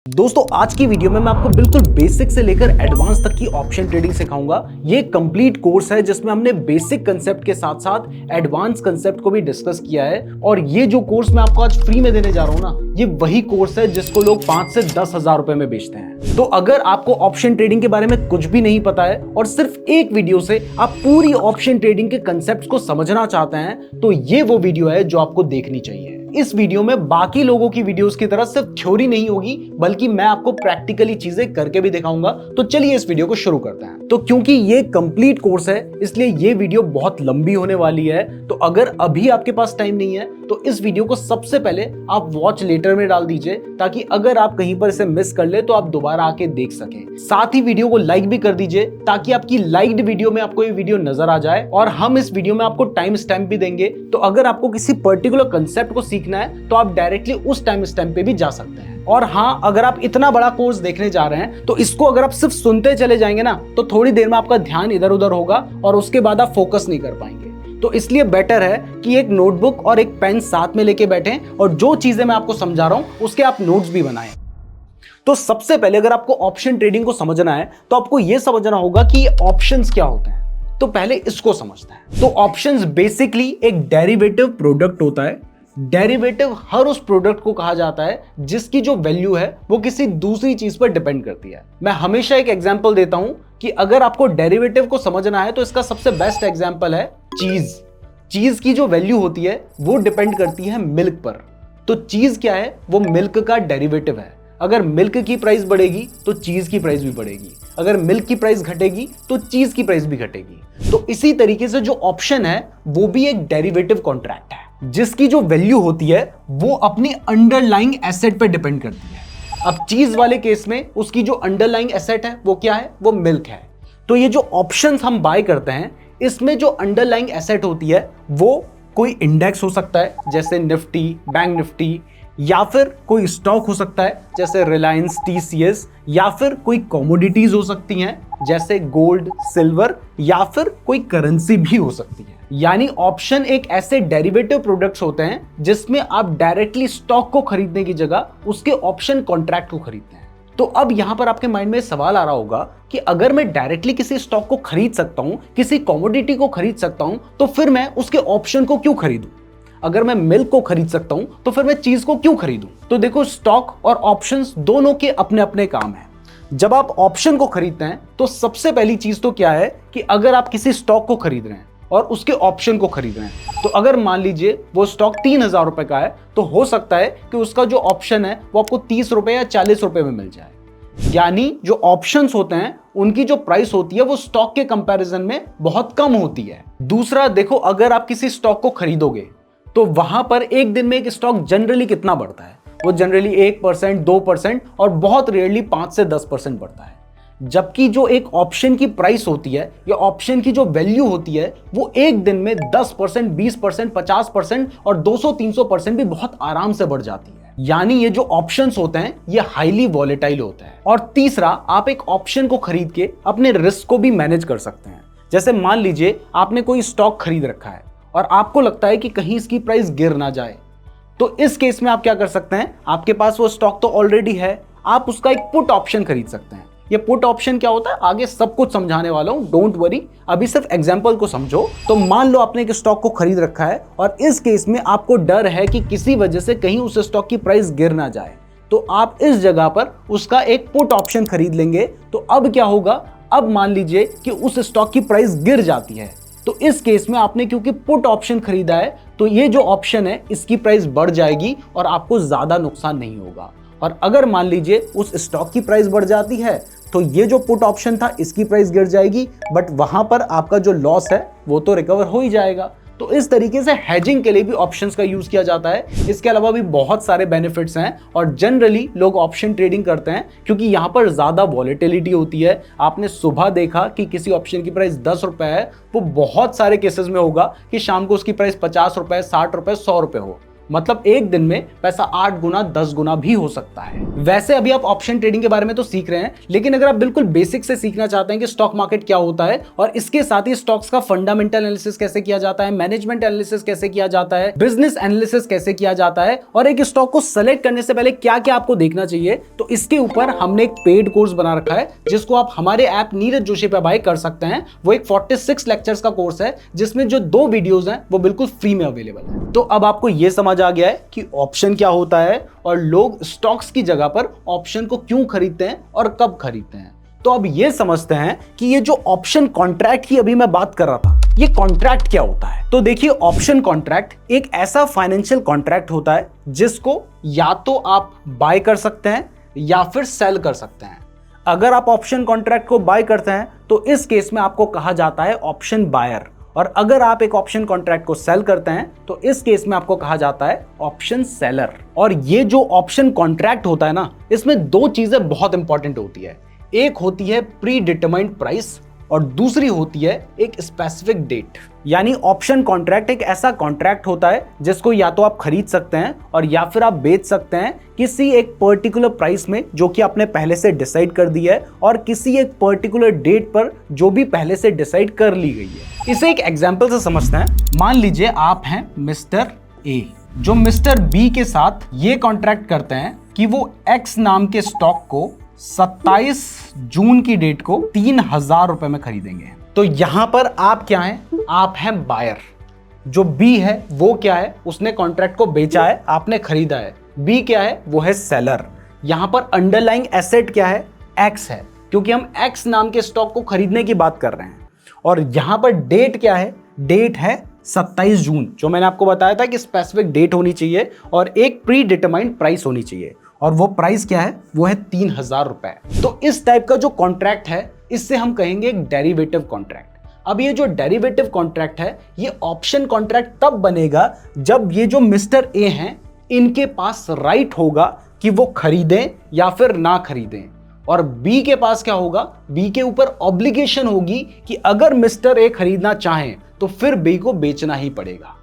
दोस्तों आज की वीडियो में मैं आपको बिल्कुल बेसिक से लेकर एडवांस तक की ऑप्शन ट्रेडिंग सिखाऊंगा। ये कंप्लीट कोर्स है जिसमें हमने बेसिक कंसेप्ट के साथ साथ एडवांस कंसेप्ट को भी डिस्कस किया है। और ये जो कोर्स मैं आपको आज फ्री में देने जा रहा हूं ना, ये वही कोर्स है जिसको लोग 5 से 10 हजार रुपए में बेचते हैं। तो अगर आपको ऑप्शन ट्रेडिंग के बारे में कुछ भी नहीं पता है और सिर्फ एक वीडियो से आप पूरी ऑप्शन ट्रेडिंग के कंसेप्ट को समझना चाहते हैं, तो ये वो वीडियो है जो आपको देखनी चाहिए। इस वीडियो में बाकी लोगों की वीडियोस की तरह सिर्फ थ्योरी नहीं होगी, बल्कि मैं आपको प्रैक्टिकली चीजें करके भी दिखाऊंगा। तो चलिए इस वीडियो को शुरू करते हैं। तो क्योंकि ये कंप्लीट कोर्स है, इसलिए ये वीडियो बहुत लंबी होने वाली है। तो अगर अभी आपके पास टाइम नहीं है तो इस वीडियो को सबसे पहले आप वॉच लेटर में डाल दीजिए, ताकि अगर आप कहीं पर इसे मिस कर ले तो आप दोबारा आके देख सकें। साथ ही वीडियो को लाइक भी कर दीजिए, ताकि आपकी लाइक्ड वीडियो में आपको ये वीडियो नजर आ जाए। और हम इस वीडियो में आपको टाइम स्टैम्प भी देंगे, तो अगर आपको किसी पर्टिकुलर कंसेप्ट को सीखना है तो आप डायरेक्टली उस टाइम स्टैम्प पे भी जा सकते हैं। और हाँ, अगर आप इतना बड़ा कोर्स देखने जा रहे हैं तो इसको अगर आप सिर्फ सुनते चले जाएंगे ना, तो थोड़ी देर में आपका ध्यान इधर उधर होगा और उसके बाद आप फोकस नहीं कर पाएंगे। तो इसलिए बेटर है कि एक नोटबुक और एक पेन साथ में लेके बैठें और जो चीजें मैं आपको समझा रहा हूं उसके आप नोट्स भी बनाएं। तो सबसे पहले अगर आपको ऑप्शन ट्रेडिंग को समझना है तो आपको यह समझना होगा कि ऑप्शंस क्या होते हैं। तो पहले इसको समझते हैं। तो ऑप्शंस बेसिकली एक डेरिवेटिव प्रोडक्ट होता है। डेरिवेटिव हर उस प्रोडक्ट को कहा जाता है जिसकी जो वैल्यू है वो किसी दूसरी चीज पर डिपेंड करती है। मैं हमेशा एक एग्जांपल देता हूं कि अगर आपको डेरिवेटिव को समझना है तो इसका सबसे बेस्ट एग्जांपल है चीज। चीज की जो वैल्यू होती है वो डिपेंड करती है मिल्क पर। तो चीज क्या है? वो मिल्क का डेरिवेटिव है। अगर मिल्क की प्राइस बढ़ेगी तो चीज की प्राइस भी बढ़ेगी, अगर मिल्क की प्राइस घटेगी तो चीज की प्राइस भी घटेगी। तो इसी तरीके से जो ऑप्शन है वो भी एक डेरिवेटिव कॉन्ट्रैक्ट है, जिसकी जो वैल्यू होती है वो अपनी अंडरलाइंग एसेट पे डिपेंड करती है। अब चीज वाले केस में उसकी जो अंडरलाइंग एसेट है वो क्या है? वो मिल्क है। तो ये जो ऑप्शंस हम बाय करते हैं, इसमें जो अंडरलाइंग एसेट होती है वो कोई इंडेक्स हो सकता है जैसे निफ्टी, बैंक निफ्टी, या फिर कोई स्टॉक हो सकता है जैसे रिलायंस, टीसीएस, या फिर कोई कमोडिटीज हो सकती हैं जैसे गोल्ड, सिल्वर, या फिर कोई करेंसी भी हो सकती है। यानी ऑप्शन एक ऐसे डेरिवेटिव प्रोडक्ट्स होते हैं जिसमें आप डायरेक्टली स्टॉक को खरीदने की जगह उसके ऑप्शन कॉन्ट्रैक्ट को खरीदते हैं। तो अब यहां पर आपके माइंड में सवाल आ रहा होगा कि अगर मैं डायरेक्टली किसी स्टॉक को खरीद सकता हूं, किसी कमोडिटी को खरीद सकता हूं, तो फिर मैं उसके ऑप्शन को क्यों खरीदूं? अगर मैं मिल्क को खरीद सकता हूं तो फिर मैं चीज को क्यों खरीदूं? तो देखो, स्टॉक और ऑप्शंस दोनों के अपने अपने काम हैं। जब आप ऑप्शन को खरीदते हैं तो सबसे पहली चीज तो क्या है कि अगर आप किसी स्टॉक को खरीद रहे हैं और उसके ऑप्शन को खरीद रहे हैं, तो अगर मान लीजिए वो स्टॉक 3,000 रुपए का है, तो हो सकता है कि उसका जो ऑप्शन है वो आपको 30 रुपए या 40 रुपए में मिल जाए। यानी जो ऑप्शंस होते हैं उनकी जो प्राइस होती है वो स्टॉक के कंपैरिजन में बहुत कम होती है। दूसरा देखो, अगर आप किसी स्टॉक को खरीदोगे तो वहां पर एक दिन में एक स्टॉक जनरली कितना बढ़ता है? वो जनरली 1%, 2% और बहुत रेयरली 5 से 10% बढ़ता है। जबकि जो एक ऑप्शन की प्राइस होती है या ऑप्शन की जो वैल्यू होती है वो एक दिन में 10%, 20%, 50% और 200-300% भी बहुत आराम से बढ़ जाती है। यानी ये जो ऑप्शंस होते हैं ये हाईली वॉलेटाइल होते हैं। और तीसरा, आप एक ऑप्शन को खरीद के अपने रिस्क को भी मैनेज कर सकते हैं। जैसे मान लीजिए आपने कोई स्टॉक खरीद रखा है और आपको लगता है कि कहीं इसकी प्राइस गिर ना जाए, तो इस केस में आप क्या कर सकते हैं? आपके पास वो स्टॉक तो ऑलरेडी है, आप उसका एक पुट ऑप्शन खरीद सकते हैं। ये पुट ऑप्शन क्या होता है आगे सब कुछ समझाने वाला हूं, डोंट वरी, अभी सिर्फ एग्जांपल को समझो। तो मान लो आपने एक स्टॉक को खरीद रखा है और इस केस में आपको डर है कि किसी वजह से कहीं उस स्टॉक की प्राइस गिर ना जाए, तो आप इस जगह पर उसका एक पुट ऑप्शन खरीद लेंगे। तो अब क्या होगा? अब मान लीजिए कि उस स्टॉक की प्राइस गिर जाती है, तो इस केस में आपने क्योंकि पुट ऑप्शन खरीदा है तो ये जो ऑप्शन है इसकी प्राइस बढ़ जाएगी और आपको ज्यादा नुकसान नहीं होगा। और अगर मान लीजिए उस स्टॉक की प्राइस बढ़ जाती है तो ये जो पुट ऑप्शन था इसकी प्राइस गिर जाएगी, बट वहां पर आपका जो लॉस है वो तो रिकवर हो ही जाएगा। तो इस तरीके से हेजिंग के लिए भी ऑप्शंस का यूज किया जाता है। इसके अलावा भी बहुत सारे बेनिफिट्स हैं और जनरली लोग ऑप्शन ट्रेडिंग करते हैं क्योंकि यहाँ पर ज्यादा वॉलेटिलिटी होती है। आपने सुबह देखा कि किसी ऑप्शन की प्राइस 10 रुपए है, वो बहुत सारे केसेस में होगा कि शाम को उसकी प्राइस 50 रुपए, 60 रुपए, 100 रुपए हो। मतलब एक दिन में पैसा 8 गुना 10 गुना भी हो सकता है। वैसे अभी आप ऑप्शन ट्रेडिंग के बारे में तो सीख रहे हैं, लेकिन अगर आप बिल्कुल बेसिक से सीखना चाहते हैं कि स्टॉक मार्केट क्या होता है और इसके साथ ही स्टॉक्स का फंडामेंटल एनालिसिस कैसे किया जाता है, मैनेजमेंट एनालिसिस कैसे किया जाता है, बिजनेस एनालिसिस कैसे किया जाता है और एक स्टॉक को सेलेक्ट करने से पहले क्या क्या आपको देखना चाहिए, तो इसके ऊपर हमने एक पेड कोर्स बना रखा है जिसको आप हमारे ऐप नीरज जोशी पे बाय कर सकते हैं। वो एक 46 लेक्चर्स का कोर्स है जिसमें जो 2 वीडियोस हैं वो बिल्कुल फ्री में अवेलेबल है। तो अब आपको यह समझ आ गया है कि ऑप्शन क्या होता है और लोग स्टॉक्स की जगह पर ऑप्शन को क्यों खरीदते हैं और कब खरीदते हैं। तो अब यह समझते हैं कि ये जो ऑप्शन कॉन्ट्रैक्ट की अभी मैं बात कर रहा था, ये कॉन्ट्रैक्ट क्या होता है। तो देखिए, ऑप्शन कॉन्ट्रैक्ट एक ऐसा फाइनेंशियल कॉन्ट्रैक्ट होता है जिसको या तो आप बाय कर सकते हैं या फिर सेल कर सकते हैं। अगर आप ऑप्शन कॉन्ट्रैक्ट को बाय करते हैं तो इस केस में आपको कहा जाता है ऑप्शन बायर, और अगर आप एक ऑप्शन कॉन्ट्रैक्ट को सेल करते हैं तो इस केस में आपको कहा जाता है ऑप्शन सेलर। और ये जो ऑप्शन कॉन्ट्रैक्ट होता है ना, इसमें 2 चीजें बहुत इंपॉर्टेंट होती है। एक होती है प्री डिटरमाइंड प्राइस और दूसरी होती है एक स्पेसिफिक डेट। यानी ऑप्शन कॉन्ट्रैक्ट एक ऐसा कॉन्ट्रैक्ट होता है जिसको या तो आप खरीद सकते हैं और या फिर आप बेच सकते हैं किसी एक पर्टिकुलर प्राइस में जो कि आपने पहले से डिसाइड कर दी है और किसी एक पर्टिकुलर डेट पर जो भी पहले से डिसाइड कर ली गई है। इसे एक एग्जांपल से समझते हैं। मान लीजिए आप हैं मिस्टर ए जो मिस्टर बी के साथ ये कॉन्ट्रैक्ट करते हैं कि वो एक्स नाम के स्टॉक को 27 जून की डेट को 3000 रुपए में खरीदेंगे। तो यहां पर आप क्या हैं? आप हैं बायर। जो बी है वो क्या है? उसने कॉन्ट्रैक्ट को बेचा है, आपने खरीदा है। बी क्या है? वो है सेलर। यहां पर अंडरलाइंग एसेट क्या है? एक्स है, क्योंकि हम एक्स नाम के स्टॉक को खरीदने की बात कर रहे हैं। और यहां पर डेट क्या है? डेट है 27 जून, जो मैंने आपको बताया था कि स्पेसिफिक डेट होनी चाहिए और एक प्री डिटरमाइंड प्राइस होनी चाहिए। और वो प्राइस क्या है? वो है 3000 रुपए। तो इस टाइप का जो कॉन्ट्रैक्ट है इससे हम कहेंगे एक डेरिवेटिव कॉन्ट्रैक्ट। अब ये जो डेरिवेटिव कॉन्ट्रैक्ट है ये ऑप्शन कॉन्ट्रैक्ट तब बनेगा जब ये जो मिस्टर ए हैं इनके पास राइट होगा कि वो खरीदें या फिर ना खरीदें, और बी के पास क्या होगा? बी के ऊपर ऑब्लिगेशन होगी कि अगर मिस्टर ए खरीदना चाहें तो फिर बी को बेचना ही पड़ेगा।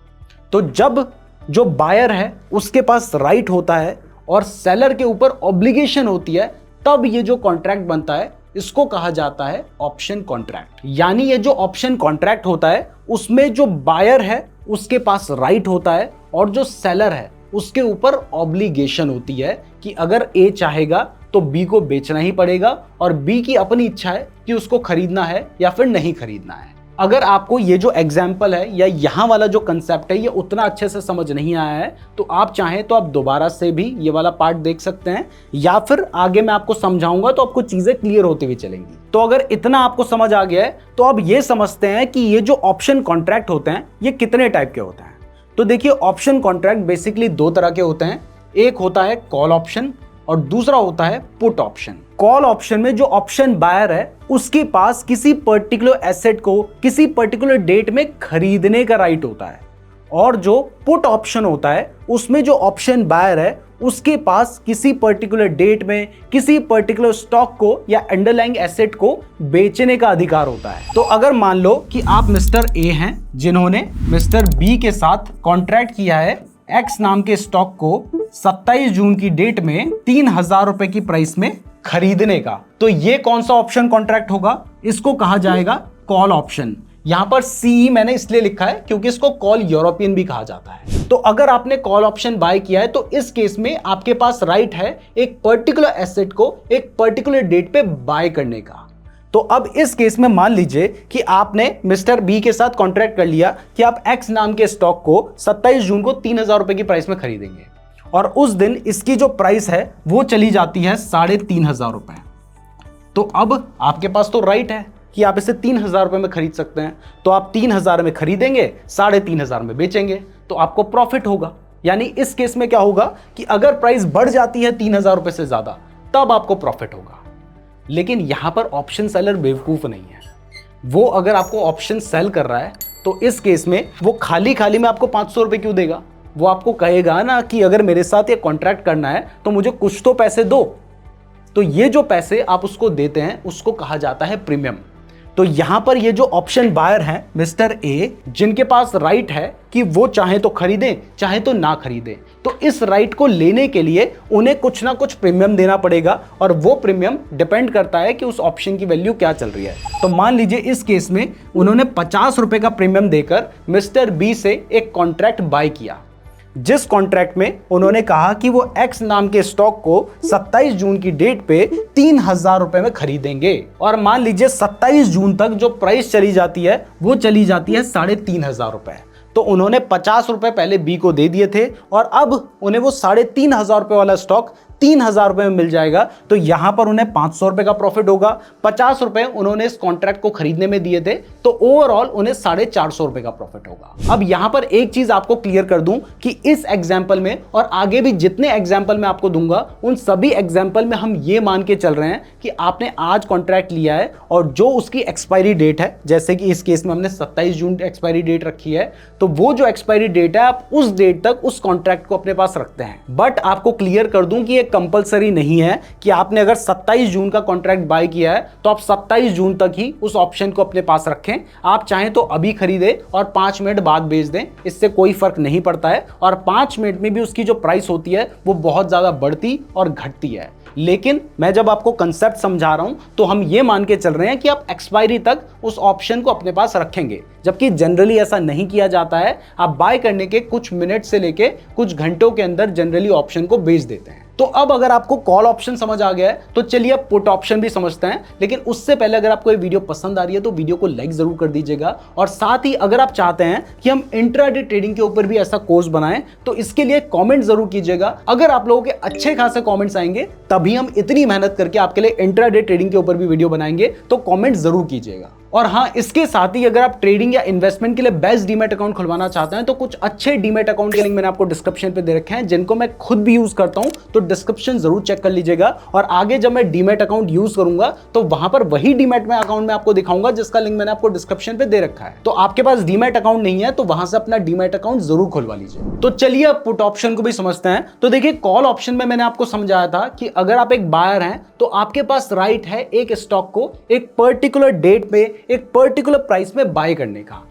तो जब जो बायर है उसके पास राइट होता है और सेलर के ऊपर ऑब्लिगेशन होती है, तब ये जो कॉन्ट्रैक्ट बनता है इसको कहा जाता है ऑप्शन कॉन्ट्रैक्ट। यानी ये जो ऑप्शन कॉन्ट्रैक्ट होता है उसमें जो बायर है उसके पास राइट होता है और जो सेलर है उसके ऊपर ऑब्लिगेशन होती है कि अगर ए चाहेगा तो बी को बेचना ही पड़ेगा और बी की अपनी इच्छा है कि उसको खरीदना है या फिर नहीं खरीदना है। अगर आपको ये जो एग्जाम्पल है या यहाँ वाला जो कंसेप्ट है ये उतना अच्छे से समझ नहीं आया है तो आप चाहें तो आप दोबारा से भी ये वाला पार्ट देख सकते हैं, या फिर आगे मैं आपको समझाऊंगा तो आपको चीजें क्लियर होती हुई चलेंगी। तो अगर इतना आपको समझ आ गया है तो अब ये समझते हैं कि ये जो ऑप्शन कॉन्ट्रैक्ट होते हैं ये कितने टाइप के होते हैं। तो देखिए, ऑप्शन कॉन्ट्रैक्ट बेसिकली 2 तरह के होते हैं। एक होता है कॉल ऑप्शन और दूसरा होता है पुट ऑप्शन। कॉल ऑप्शन में जो ऑप्शन बायर है उसके पास किसी पर्टिकुलर एसेट को किसी पर्टिकुलर डेट में खरीदने का राइट होता है, और जो पुट ऑप्शन होता है उसमें जो ऑप्शन बायर है उसके पास किसी पर्टिकुलर डेट में किसी पर्टिकुलर स्टॉक को या अंडरलाइंग एसेट को बेचने का अधिकार होता है। तो अगर मान लो कि आप मिस्टर ए हैं जिन्होंने मिस्टर बी के साथ कॉन्ट्रैक्ट किया है एक्स नाम के स्टॉक को 27 जून की डेट में 3000 रुपए की प्राइस में खरीदने का, तो ये कौन सा ऑप्शन कॉन्ट्रैक्ट होगा? इसको कहा जाएगा कॉल ऑप्शन। यहां पर सी मैंने इसलिए लिखा है क्योंकि इसको कॉल यूरोपियन भी कहा जाता है। तो अगर आपने कॉल ऑप्शन बाय किया है तो इस केस में आपके पास राइट है एक पर्टिकुलर एसेट को एक पर्टिकुलर डेट पे बाय करने का। तो अब इस केस में मान लीजिए कि आपने मिस्टर बी के साथ कॉन्ट्रैक्ट कर लिया कि आप एक्स नाम के स्टॉक को 27 जून को 3000 रुपए की प्राइस में खरीदेंगे, और उस दिन इसकी जो प्राइस है वो चली जाती है 3500 रुपए। तो अब आपके पास तो राइट है कि आप इसे 3000 रुपए में खरीद सकते हैं, तो आप 3000 में खरीदेंगे, 3500 में बेचेंगे, तो आपको प्रॉफिट होगा। यानी इस केस में क्या होगा कि अगर प्राइस बढ़ जाती है 3000 रुपए से ज्यादा तब आपको प्रॉफिट होगा। लेकिन यहां पर ऑप्शन सेलर बेवकूफ नहीं है। वो अगर आपको ऑप्शन सेल कर रहा है तो इस केस में वो खाली में आपको 500 रुपए क्यों देगा? वो आपको कहेगा ना कि अगर मेरे साथ ये कॉन्ट्रैक्ट करना है तो मुझे कुछ तो पैसे दो। तो ये जो पैसे आप उसको देते हैं उसको कहा जाता है प्रीमियम। तो यहां पर ये जो ऑप्शन बायर हैं मिस्टर ए, जिनके पास राइट है कि वो चाहे तो खरीदें चाहे तो ना खरीदें, तो इस राइट को लेने के लिए उन्हें कुछ ना कुछ प्रीमियम देना पड़ेगा और वो प्रीमियम डिपेंड करता है कि उस ऑप्शन की वैल्यू क्या चल रही है। तो मान लीजिए इस केस में उन्होंने 50 रुपए का प्रीमियम देकर मिस्टर बी से एक कॉन्ट्रैक्ट बाय किया, जिस कॉन्ट्रैक्ट में उन्होंने कहा कि वो एक्स नाम के स्टॉक को 27 जून की डेट पे 3000 रुपए में खरीदेंगे। और मान लीजिए 27 जून तक जो प्राइस चली जाती है वो चली जाती है 3500 रुपए। तो उन्होंने 50 रुपए पहले बी को दे दिए थे और अब उन्हें वो 3500 रुपए वाला स्टॉक 3000 रुपए में मिल जाएगा। तो यहां पर उन्हें 500 रुपए का प्रॉफिट होगा। 50 रुपए उन्होंने इस कॉन्ट्रैक्ट को खरीदने में दिए थे, तो ओवरऑल उन्हें 450 रुपए का प्रॉफिट होगा। अब यहां पर एक चीज आपको क्लियर कर दूं कि इस एग्जाम्पल में और आगे भी जितने एग्जाम्पल मैं आपको दूंगा उन सभी एग्जाम्पल में हम ये मान के चल रहे हैं कि आपने आज कॉन्ट्रैक्ट लिया है और जो उसकी एक्सपायरी डेट है, जैसे कि इस केस में हमने 27 जून एक्सपायरी डेट रखी है, तो वो जो एक्सपायरी डेट है आप उस डेट तक उस कॉन्ट्रैक्ट को अपने पास रखते हैं। बट आपको क्लियर कर दूं कि कंपलसरी नहीं है कि आपने अगर 27 जून का कॉन्ट्रैक्ट बाय किया है तो आप 27 जून तक ही उस ऑप्शन को अपने पास रखें। आप चाहें तो अभी खरीदे और 5 मिनट बाद बेच दें, इससे कोई फर्क नहीं पड़ता है। और 5 मिनट में भी उसकी जो प्राइस होती है वो बहुत ज्यादा बढ़ती और घटती है। लेकिन मैं जब आपको कंसेप्ट समझा रहा हूं तो हम ये मान के चल रहे हैं कि आप एक्सपायरी तक उस ऑप्शन को अपने पास रखेंगे, जबकि जनरली ऐसा नहीं किया जाता है। आप बाय करने के कुछ मिनट से लेके कुछ घंटों के अंदर जनरली ऑप्शन को बेच देते हैं। तो अब अगर आपको कॉल ऑप्शन समझ आ गया है तो चलिए अब पुट ऑप्शन भी समझते हैं। लेकिन उससे पहले अगर आपको ये वीडियो पसंद आ रही है तो वीडियो को लाइक जरूर कर दीजिएगा। और साथ ही अगर आप चाहते हैं कि हम इंट्राडे ट्रेडिंग के ऊपर भी ऐसा कोर्स बनाएं तो इसके लिए कमेंट जरूर कीजिएगा। अगर आप लोगों के अच्छे खासे कमेंट्स आएंगे तभी हम इतनी मेहनत करके आपके लिए इंट्राडे ट्रेडिंग के ऊपर भी वीडियो बनाएंगे, तो कमेंट जरूर कीजिएगा। और हाँ, इसके साथ ही अगर आप ट्रेडिंग या इन्वेस्टमेंट के लिए बेस्ट डीमैट अकाउंट खुलवाना चाहते हैं तो कुछ अच्छे डीमैट अकाउंट के लिंक मैंने आपको डिस्क्रिप्शन पे दे रखे हैं, जिनको मैं खुद भी यूज करता हूं, तो डिस्क्रिप्शन जरूर चेक कर लीजिएगा। और आगे जब मैं डीमैट अकाउंट यूज करूंगा तो वहां पर वही डीमैट में अकाउंट में आपको दिखाऊंगा जिसका लिंक मैंने आपको डिस्क्रिप्शन पे दे रखा है। तो आपके पास डीमैट अकाउंट नहीं है तो वहां से अपना डीमैट अकाउंट जरूर खुलवा लीजिए। तो चलिए अब पुट ऑप्शन को भी समझते हैं। तो देखिए, कॉल ऑप्शन में मैंने आपको समझाया था कि अगर आप एक बायर हैं तो आपके पास राइट है एक स्टॉक को एक पर्टिकुलर डेट पे एक पर्टिकुलर प्राइस में बाय करने का,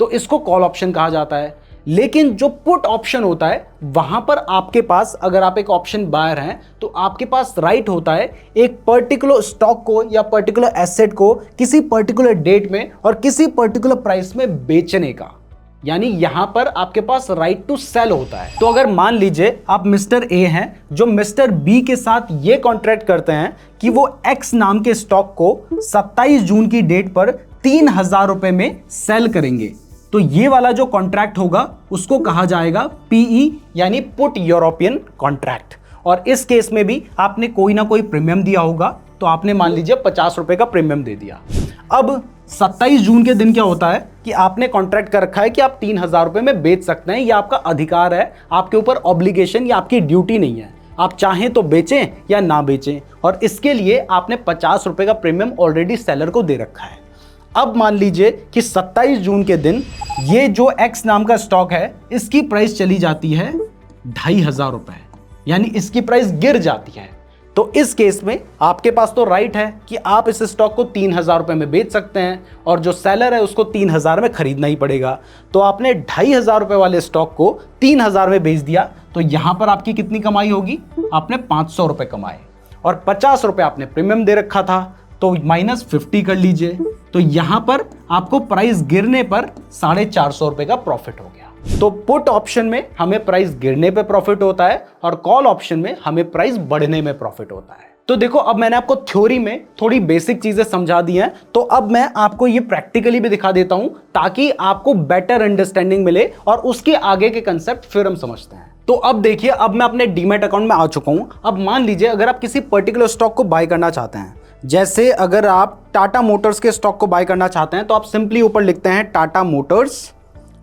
तो इसको कॉल ऑप्शन कहा जाता है। लेकिन जो पुट ऑप्शन होता है वहां पर आपके पास, अगर आप एक ऑप्शन बायर हैं तो आपके पास राइट होता है एक पर्टिकुलर स्टॉक को या पर्टिकुलर एसेट को किसी पर्टिकुलर डेट में और किसी पर्टिकुलर प्राइस में बेचने का। यानी यहां पर आपके पास राइट टू सेल होता है। तो अगर मान लीजिए आप मिस्टर ए हैं जो मिस्टर बी के साथ ये कॉन्ट्रैक्ट करते हैं कि वो एक्स नाम के स्टॉक को 27 जून की डेट पर 3000 रुपए में सेल करेंगे, तो ये वाला जो कॉन्ट्रैक्ट होगा उसको कहा जाएगा पीई यानी पुट यूरोपियन कॉन्ट्रैक्ट। और इस केस में भी आपने कोई ना कोई प्रीमियम दिया होगा, तो आपने मान लीजिए 50 रुपए का प्रीमियम दे दिया। अब 27 जून के दिन क्या होता है कि आपने कॉन्ट्रैक्ट कर रखा है कि आप 3000 रुपए में बेच सकते हैं, यह आपका अधिकार है, आपके ऊपर ऑब्लिगेशन या आपकी ड्यूटी नहीं है। आप चाहें तो बेचें या ना बेचें, और इसके लिए आपने 50 रुपए का प्रीमियम ऑलरेडी सेलर को दे रखा है। अब मान लीजिए कि 27 जून के दिन ये जो एक्स नाम का स्टॉक है इसकी प्राइस चली जाती है 2500 रुपए, यानी इसकी प्राइस गिर जाती है। तो इस केस में आपके पास तो राइट है कि आप इस स्टॉक को 3000 रुपए में बेच सकते हैं और जो सेलर है उसको 3000 में खरीदना ही पड़ेगा। तो आपने 2500 रुपए वाले स्टॉक को 3000 में बेच दिया, तो यहां पर आपकी कितनी कमाई होगी? आपने 500 रुपए कमाए और 50 रुपए आपने प्रीमियम दे रखा था, तो -50 कर लीजिए। तो यहां पर आपको प्राइस गिरने पर 450 रुपए का प्रॉफिट हो गया। तो पुट ऑप्शन में हमें प्राइस गिरने पे प्रॉफिट होता है और कॉल ऑप्शन में हमें प्राइस बढ़ने में प्रॉफिट होता है। तो देखो, अब मैंने आपको थ्योरी में थोड़ी बेसिक चीजें समझा दी हैं, तो अब मैं आपको ये प्रैक्टिकली भी दिखा देता हूं ताकि आपको बेटर अंडरस्टैंडिंग मिले और उसके आगे के कंसेप्ट फिर हम समझते हैं। तो अब देखिए, अब मैं अपने डीमैट अकाउंट में आ चुका हूं। अब मान लीजिए अगर आप किसी पर्टिकुलर स्टॉक को बाय करना चाहते हैं, जैसे अगर आप टाटा मोटर्स के स्टॉक को बाय करना चाहते हैं तो आप सिंपली ऊपर लिखते हैं टाटा मोटर्स,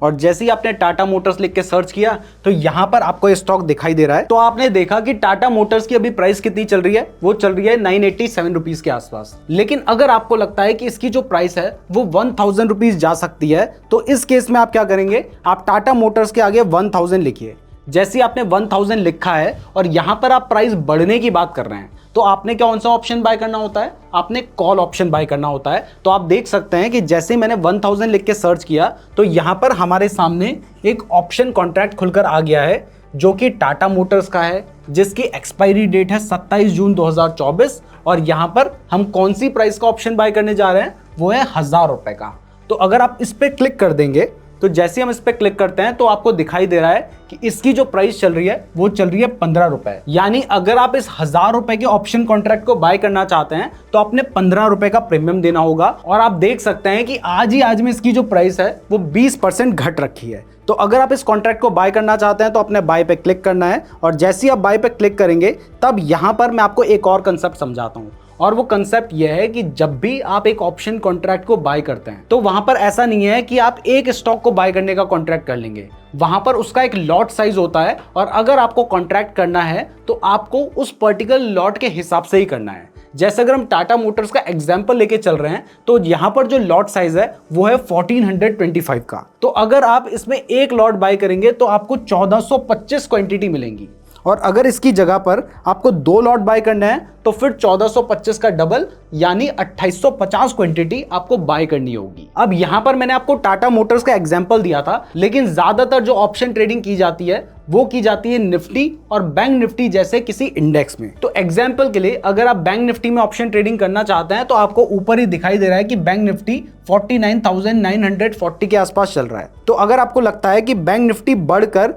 और जैसे ही आपने टाटा मोटर्स लिख के सर्च किया तो यहां पर आपको ये स्टॉक दिखाई दे रहा है। तो आपने देखा कि टाटा मोटर्स की अभी प्राइस कितनी चल रही है? वो चल रही है 987 रुपीज के आसपास। लेकिन अगर आपको लगता है कि इसकी जो प्राइस है वो 1000 रुपीज जा सकती है, तो इस केस में आप क्या करेंगे? आप टाटा मोटर्स के आगे 1000 लिखिए। जैसे आपने 1000 लिखा है और यहां पर आप प्राइस बढ़ने की बात कर रहे हैं, तो तो आपने कौन सा ऑप्शन बाय करना होता है, आपने कॉल ऑप्शन बाय करना होता है। तो आप देख सकते हैं कि जैसे मैंने 1000 लिख के सर्च किया तो यहां पर हमारे सामने एक ऑप्शन कॉन्ट्रैक्ट खुलकर आ गया है जो कि टाटा मोटर्स का है, जिसकी एक्सपायरी डेट है 27 जून 2024 और यहां पर हम कौन सी प्राइस का ऑप्शन बाय करने जा रहे हैं, वो है 1000 रुपए का। तो अगर आप इस पे क्लिक कर देंगे तो जैसे हम इस पे क्लिक करते हैं तो आपको दिखाई दे रहा है कि इसकी जो प्राइस चल रही है वो चल रही है 15 रुपए। यानी अगर आप इस 1000 रुपए के ऑप्शन कॉन्ट्रैक्ट को बाय करना चाहते हैं तो आपने 15 रुपए का प्रीमियम देना होगा। और आप देख सकते हैं कि आज में इसकी जो प्राइस है वो 20% घट रखी है। तो अगर आप इस कॉन्ट्रैक्ट को बाय करना चाहते हैं तो अपने बाय पे क्लिक करना है और जैसे ही आप बाय पे क्लिक करेंगे तब यहां पर मैं आपको एक और कंसेप्ट समझाता हूं। और वो कंसेप्ट ये है कि जब भी आप एक ऑप्शन कॉन्ट्रैक्ट को बाय करते हैं तो वहां पर ऐसा नहीं है कि आप एक स्टॉक को बाय करने का कॉन्ट्रैक्ट कर लेंगे, वहां पर उसका एक लॉट साइज होता है और अगर आपको कॉन्ट्रैक्ट करना है तो आपको उस पर्टिकुलर लॉट के हिसाब से ही करना है। जैसे अगर हम टाटा मोटर्स का एग्जांपल लेके चल रहे हैं तो यहां पर जो लॉट साइज है वो है 1425 का। तो अगर आप इसमें एक लॉट बाय करेंगे तो आपको 1425 क्वांटिटी मिलेंगी और अगर इसकी जगह पर आपको 2 लॉट बाय करना है तो फिर 1425 का डबल यानी 2850 क्वांटिटी आपको बाय करनी होगी। अब यहां पर मैंने आपको टाटा मोटर्स का एग्जांपल दिया था, लेकिन ज्यादातर जो ऑप्शन ट्रेडिंग की जाती है वो की जाती है निफ्टी और बैंक निफ्टी जैसे किसी इंडेक्स में। तो एग्जांपल के लिए अगर आप बैंक निफ्टी में ऑप्शन ट्रेडिंग करना चाहते हैं तो आपको ऊपर ही दिखाई दे रहा है कि बैंक निफ्टी 49,940 के आसपास चल रहा है। तो अगर आपको लगता है कि बैंक निफ्टी बढ़कर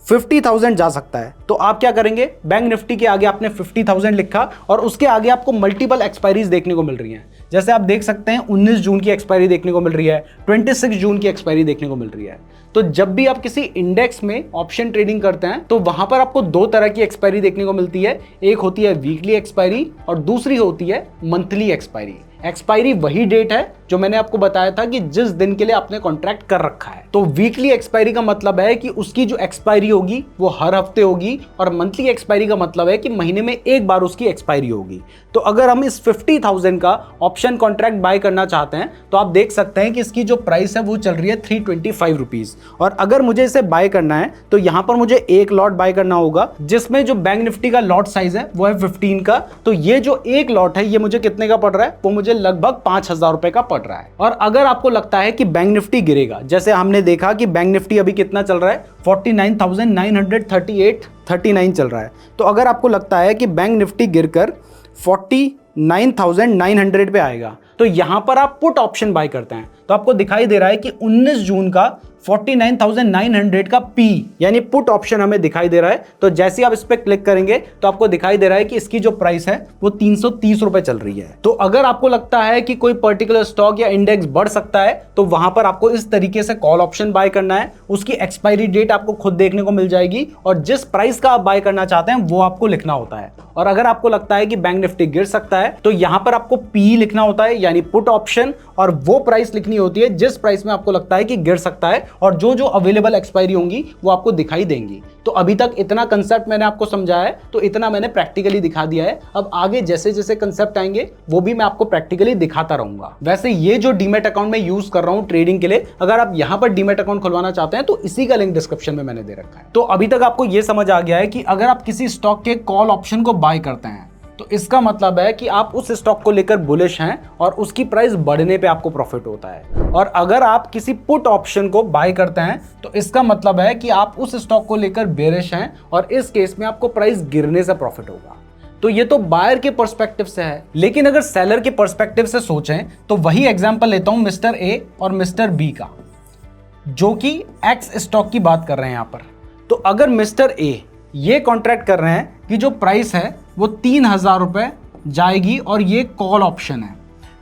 50,000 जा सकता है तो आप क्या करेंगे, बैंक निफ्टी के आगे आपने 50,000 लिखा और उसके आगे आपको मल्टीपल एक्सपायरीज देखने को मिल रही हैं। जैसे आप देख सकते हैं 19 जून की एक्सपायरी देखने को मिल रही है, 26 जून की एक्सपायरी देखने को मिल रही है। तो जब भी आप किसी इंडेक्स में ऑप्शन ट्रेडिंग करते हैं तो वहां पर आपको 2 तरह की एक्सपायरी देखने को मिलती है, एक होती है वीकली एक्सपायरी और दूसरी होती है मंथली एक्सपायरी। एक्सपायरी वही डेट है जो मैंने आपको बताया था कि जिस दिन के लिए आपने कॉन्ट्रैक्ट कर रखा है। तो वीकली एक्सपायरी का मतलब है कि उसकी जो एक्सपायरी होगी वो हर हफ्ते होगी और मंथली एक्सपायरी का मतलब है कि महीने में एक बार उसकी एक्सपायरी होगी। तो अगर हम इस 50,000 का ऑप्शन कॉन्ट्रैक्ट बाय करना चाहते हैं तो आप देख सकते हैं कि इसकी जो प्राइस है वो चल रही है 325 रुपीज और अगर मुझे इसे बाय करना है तो यहां पर मुझे एक लॉट बाय करना होगा जिसमें जो बैंक निफ्टी का लॉट साइज है वो है 15 का। तो ये जो एक लॉट है ये मुझे कितने का पड़ रहा है, वो मुझे लगभग 5,000 रुपए का पड़ रहा है। और अगर आपको लगता है कि बैंक निफ्टी गिरेगा, जैसे हमने देखा कि बैंक निफ्टी अभी कितना चल रहा है 49,938.39 चल रहा है, तो अगर आपको लगता है कि बैंक निफ्टी गिरकर 49,900 पे आएगा तो यहां पर आप पुट ऑप्शन बाय करते हैं। तो आपको दिखाई दे रहा है कि 19 जून का 49,900 का पी यानी पुट ऑप्शन हमें दिखाई दे रहा है। तो जैसे आप इस पे क्लिक करेंगे तो आपको दिखाई दे रहा है कि इसकी जो प्राइस है वो 330 रुपए चल रही है। तो अगर आपको लगता है कि कोई पर्टिकुलर स्टॉक या इंडेक्स बढ़ सकता है तो वहां पर आपको इस तरीके से कॉल ऑप्शन बाय करना है, उसकी एक्सपायरी डेट आपको खुद देखने को मिल जाएगी और जिस प्राइस का आप बाय करना चाहते हैं वो आपको लिखना होता है। और अगर आपको लगता है कि बैंक निफ्टी गिर सकता है तो यहां पर आपको पी लिखना होता है यानी पुट ऑप्शन और वो प्राइस लिखनी होती है जिस प्राइस में आपको लगता है कि गिर सकता है और जो जो अवेलेबल एक्सपायरी होंगी वो आपको दिखाई देंगी। तो अभी तक इतना कंसेप्ट मैंने आपको समझाया है, तो इतना मैंने प्रैक्टिकली दिखा दिया है। अब आगे जैसे जैसे कंसेप्ट आएंगे वो भी मैं आपको प्रैक्टिकली दिखाता रहूंगा। वैसे ये जो डीमैट अकाउंट मैं यूज कर रहा हूं ट्रेडिंग के लिए, अगर आप यहां पर डीमैट अकाउंट खुलवाना चाहते हैं तो इसी का लिंक डिस्क्रिप्शन में मैंने दे रखा है। तो अभी तक आपको यह समझ आ गया है कि अगर आप किसी स्टॉक के कॉल ऑप्शन को बाय करते हैं तो इसका मतलब है कि आप उस स्टॉक को लेकर बुलिश हैं और उसकी प्राइस बढ़ने पे आपको प्रॉफिट होता है। और अगर आप किसी पुट ऑप्शन को बाय करते हैं तो इसका मतलब है कि आप उस स्टॉक को लेकर बेरिश हैं और इस केस में आपको प्राइस गिरने से प्रॉफिट होगा। तो ये तो बायर के पर्सपेक्टिव से है, लेकिन अगर सेलर के पर्सपेक्टिव से सोचें तो वही एग्जांपल लेता हूं मिस्टर ए और मिस्टर बी का, जो कि एक्स स्टॉक की बात कर रहे हैं यहां पर। तो अगर मिस्टर ए ये कॉन्ट्रैक्ट कर रहे हैं कि जो प्राइस है वो 3,000 रुपए जाएगी और ये कॉल ऑप्शन है,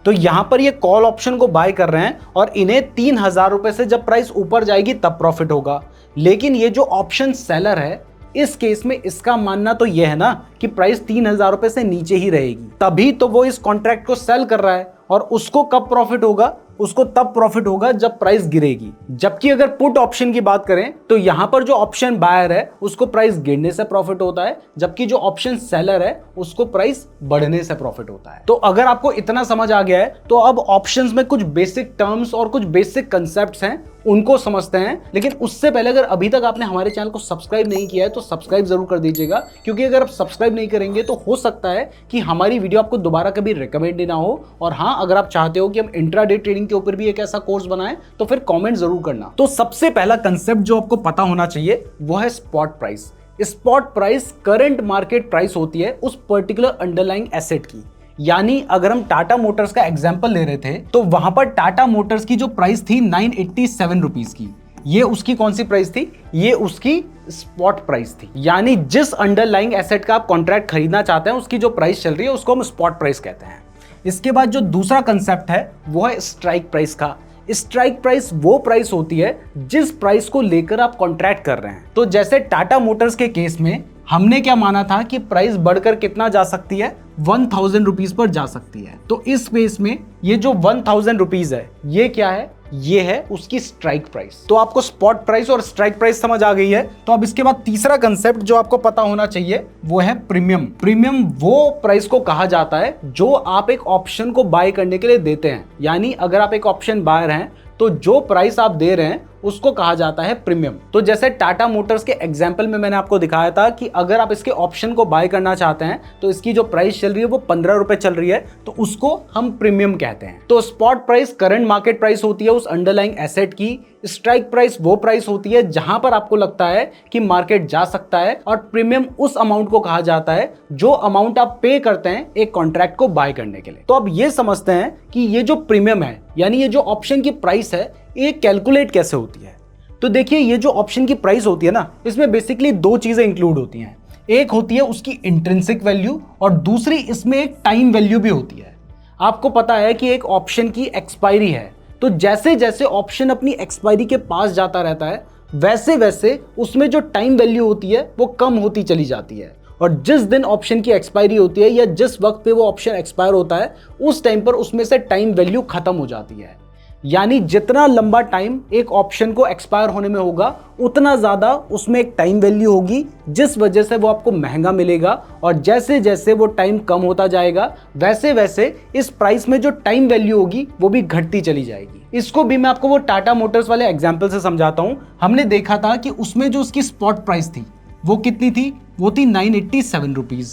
तो यहां पर ये कॉल ऑप्शन को बाय कर रहे हैं और इन्हें 3,000 रुपए से जब प्राइस ऊपर जाएगी तब प्रॉफिट होगा। लेकिन ये जो ऑप्शन सेलर है इस केस में इसका मानना तो यह है ना कि प्राइस 3,000 रुपए से नीचे ही रहेगी, तभी तो वो इस कॉन्ट्रैक्ट को सेल कर रहा है। और उसको कब प्रॉफिट होगा, उसको तब प्रॉफिट होगा जब प्राइस गिरेगी। जबकि अगर पुट ऑप्शन की बात करें तो यहां पर जो ऑप्शन बायर है उसको प्राइस गिरने से प्रॉफिट होता है, जबकि जो ऑप्शन सेलर है उसको प्राइस बढ़ने से प्रॉफिट होता है। तो अगर आपको इतना समझ आ गया है तो अब ऑप्शंस में कुछ बेसिक टर्म्स और कुछ बेसिक कंसेप्ट्स हैं उनको समझते हैं। लेकिन उससे पहले अगर अभी तक आपने हमारे चैनल को सब्सक्राइब नहीं किया है तो सब्सक्राइब जरूर कर दीजिएगा, क्योंकि अगर आप सब्सक्राइब नहीं करेंगे तो हो सकता है कि हमारी वीडियो आपको दोबारा कभी रिकमेंड ना हो। और हाँ, अगर आप चाहते हो कि हम इंट्राडे ट्रेडिंग के ऊपर भी एक ऐसा कोर्स बनाएं तो फिर कॉमेंट जरूर करना। तो सबसे पहला कंसेप्ट जो आपको पता होना चाहिए वो है spot price. Spot price current market price होती है उस पर्टिकुलर अंडरलाइंग एसेट की। यानी अगर हम टाटा मोटर्स का एग्जांपल ले रहे थे तो वहां पर टाटा मोटर्स की जो प्राइस थी 987 रुपीस की, ये उसकी कौन सी प्राइस थी? ये उसकी स्पॉट प्राइस थी। यानी जिस अंडरलाइंग एसेट का आप कॉन्ट्रैक्ट खरीदना चाहते हैं उसकी जो प्राइस चल रही है उसको हम स्पॉट प्राइस कहते हैं। इसके बाद जो दूसरा कंसेप्ट है वो है स्ट्राइक प्राइस का। स्ट्राइक प्राइस वो प्राइस होती है जिस प्राइस को लेकर आप कॉन्ट्रैक्ट कर रहे हैं। तो जैसे टाटा मोटर्स के केस में हमने क्या माना था कि प्राइस बढ़कर कितना जा सकती है? 1000 रुपीज पर जा सकती है। तो इस केस में ये जो 1000 रुपीज है ये क्या है? ये है उसकी स्ट्राइक प्राइस। तो आपको स्पॉट प्राइस और स्ट्राइक प्राइस समझ आ गई है। तो अब इसके बाद तीसरा कंसेप्ट जो आपको पता होना चाहिए वो है प्रीमियम। प्रीमियम वो प्राइस को कहा जाता है जो आप एक ऑप्शन को बाय करने के लिए देते हैं। यानी अगर आप एक ऑप्शन बायर हैं तो जो प्राइस आप दे रहे हैं उसको कहा जाता है प्रीमियम। तो जैसे टाटा मोटर्स के एग्जांपल में मैंने आपको दिखाया था कि अगर आप इसके ऑप्शन को बाय करना चाहते हैं तो इसकी जो प्राइस चल रही है वो 15 रुपए चल रही है, तो उसको हम प्रीमियम कहते हैं। तो spot price current market price होती है उस अंडरलाइंग एसेट की। स्ट्राइक प्राइस वो प्राइस होती है जहां पर आपको लगता है कि मार्केट जा सकता है, और प्रीमियम उस अमाउंट को कहा जाता है जो अमाउंट आप पे करते हैं एक कॉन्ट्रैक्ट को बाय करने के लिए। तो अब ये समझते हैं कि ये जो प्रीमियम है यानी ये जो ऑप्शन की प्राइस है ये कैलकुलेट कैसे होती है। तो देखिए, ये जो ऑप्शन की प्राइस होती है ना, इसमें बेसिकली दो चीजें इंक्लूड होती हैं। एक होती है उसकी इंट्रिंसिक वैल्यू और दूसरी इसमें एक टाइम वैल्यू भी होती है। आपको पता है कि एक ऑप्शन की एक्सपायरी है, तो जैसे जैसे ऑप्शन अपनी एक्सपायरी के पास जाता रहता है वैसे वैसे उसमें जो टाइम वैल्यू होती है वो कम होती चली जाती है। और जिस दिन ऑप्शन की एक्सपायरी होती है या जिस वक्त पे वो ऑप्शन एक्सपायर होता है उस टाइम पर उसमें से टाइम वैल्यू खत्म हो जाती है। यानी जितना लंबा टाइम एक ऑप्शन को एक्सपायर होने में होगा उतना ज़्यादा उसमें एक टाइम वैल्यू होगी, जिस वजह से वो आपको महंगा मिलेगा। और जैसे जैसे वो टाइम कम होता जाएगा वैसे वैसे इस प्राइस में जो टाइम वैल्यू होगी वो भी घटती चली जाएगी। इसको भी मैं आपको वो टाटा मोटर्स वाले एग्जाम्पल से समझाता हूँ। हमने देखा था कि उसमें जो उसकी स्पॉट प्राइस थी वो कितनी थी? वो थी 987 रुपीज़।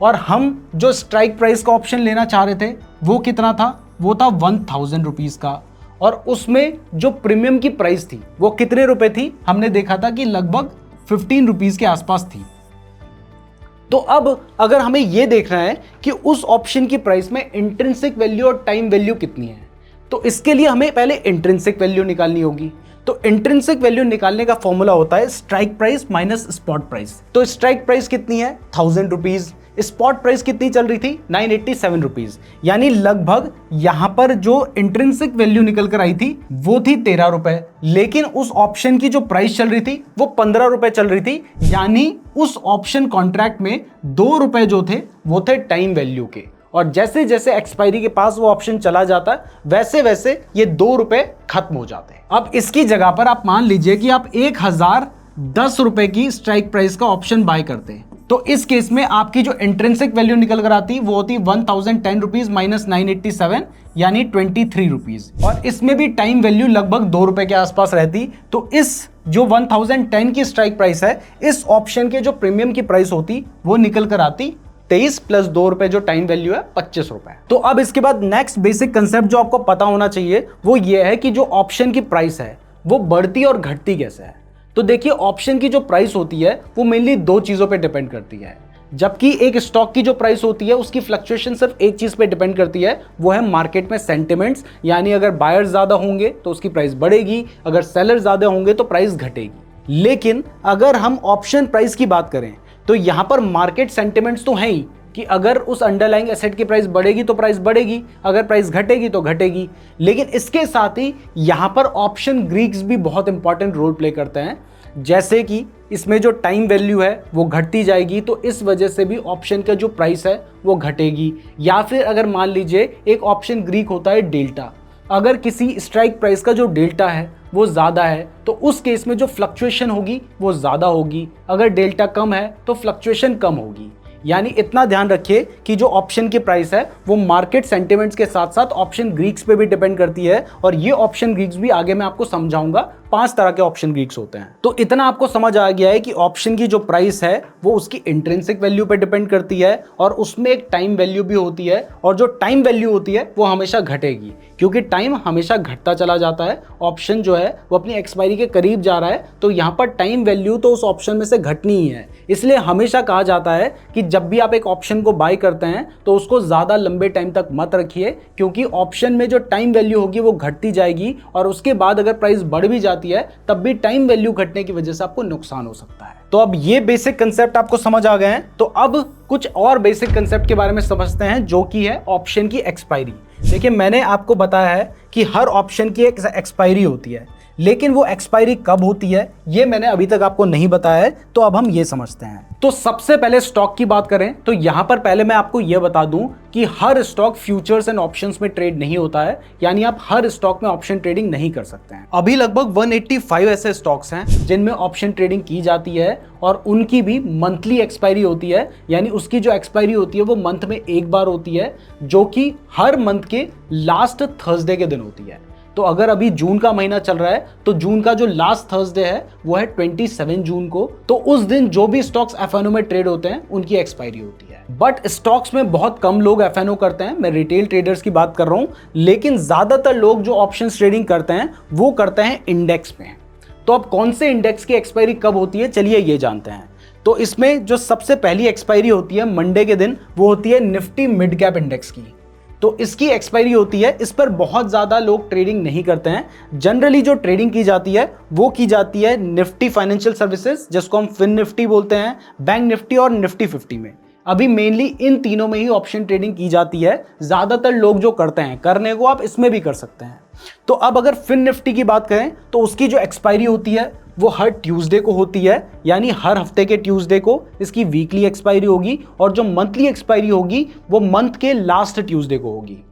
और हम जो स्ट्राइक प्राइस का ऑप्शन लेना चाह रहे थे वो कितना था? वो था 1000 रुपीज़ का। और उसमें जो प्रीमियम की प्राइस थी वो कितने रुपए थी? हमने देखा था कि लगभग 15 रुपीज के आसपास थी। तो अब अगर हमें यह देखना है कि उस ऑप्शन की प्राइस में इंट्रिंसिक वैल्यू और टाइम वैल्यू कितनी है, तो इसके लिए हमें पहले इंट्रिंसिक वैल्यू निकालनी होगी। तो इंट्रिंसिक वैल्यू निकालने का फॉर्मूला होता है strike price minus spot price. तो स्ट्राइक प्राइस कितनी है? 1000 रुपीज। स्पॉट प्राइस कितनी चल रही थी? 987 रुपीज। यानी लगभग यहां पर जो इंट्रिंसिक वैल्यू निकल कर आई थी वो थी 13 रुपए, लेकिन उस ऑप्शन की जो प्राइस चल रही थी वो 15 रुपए चल रही थी। यानी उस ऑप्शन कॉन्ट्रैक्ट में 2 रुपए जो थे वो थे टाइम वैल्यू के। और जैसे जैसे एक्सपायरी के पास वो ऑप्शन चला जाता है वैसे वैसे ये 2 रुपए खत्म हो जाते हैं। अब इसकी जगह पर आप मान लीजिए कि आप 1010 रुपए की स्ट्राइक प्राइस का ऑप्शन बाय करते हैं, तो इस केस में आपकी जो इंट्रिंसिक वैल्यू निकल कर आती वो होती 1010 रुपीज माइनस 987 यानी 23 रुपीज। और इसमें भी टाइम वैल्यू लगभग 2 रुपए के आसपास रहती। तो इस जो 1010 की स्ट्राइक प्राइस है इस ऑप्शन के जो प्रीमियम की प्राइस होती वो निकल कर आती 23 प्लस 2 रुपए जो टाइम वैल्यू है 25 रुपए। तो अब इसके बाद नेक्स्ट बेसिक कंसेप्ट जो आपको पता होना चाहिए वो ये है कि जो ऑप्शन की प्राइस है वो बढ़ती और घटती कैसे है। तो देखिए, ऑप्शन की जो प्राइस होती है वो मेनली दो चीजों पे डिपेंड करती है, जबकि एक स्टॉक की जो प्राइस होती है उसकी फ्लक्चुएशन सिर्फ एक चीज पे डिपेंड करती है, वो है मार्केट में सेंटिमेंट्स। यानी अगर बायर्स ज्यादा होंगे तो उसकी प्राइस बढ़ेगी, अगर सेलर ज्यादा होंगे तो प्राइस घटेगी। लेकिन अगर हम ऑप्शन प्राइस की बात करें तो यहां पर मार्केट सेंटिमेंट्स तो हैं ही कि अगर उस अंडरलाइंग एसेट की प्राइस बढ़ेगी तो प्राइस बढ़ेगी, अगर प्राइस घटेगी तो घटेगी। लेकिन इसके साथ ही यहां पर ऑप्शन ग्रीक्स भी बहुत इंपॉर्टेंट रोल प्ले करते हैं, जैसे कि इसमें जो टाइम वैल्यू है वो घटती जाएगी तो इस वजह से भी ऑप्शन का जो प्राइस है वो घटेगी। या फिर अगर मान लीजिए एक ऑप्शन ग्रीक होता है डेल्टा, अगर किसी स्ट्राइक प्राइस का जो डेल्टा है वो ज़्यादा है तो उस केस में जो फ्लक्चुएशन होगी वो ज़्यादा होगी, अगर डेल्टा कम है तो फ्लक्चुएशन कम होगी। यानी इतना ध्यान रखिए कि जो ऑप्शन की प्राइस है वो मार्केट सेंटिमेंट्स के साथ साथ ऑप्शन ग्रीक्स पे भी डिपेंड करती है, और ये ऑप्शन ग्रीक्स भी आगे मैं आपको समझाऊंगा। 5 तरह के ऑप्शन ग्रीक्स होते हैं। तो इतना आपको समझ आ गया है कि ऑप्शन की जो प्राइस है वो उसकी इंट्रिंसिक वैल्यू पे डिपेंड करती है, और उसमें एक टाइम वैल्यू भी होती है, और जो टाइम वैल्यू होती है वो हमेशा घटेगी, क्योंकि टाइम हमेशा घटता चला जाता है। ऑप्शन जो है वो अपनी एक्सपायरी के करीब जा रहा है, तो यहाँ पर टाइम वैल्यू तो उस ऑप्शन में से घटनी ही है। इसलिए हमेशा कहा जाता है कि जब भी आप एक ऑप्शन को बाय करते हैं तो उसको ज़्यादा लंबे टाइम तक मत रखिए, क्योंकि ऑप्शन में जो टाइम वैल्यू होगी वो घटती जाएगी, और उसके बाद अगर प्राइस बढ़ भी जाती है तब भी टाइम वैल्यू घटने की वजह से आपको नुकसान हो सकता है। तो अब ये बेसिक कंसेप्ट आपको समझ आ गए हैं, तो अब कुछ और बेसिक कंसेप्ट के बारे में समझते हैं, जो कि है ऑप्शन की एक्सपायरी। देखिए, मैंने आपको बताया है कि हर ऑप्शन की एक एक्सपायरी होती है, लेकिन वो एक्सपायरी कब होती है ये मैंने अभी तक आपको नहीं बताया है, तो अब हम ये समझते हैं। तो सबसे पहले स्टॉक की बात करें तो यहां पर पहले मैं आपको यह बता दूं कि हर स्टॉक फ्यूचर्स एंड ऑप्शंस में ट्रेड नहीं होता है, यानी आप हर स्टॉक में ऑप्शन ट्रेडिंग नहीं कर सकते हैं। अभी लगभग 185 ऐसे स्टॉक्स हैं जिनमें ऑप्शन ट्रेडिंग की जाती है, और उनकी भी मंथली एक्सपायरी होती है, यानी उसकी जो एक्सपायरी होती है वो मंथ में एक बार होती है, जो कि हर मंथ के लास्ट थर्सडे के दिन होती है। तो अगर अभी जून का महीना चल रहा है तो जून का जो लास्ट थर्सडे है वो है 27 जून को, तो उस दिन जो भी स्टॉक्स एफएनओ में ट्रेड होते हैं उनकी एक्सपायरी होती है। बट स्टॉक्स में बहुत कम लोग एफएनओ करते हैं, मैं रिटेल ट्रेडर्स की बात कर रहा हूं, लेकिन ज्यादातर लोग जो ऑप्शंस ट्रेडिंग करते हैं वो करते हैं इंडेक्स में। तो अब कौन से इंडेक्स की एक्सपायरी कब होती है, चलिए ये जानते हैं। तो इसमें जो सबसे पहली एक्सपायरी होती है मंडे के दिन, वो होती है निफ्टी मिड कैप इंडेक्स की। तो इसकी एक्सपायरी होती है, इस पर बहुत ज़्यादा लोग ट्रेडिंग नहीं करते हैं। जनरली जो ट्रेडिंग की जाती है वो की जाती है निफ्टी फाइनेंशियल सर्विसेज, जिसको हम फिन निफ्टी बोलते हैं, बैंक निफ्टी और निफ्टी 50 में। अभी मेनली इन तीनों में ही ऑप्शन ट्रेडिंग की जाती है, ज़्यादातर लोग जो करते हैं, करने को आप इसमें भी कर सकते हैं। तो अब अगर फिन निफ्टी की बात करें तो उसकी जो एक्सपायरी होती है वो हर ट्यूसडे को होती है, यानी हर हफ्ते के ट्यूसडे को इसकी वीकली एक्सपायरी होगी, और जो मंथली एक्सपायरी होगी वो मंथ के लास्ट ट्यूसडे को होगी।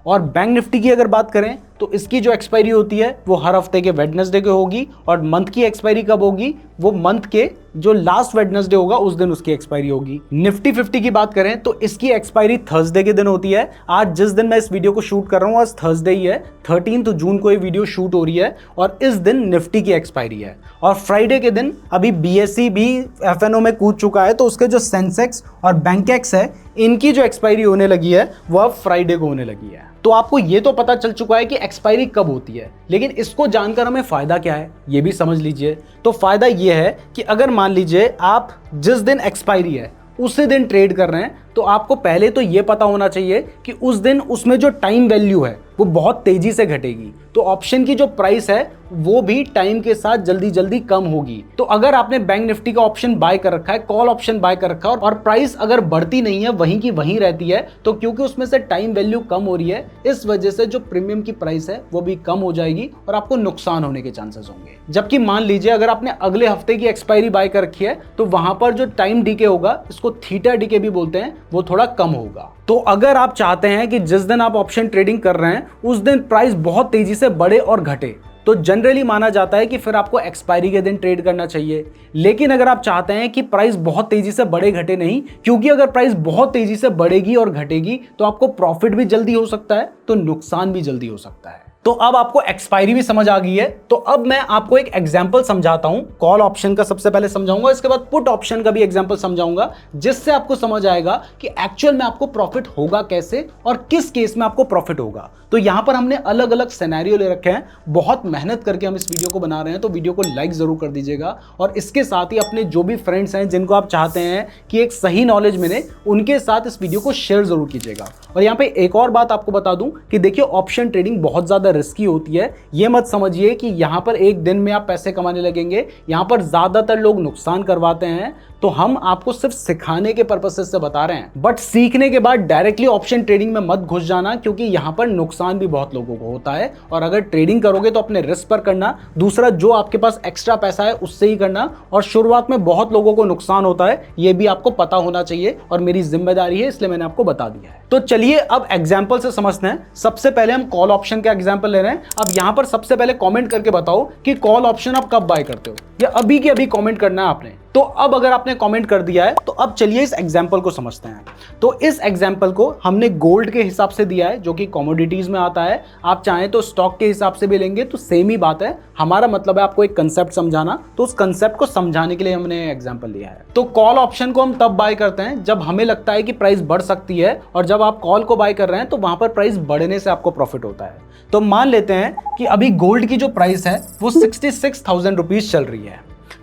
और बैंक निफ्टी की अगर बात करें तो इसकी जो एक्सपायरी होती है वो हर हफ्ते के वेडनेसडे को होगी, और मंथ की एक्सपायरी कब होगी, वो मंथ के जो लास्ट वेडनेसडे होगा उस दिन उसकी एक्सपायरी होगी। निफ्टी 50 की बात करें तो इसकी एक्सपायरी थर्सडे के दिन होती है। आज जिस दिन मैं इस वीडियो को शूट कर रहा हूँ आज थर्सडे ही है, 13 जून को ये वीडियो शूट हो रही है, और इस दिन निफ्टी की एक्सपायरी है। और फ्राइडे के दिन अभी बीएसई भी एफएनओ में कूद चुका है, तो उसके जो सेंसेक्स और बैंकेक्स है इनकी जो एक्सपायरी होने लगी है वो अब फ्राइडे को होने लगी है। तो आपको ये तो पता चल चुका है कि एक्सपायरी कब होती है, लेकिन इसको जानकर हमें फायदा क्या है ये भी समझ लीजिए। तो फायदा ये है कि अगर मान लीजिए आप जिस दिन एक्सपायरी है उसी दिन ट्रेड कर रहे हैं, तो आपको पहले तो ये पता होना चाहिए कि उस दिन उसमें जो टाइम वैल्यू है वो बहुत तेजी से घटेगी, तो ऑप्शन की जो प्राइस है वो भी टाइम के साथ जल्दी जल्दी कम होगी। तो अगर आपने बैंक निफ्टी का ऑप्शन बाय कर रखा है, कॉल ऑप्शन बाय कर रखा है, और प्राइस अगर बढ़ती नहीं है, वहीं की वहीं रहती है, तो क्योंकि उसमें से टाइम वैल्यू कम हो रही है, इस वजह से जो प्रीमियम की प्राइस है वो भी कम हो जाएगी और आपको नुकसान होने के चांसेस होंगे। जबकि मान लीजिए अगर आपने अगले हफ्ते की एक्सपायरी बाय कर रखी है, तो वहां पर जो टाइम डीके होगा, इसको थीटा डीके भी बोलते हैं, वो थोड़ा कम होगा। तो अगर आप चाहते हैं कि जिस दिन आप ऑप्शन ट्रेडिंग कर रहे हैं उस दिन प्राइस बहुत तेजी से बढ़े और घटे, तो जनरली माना जाता है कि फिर आपको एक्सपायरी के दिन ट्रेड करना चाहिए। लेकिन अगर आप चाहते हैं कि प्राइस बहुत तेजी से बढ़े घटे नहीं, क्योंकि अगर प्राइस बहुत तेजी से बढ़ेगी और घटेगी तो आपको प्रॉफिट भी जल्दी हो सकता है, तो नुकसान भी जल्दी हो सकता है। तो अब आपको एक्सपायरी भी समझ आ गई है, तो अब मैं आपको एक एग्जांपल समझाता हूं। कॉल ऑप्शन का सबसे पहले समझाऊंगा, इसके बाद पुट ऑप्शन का भी एग्जांपल समझाऊंगा, जिससे आपको समझ आएगा कि एक्चुअल में आपको प्रॉफिट होगा कैसे और किस केस में आपको प्रॉफिट होगा। तो यहां पर हमने अलग अलग सिनेरियो ले रखे हैं, बहुत मेहनत करके हम इस वीडियो को बना रहे हैं, तो वीडियो को लाइक जरूर कर दीजिएगा, और इसके साथ ही अपने जो भी फ्रेंड्स हैं जिनको आप चाहते हैं कि एक सही नॉलेज मिले, उनके साथ इस वीडियो को शेयर जरूर कीजिएगा। और यहाँ पे एक और बात आपको बता दूं कि देखिए, ऑप्शन ट्रेडिंग बहुत ज्यादा रिस्की होती है। ये मत समझिए कि यहां पर एक दिन में आप पैसे कमाने लगेंगे, यहां पर ज्यादातर लोग नुकसान करवाते हैं। तो हम आपको सिर्फ सिखाने के पर्पस से बता रहे हैं, बट सीखने के बाद डायरेक्टली ऑप्शन ट्रेडिंग में मत घुस जाना, क्योंकि यहां पर नुकसान भी बहुत लोगों को होता है। और अगर ट्रेडिंग करोगे तो अपने रिस्क पर करना, दूसरा जो आपके पास एक्स्ट्रा पैसा है उससे ही करना, और शुरुआत में बहुत लोगों को नुकसान होता है, ये भी आपको पता होना चाहिए, और मेरी जिम्मेदारी है इसलिए मैंने आपको बता दिया है। तो चलिए अब एग्जाम्पल से समझते हैं। सबसे पहले हम कॉल ऑप्शन का एग्जाम्पल ले रहे हैं। अब यहां पर सबसे पहले कमेंट करके बताओ कि कॉल ऑप्शन आप कब बाय करते हो, या अभी के अभी कमेंट करना है आपने। तो अब अगर आपने कमेंट कर दिया है तो अब चलिए इस एग्जांपल को समझते हैं। तो इस एग्जांपल को हमने गोल्ड के हिसाब से दिया है जो कि कमोडिटीज में आता है। आप चाहें तो स्टॉक के हिसाब से भी लेंगे तो सेम ही बात है। हमारा मतलब है आपको एक कंसेप्ट समझाना, तो उस कंसेप्ट को समझाने के लिए हमने एग्जांपल लिया है। तो कॉल ऑप्शन को हम तब बाय करते हैं जब हमें लगता है कि प्राइस बढ़ सकती है, और जब आप कॉल को बाय कर रहे हैं तो वहां पर प्राइस बढ़ने से आपको प्रॉफिट होता है। तो मान लेते हैं कि अभी गोल्ड की जो प्राइस है वो 66,000 रुपीज चल रही है,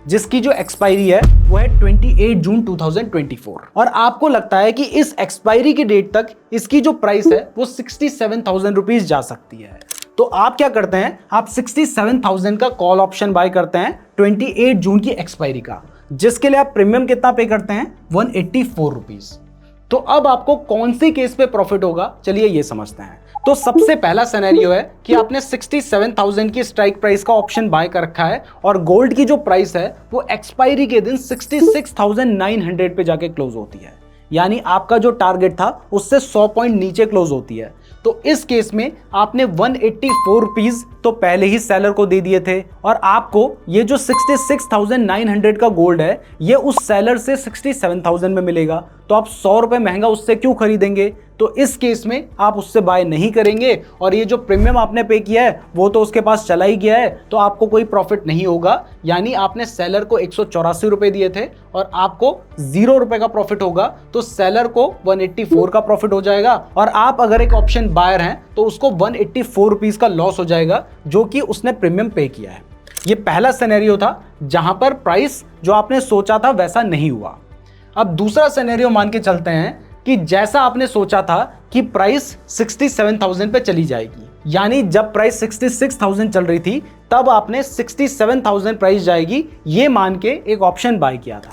जिसकी जो एक्सपायरी है वो है 28 जून 2024, और आपको लगता है कि इस एक्सपायरी की डेट तक इसकी जो प्राइस है वो 67,000 रुपीज जा सकती है। तो आप क्या करते हैं, आप 67,000 का कॉल ऑप्शन बाय करते हैं 28 जून की एक्सपायरी का, जिसके लिए आप प्रीमियम कितना पे करते हैं, 184 रुपीज। तो अब आपको कौन सी केस पे प्रॉफिट होगा, चलिए ये समझते हैं। तो सबसे पहला सिनेरियो है कि आपने 67,000 की स्ट्राइक प्राइस का ऑप्शन बाय कर रखा है और गोल्ड की जो प्राइस है वो एक्सपायरी के दिन 66,900 पे जाके क्लोज होती है, यानी आपका जो टारगेट था उससे 100 पॉइंट नीचे क्लोज होती है। तो इस केस में आपने 184 रुपीज तो पहले ही सेलर को दे दिए थे, और आपको ये जो 66,900 का गोल्ड है ये उस सेलर से 67,000 में मिलेगा। तो आप 100 रुपए महंगा उससे क्यों खरीदेंगे? तो इस केस में आप उससे बाय नहीं करेंगे, और ये जो प्रीमियम आपने पे किया है वो तो उसके पास चला ही गया है, तो आपको कोई प्रॉफिट नहीं होगा। यानी आपने सेलर को 184 रुपए दिए थे और आपको 0 रुपए का प्रॉफिट होगा, तो सेलर को 184 का प्रॉफिट हो जाएगा, और आप अगर एक ऑप्शन बायर हैं तो उसको 184 रुपीज का लॉस हो जाएगा जो कि उसने प्रीमियम पे किया है। ये पहला सिनेरियो था जहां पर प्राइस जो आपने सोचा था वैसा नहीं हुआ। अब दूसरा सिनेरियो मान के चलते हैं कि जैसा आपने सोचा था कि प्राइस 67,000 पे चली जाएगी, यानी जब प्राइस 66,000 चल रही थी तब आपने 67,000 प्राइस जाएगी ये मान के एक ऑप्शन बाय किया था।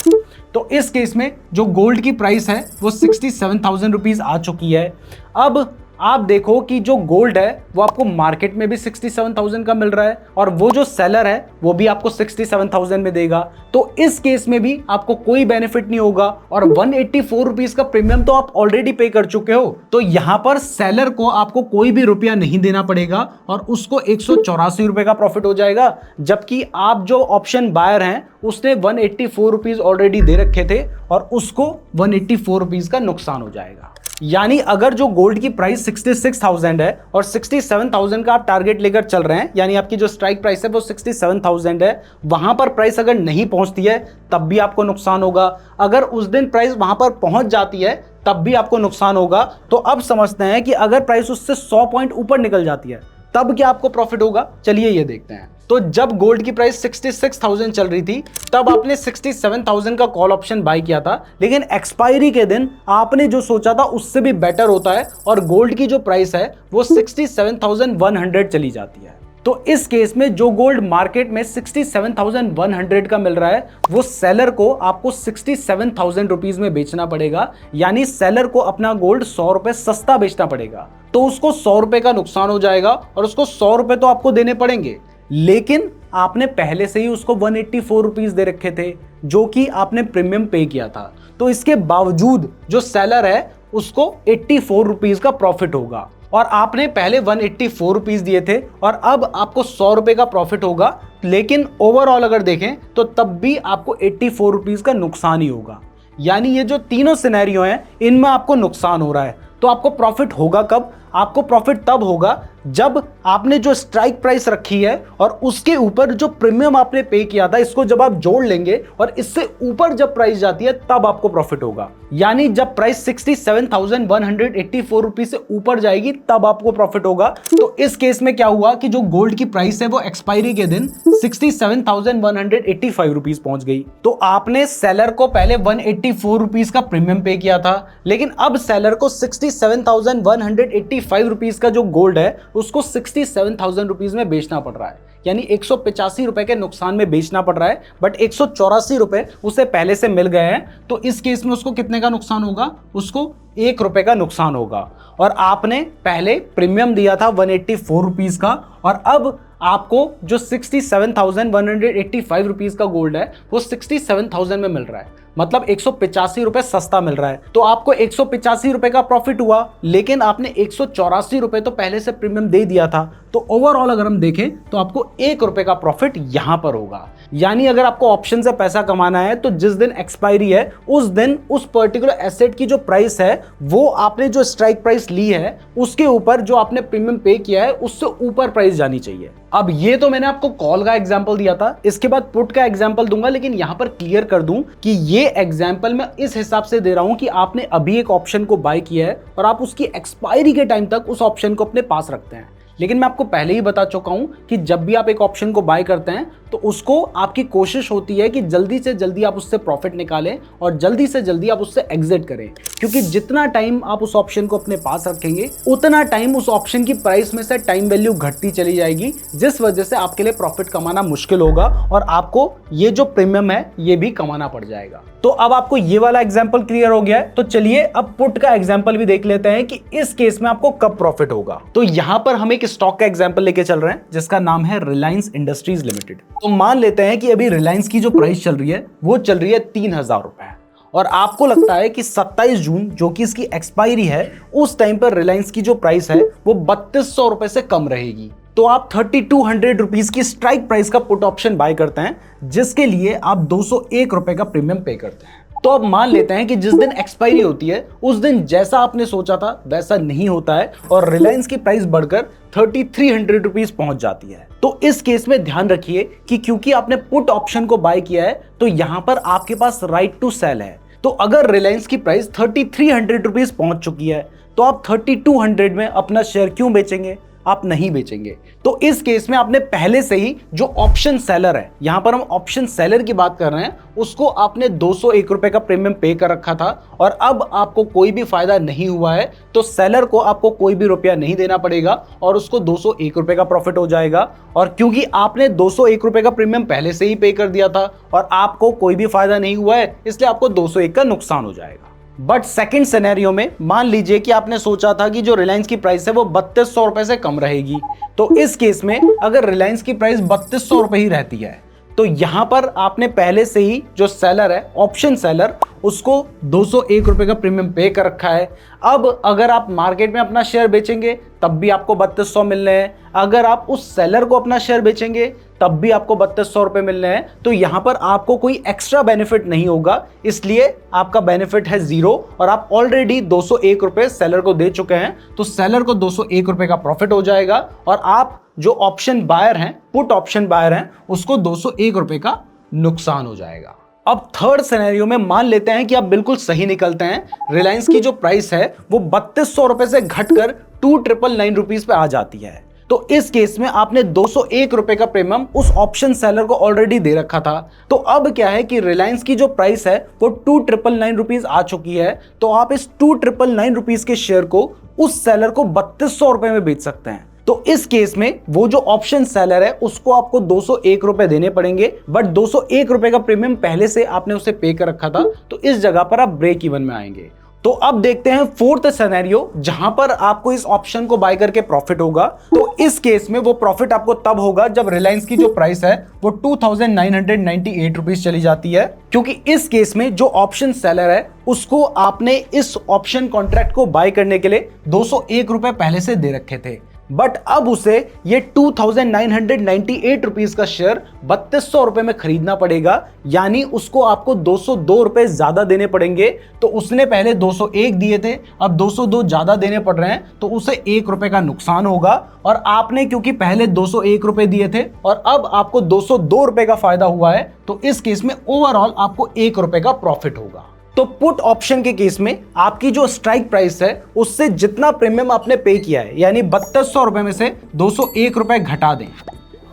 तो इस केस में जो गोल्ड की प्राइस है वो 67,000 रुपीज आ चुकी है। अब आप देखो कि जो गोल्ड है वो आपको मार्केट में भी 67,000 का मिल रहा है, और वो जो सेलर है वो भी आपको 67,000 में देगा। तो इस केस में भी आपको कोई बेनिफिट नहीं होगा, और 184 रुपीज का प्रीमियम तो आप ऑलरेडी पे कर चुके हो। तो यहां पर सेलर को आपको कोई भी रुपया नहीं देना पड़ेगा और उसको 184 रुपए का प्रॉफिट हो जाएगा, जबकि आप जो ऑप्शन बायर हैं उसने 184 रुपीज ऑलरेडी दे रखे थे और उसको 184 रुपीज का नुकसान हो जाएगा। यानी अगर जो गोल्ड की प्राइस 66,000 है और 67,000 का आप टारगेट लेकर चल रहे हैं, यानी आपकी जो स्ट्राइक प्राइस है वो 67,000 है, वहां पर प्राइस अगर नहीं पहुंचती है तब भी आपको नुकसान होगा। अगर उस दिन प्राइस वहां पर पहुंच जाती है तब भी आपको नुकसान होगा। तो अब समझते हैं कि अगर प्राइस उससे 100 पॉइंट ऊपर निकल जाती है तब क्या आपको प्रॉफिट होगा, चलिए ये देखते हैं। तो जब गोल्ड की प्राइस 66,000 चल रही थी तब आपने 67,000 का कॉल ऑप्शन बाय किया था, लेकिन एक्सपायरी के दिन आपने जो सोचा था उससे भी बेटर होता है और गोल्ड की जो प्राइस है वो 67,100 चली जाती है। तो इस केस में जो गोल्ड मार्केट में 67,100 का मिल रहा है वो सेलर को आपको 67,000 रुपीज में बेचना पड़ेगा, यानी सेलर को अपना गोल्ड 100 रुपए सस्ता बेचना पड़ेगा। तो उसको 100 रुपए का नुकसान हो जाएगा और उसको 100 रुपए तो आपको देने पड़ेंगे, लेकिन आपने पहले से ही उसको 184 रुपीज दे रखे थे जो कि आपने प्रीमियम पे किया था। तो इसके बावजूद जो सेलर है उसको 84 रुपीज का प्रॉफिट होगा, और आपने पहले 184 रुपीज दिए थे और अब आपको 100 रुपए का प्रॉफिट होगा। लेकिन ओवरऑल अगर देखें तो तब भी आपको 84 रुपीज का नुकसान ही होगा। यानी ये जो तीनों सिनेरियो हैं इनमें आपको नुकसान हो रहा है। तो आपको प्रॉफिट होगा कब? आपको प्रॉफिट तब होगा जब आपने जो स्ट्राइक प्राइस रखी है और उसके ऊपर जो प्रीमियम आपने पे किया था इसको जब आप जोड़ लेंगे और इससे ऊपर जब प्राइस जाती है तब आपको प्रॉफिट होगा। यानी जब प्राइस 67,184 रुपीज से ऊपर जाएगी तब आपको प्रॉफिट होगा। तो इस केस में क्या हुआ कि जो गोल्ड की प्राइस है वो एक्सपायरी के दिन 67,185 रुपीज पहुंच गई। तो आपने सेलर को पहले 184 रुपीज का प्रीमियम पे किया था, लेकिन अब सेलर को 67,185 रुपीज का जो गोल्ड है उसको 67,000 रुपीज में बेचना पड़ रहा है, यानी 185 रुपए के नुकसान में बेचना पड़ रहा है। बट 184 रुपए उसे पहले से मिल गए हैं, तो इस केस में उसको कितने का नुकसान होगा? उसको 1 रुपए का नुकसान होगा। और आपने पहले प्रीमियम दिया था 184 रुपीज का, और अब आपको जो 67,185 रुपीज का गोल्ड है वो 67,000 में मिल रहा है, मतलब 185 रुपए सस्ता मिल रहा है। तो आपको 185 रुपए का प्रॉफिट हुआ, लेकिन आपने 184 रुपए तो पहले से प्रीमियम दे दिया था। तो ओवरऑल अगर हम देखें तो आपको 1 रुपए का प्रॉफिट यहां पर होगा। यानी अगर आपको ऑप्शन से पैसा कमाना है तो जिस दिन एक्सपायरी है उस दिन उस पर्टिकुलर एसेट की जो प्राइस है वो आपने जो स्ट्राइक प्राइस ली है उसके ऊपर जो आपने प्रीमियम पे किया है उससे ऊपर प्राइस जानी चाहिए। अब ये तो मैंने आपको कॉल का एग्जांपल दिया था, इसके बाद पुट का एग्जांपल दूंगा, लेकिन यहां पर क्लियर कर दूं कि ये एग्जांपल मैं इस हिसाब से दे रहा हूं कि आपने अभी एक ऑप्शन को बाय किया है और आप उसकी एक्सपायरी के टाइम तक उस ऑप्शन को अपने पास रखते हैं। लेकिन मैं आपको पहले ही बता चुका हूं कि जब भी आप एक ऑप्शन को बाय करते हैं तो उसको आपकी कोशिश होती है कि जल्दी से जल्दी आप उससे प्रॉफिट निकालें और जल्दी से जल्दी आप उससे एग्जिट करें, क्योंकि जितना टाइम आप उस ऑप्शन को अपने पास रखेंगे उतना टाइम उस ऑप्शन की प्राइस में से टाइम वैल्यू घटती चली जाएगी, जिस वजह से आपके लिए प्रॉफिट कमाना मुश्किल होगा और आपको ये जो प्रीमियम है ये भी कमाना पड़ जाएगा। तो अब आपको ये वाला एग्जांपल क्लियर हो गया है, तो चलिए अब पुट का एग्जांपल भी देख लेते हैं कि इस केस में आपको कब प्रॉफिट होगा। तो यहां पर हम एक स्टॉक का एग्जांपल लेके चल रहे हैं जिसका नाम है रिलायंस इंडस्ट्रीज लिमिटेड। तो मान लेते हैं कि अभी रिलायंस की जो प्राइस चल रही है वो चल रही है 3000 रुपए और आपको लगता है कि 27 जून जो कि इसकी एक्सपायरी है उस टाइम पर रिलायंस की जो प्राइस है वो 3200 रुपए से कम रहेगी। तो आप 3200 रुपीज की स्ट्राइक प्राइस का पुट ऑप्शन बाय करते हैं जिसके लिए आप 201 रुपए का प्रीमियम पे करते हैं। तो अब मान लेते हैं कि जिस दिन एक्सपायरी होती है उस दिन जैसा आपने सोचा था वैसा नहीं होता है और रिलायंस की प्राइस बढ़कर 3300 रुपीज पहुंच जाती है। तो इस केस में ध्यान रखिए कि क्योंकि आपने पुट ऑप्शन को बाय किया है तो यहां पर आपके पास राइट टू सेल है। तो अगर रिलायंस की प्राइस 3300 रुपीज पहुंच चुकी है तो आप 3200 में अपना शेयर क्यों बेचेंगे? आप नहीं बेचेंगे। तो इस केस में आपने पहले से ही जो ऑप्शन सेलर है, यहां पर हम ऑप्शन सेलर की बात कर रहे हैं, उसको आपने 201 रुपए का प्रीमियम पे कर रखा था और अब आपको कोई भी फायदा नहीं हुआ है तो सेलर को आपको कोई भी रुपया नहीं देना पड़ेगा और उसको 201 रुपए का प्रॉफिट हो जाएगा। और क्योंकि आपने 201 रुपए का प्रीमियम पहले से ही पे कर दिया था और आपको कोई भी फायदा नहीं हुआ है इसलिए आपको 201 का नुकसान हो जाएगा। बट सेकंड सिनेरियो में मान लीजिए कि आपने सोचा था कि जो रिलायंस की प्राइस है वो 3200 रुपए से कम रहेगी। तो इस केस में अगर रिलायंस की प्राइस 3200 रुपए ही रहती है तो यहां पर आपने पहले से ही जो सेलर है ऑप्शन सेलर उसको 201 रुपए का प्रीमियम पे कर रखा है। अब अगर आप मार्केट में अपना शेयर बेचेंगे तब भी आपको 3200 मिलने हैं, अगर आप उस सेलर को अपना शेयर बेचेंगे तब भी आपको 3200 रुपए मिलने हैं। तो यहां पर आपको कोई एक्स्ट्रा बेनिफिट नहीं होगा, इसलिए आपका बेनिफिट है 0 और आप ऑलरेडी 201 रुपए सेलर को दे चुके हैं तो सेलर को 201 रुपए का प्रॉफिट हो जाएगा और आप जो ऑप्शन बायर हैं, पुट ऑप्शन बायर हैं, उसको 201 रुपए का नुकसान हो जाएगा। अब थर्ड सिनेरियो में मान लेते हैं कि आप बिल्कुल सही निकलते हैं, रिलायंस की जो प्राइस है वो 3200 रुपए से घटकर 2999 रुपीज पे आ जाती है। तो इस केस में आपने 201 रुपए का प्रीमियम उस ऑप्शन सेलर को ऑलरेडी दे रखा था। तो अब क्या है कि रिलायंस की जो प्राइस है वो 2999 रुपीज आ चुकी है, तो आप इस 2999 रुपीज के शेयर को उस सेलर को 3200 रुपए में बेच सकते हैं। तो इस केस में वो जो ऑप्शन सेलर है उसको आपको 201 रुपए देने पड़ेंगे, बट 201 रुपए का प्रीमियम पहले से आपने उसे पे कर रखा था, तो इस जगह पर आप ब्रेक इवन में आएंगे। तो अब देखते हैं फोर्थ सिनेरियो जहां पर आपको इस ऑप्शन को बाय करके प्रॉफिट होगा। तो इस केस में वो प्रॉफिट आपको तब होगा जब रिलायंस की जो प्राइस है वो 2998 रुपीज चली जाती है, क्योंकि इस केस में जो ऑप्शन सेलर है उसको आपने इस ऑप्शन कॉन्ट्रैक्ट को बाय करने के लिए 201 रुपए पहले से दे रखे थे, बट अब उसे ये 2998 रुपीज का शेयर 3200 रुपए में खरीदना पड़ेगा, यानी उसको आपको 202 रुपए ज्यादा देने पड़ेंगे। तो उसने पहले 201 दिए थे, अब 202 ज्यादा देने पड़ रहे हैं, तो उसे 1 रुपए का नुकसान होगा। और आपने क्योंकि पहले 201 रुपए दिए थे और अब आपको 202 रुपए का फायदा हुआ है, तो इस केस में ओवरऑल आपको 1 रुपए का प्रॉफिट होगा। तो पुट ऑप्शन के केस में आपकी जो स्ट्राइक प्राइस है उससे जितना प्रीमियम आपने पे किया है, यानी 3200 रुपए में से 201 रुपए घटा दें,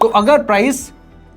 तो अगर प्राइस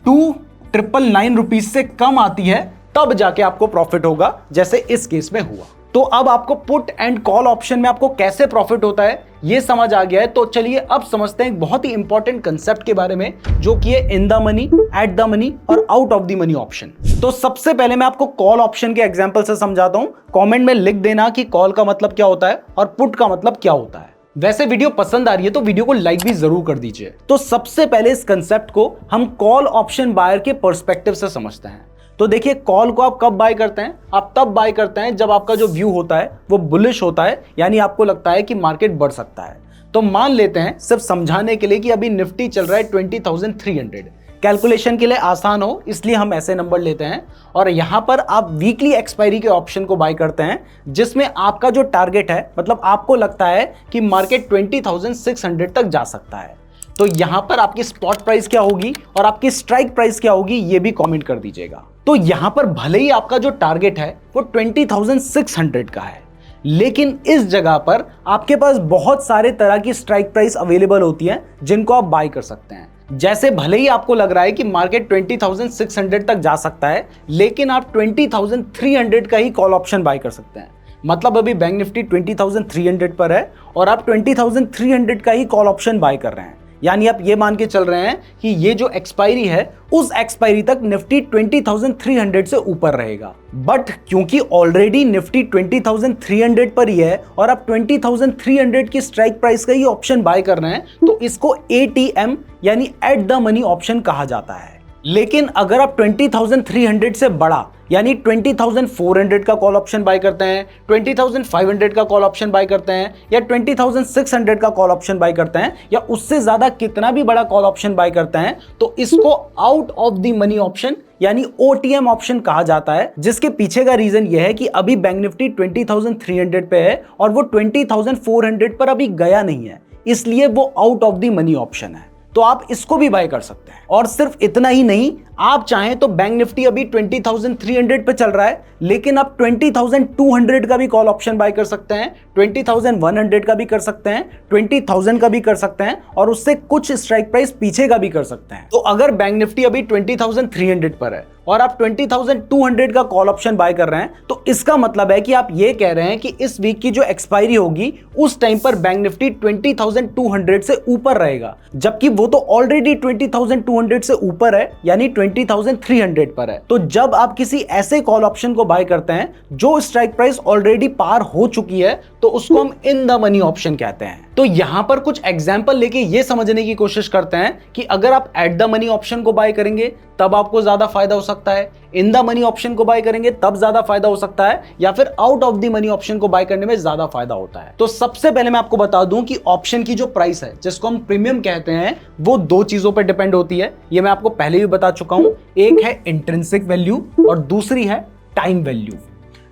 2999 रुपीज से कम आती है तब जाके आपको प्रॉफिट होगा, जैसे इस केस में हुआ। तो अब आपको पुट एंड कॉल ऑप्शन में आपको कैसे प्रॉफिट होता है ये समझ आ गया है। तो चलिए अब समझते हैं एक बहुत ही इंपॉर्टेंट कंसेप्ट के बारे में, जो कि है in the money, at the money और out of the money option. तो सबसे पहले मैं आपको कॉल ऑप्शन के एग्जांपल से समझाता हूं। कमेंट में लिख देना कि कॉल का मतलब क्या होता है और पुट का मतलब क्या होता है। वैसे वीडियो पसंद आ रही है तो वीडियो को लाइक भी जरूर कर दीजिए। तो सबसे पहले इस कंसेप्ट को हम कॉल ऑप्शन बायर के पर्सपेक्टिव से समझते हैं। तो देखिए, कॉल को आप कब बाय करते हैं? आप तब बाय करते हैं जब आपका जो व्यू होता है वो बुलिश होता है, यानी आपको लगता है कि मार्केट बढ़ सकता है। तो मान लेते हैं सिर्फ समझाने के लिए कि अभी निफ्टी चल रहा है 20,300, कैलकुलेशन के लिए आसान हो इसलिए हम ऐसे नंबर लेते हैं। और यहां पर आप वीकली एक्सपायरी के ऑप्शन को बाय करते हैं जिसमें आपका जो टारगेट है, मतलब आपको लगता है कि मार्केट 20,600 तक जा सकता है। तो यहां पर आपकी स्पॉट प्राइस क्या होगी और आपकी स्ट्राइक प्राइस क्या होगी ये भी कमेंट कर दीजिएगा। तो यहां पर भले ही आपका जो टारगेट है वो 20,600 का है, लेकिन इस जगह पर आपके पास बहुत सारे तरह की स्ट्राइक प्राइस अवेलेबल होती है जिनको आप बाय कर सकते हैं। जैसे भले ही आपको लग रहा है कि मार्केट 20,600 तक जा सकता है, लेकिन आप 20,300 का ही कॉल ऑप्शन बाय कर सकते हैं। मतलब अभी बैंक निफ्टी 20,300 पर है और आप 20,300 का ही कॉल ऑप्शन बाय कर रहे हैं। यानी आप ये मान के चल रहे हैं कि ये जो एक्सपायरी है उस एक्सपायरी तक निफ्टी 20,300 से ऊपर रहेगा। बट क्योंकि ऑलरेडी निफ्टी 20,300 पर ही है और आप 20,300 की स्ट्राइक प्राइस का ही ऑप्शन बाय कर रहे हैं, तो इसको ATM यानी एट द मनी ऑप्शन कहा जाता है। लेकिन अगर आप 20,300 से बड़ा यानी 20,400 का कॉल ऑप्शन बाय करते हैं, 20,500 का कॉल ऑप्शन बाय करते हैं या 20,600 का कॉल ऑप्शन बाय करते हैं या उससे ज्यादा कितना भी बड़ा कॉल ऑप्शन बाय करते हैं, तो इसको out of the money option यानी OTM ऑप्शन कहा जाता है। जिसके पीछे का रीजन यह है कि अभी बैंक निफ्टी 20,300 पे है और वो 20,400 पर अभी गया नहीं है, इसलिए वो out of the money option है। तो आप इसको भी बाय कर सकते हैं। और सिर्फ इतना ही नहीं, आप चाहें तो बैंक निफ्टी अभी 20,300 पे चल रहा है, लेकिन आप 20,200 का भी कॉल ऑप्शन बाय कर सकते हैं, 20,100 का भी कर सकते हैं, 20,000 का भी कर सकते हैं और उससे कुछ स्ट्राइक प्राइस पीछे का भी कर सकते हैं। तो अगर बैंक निफ्टी अभी 20,300 पर है और आप 20,200 का कॉल ऑप्शन बाय कर रहे हैं, तो इसका मतलब है कि आप ये कह रहे हैं कि इस वीक की जो एक्सपायरी होगी उस टाइम पर बैंक निफ्टी 20,200 से ऊपर रहेगा, जबकि वो तो ऑलरेडी 20,200 से ऊपर है यानी 20,300 पर है। तो जब आप किसी ऐसे कॉल ऑप्शन को बाय करते हैं जो स्ट्राइक प्राइस ऑलरेडी पार हो चुकी है, तो उसको हम इन द मनी ऑप्शन कहते हैं। तो यहां पर कुछ एग्जांपल लेके ये समझने की कोशिश करते हैं कि अगर आप एट द मनी ऑप्शन को बाय करेंगे तब आपको ज्यादा फायदा हो सकता है, इन द मनी ऑप्शन को बाय करेंगे तब ज्यादा फायदा हो सकता है, या फिर out of the money option को बाय करने में ज्यादा फायदा होता है। तो सबसे पहले मैं आपको बता दूं कि ऑप्शन की जो प्राइस है जिसको हम प्रीमियम कहते हैं वो दो चीजों पर डिपेंड होती है। ये मैं आपको पहले भी बता चुका हूं, एक है इंट्रिंसिक वैल्यू और दूसरी है टाइम वैल्यू।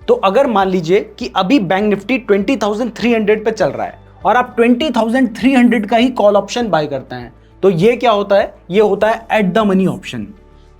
तो अगर मान लीजिए कि अभी बैंक निफ्टी 20,300 पे चल रहा है और आप 20,300 का ही कॉल ऑप्शन बाय करते हैं, तो ये क्या होता है, ये होता है एट द मनी ऑप्शन।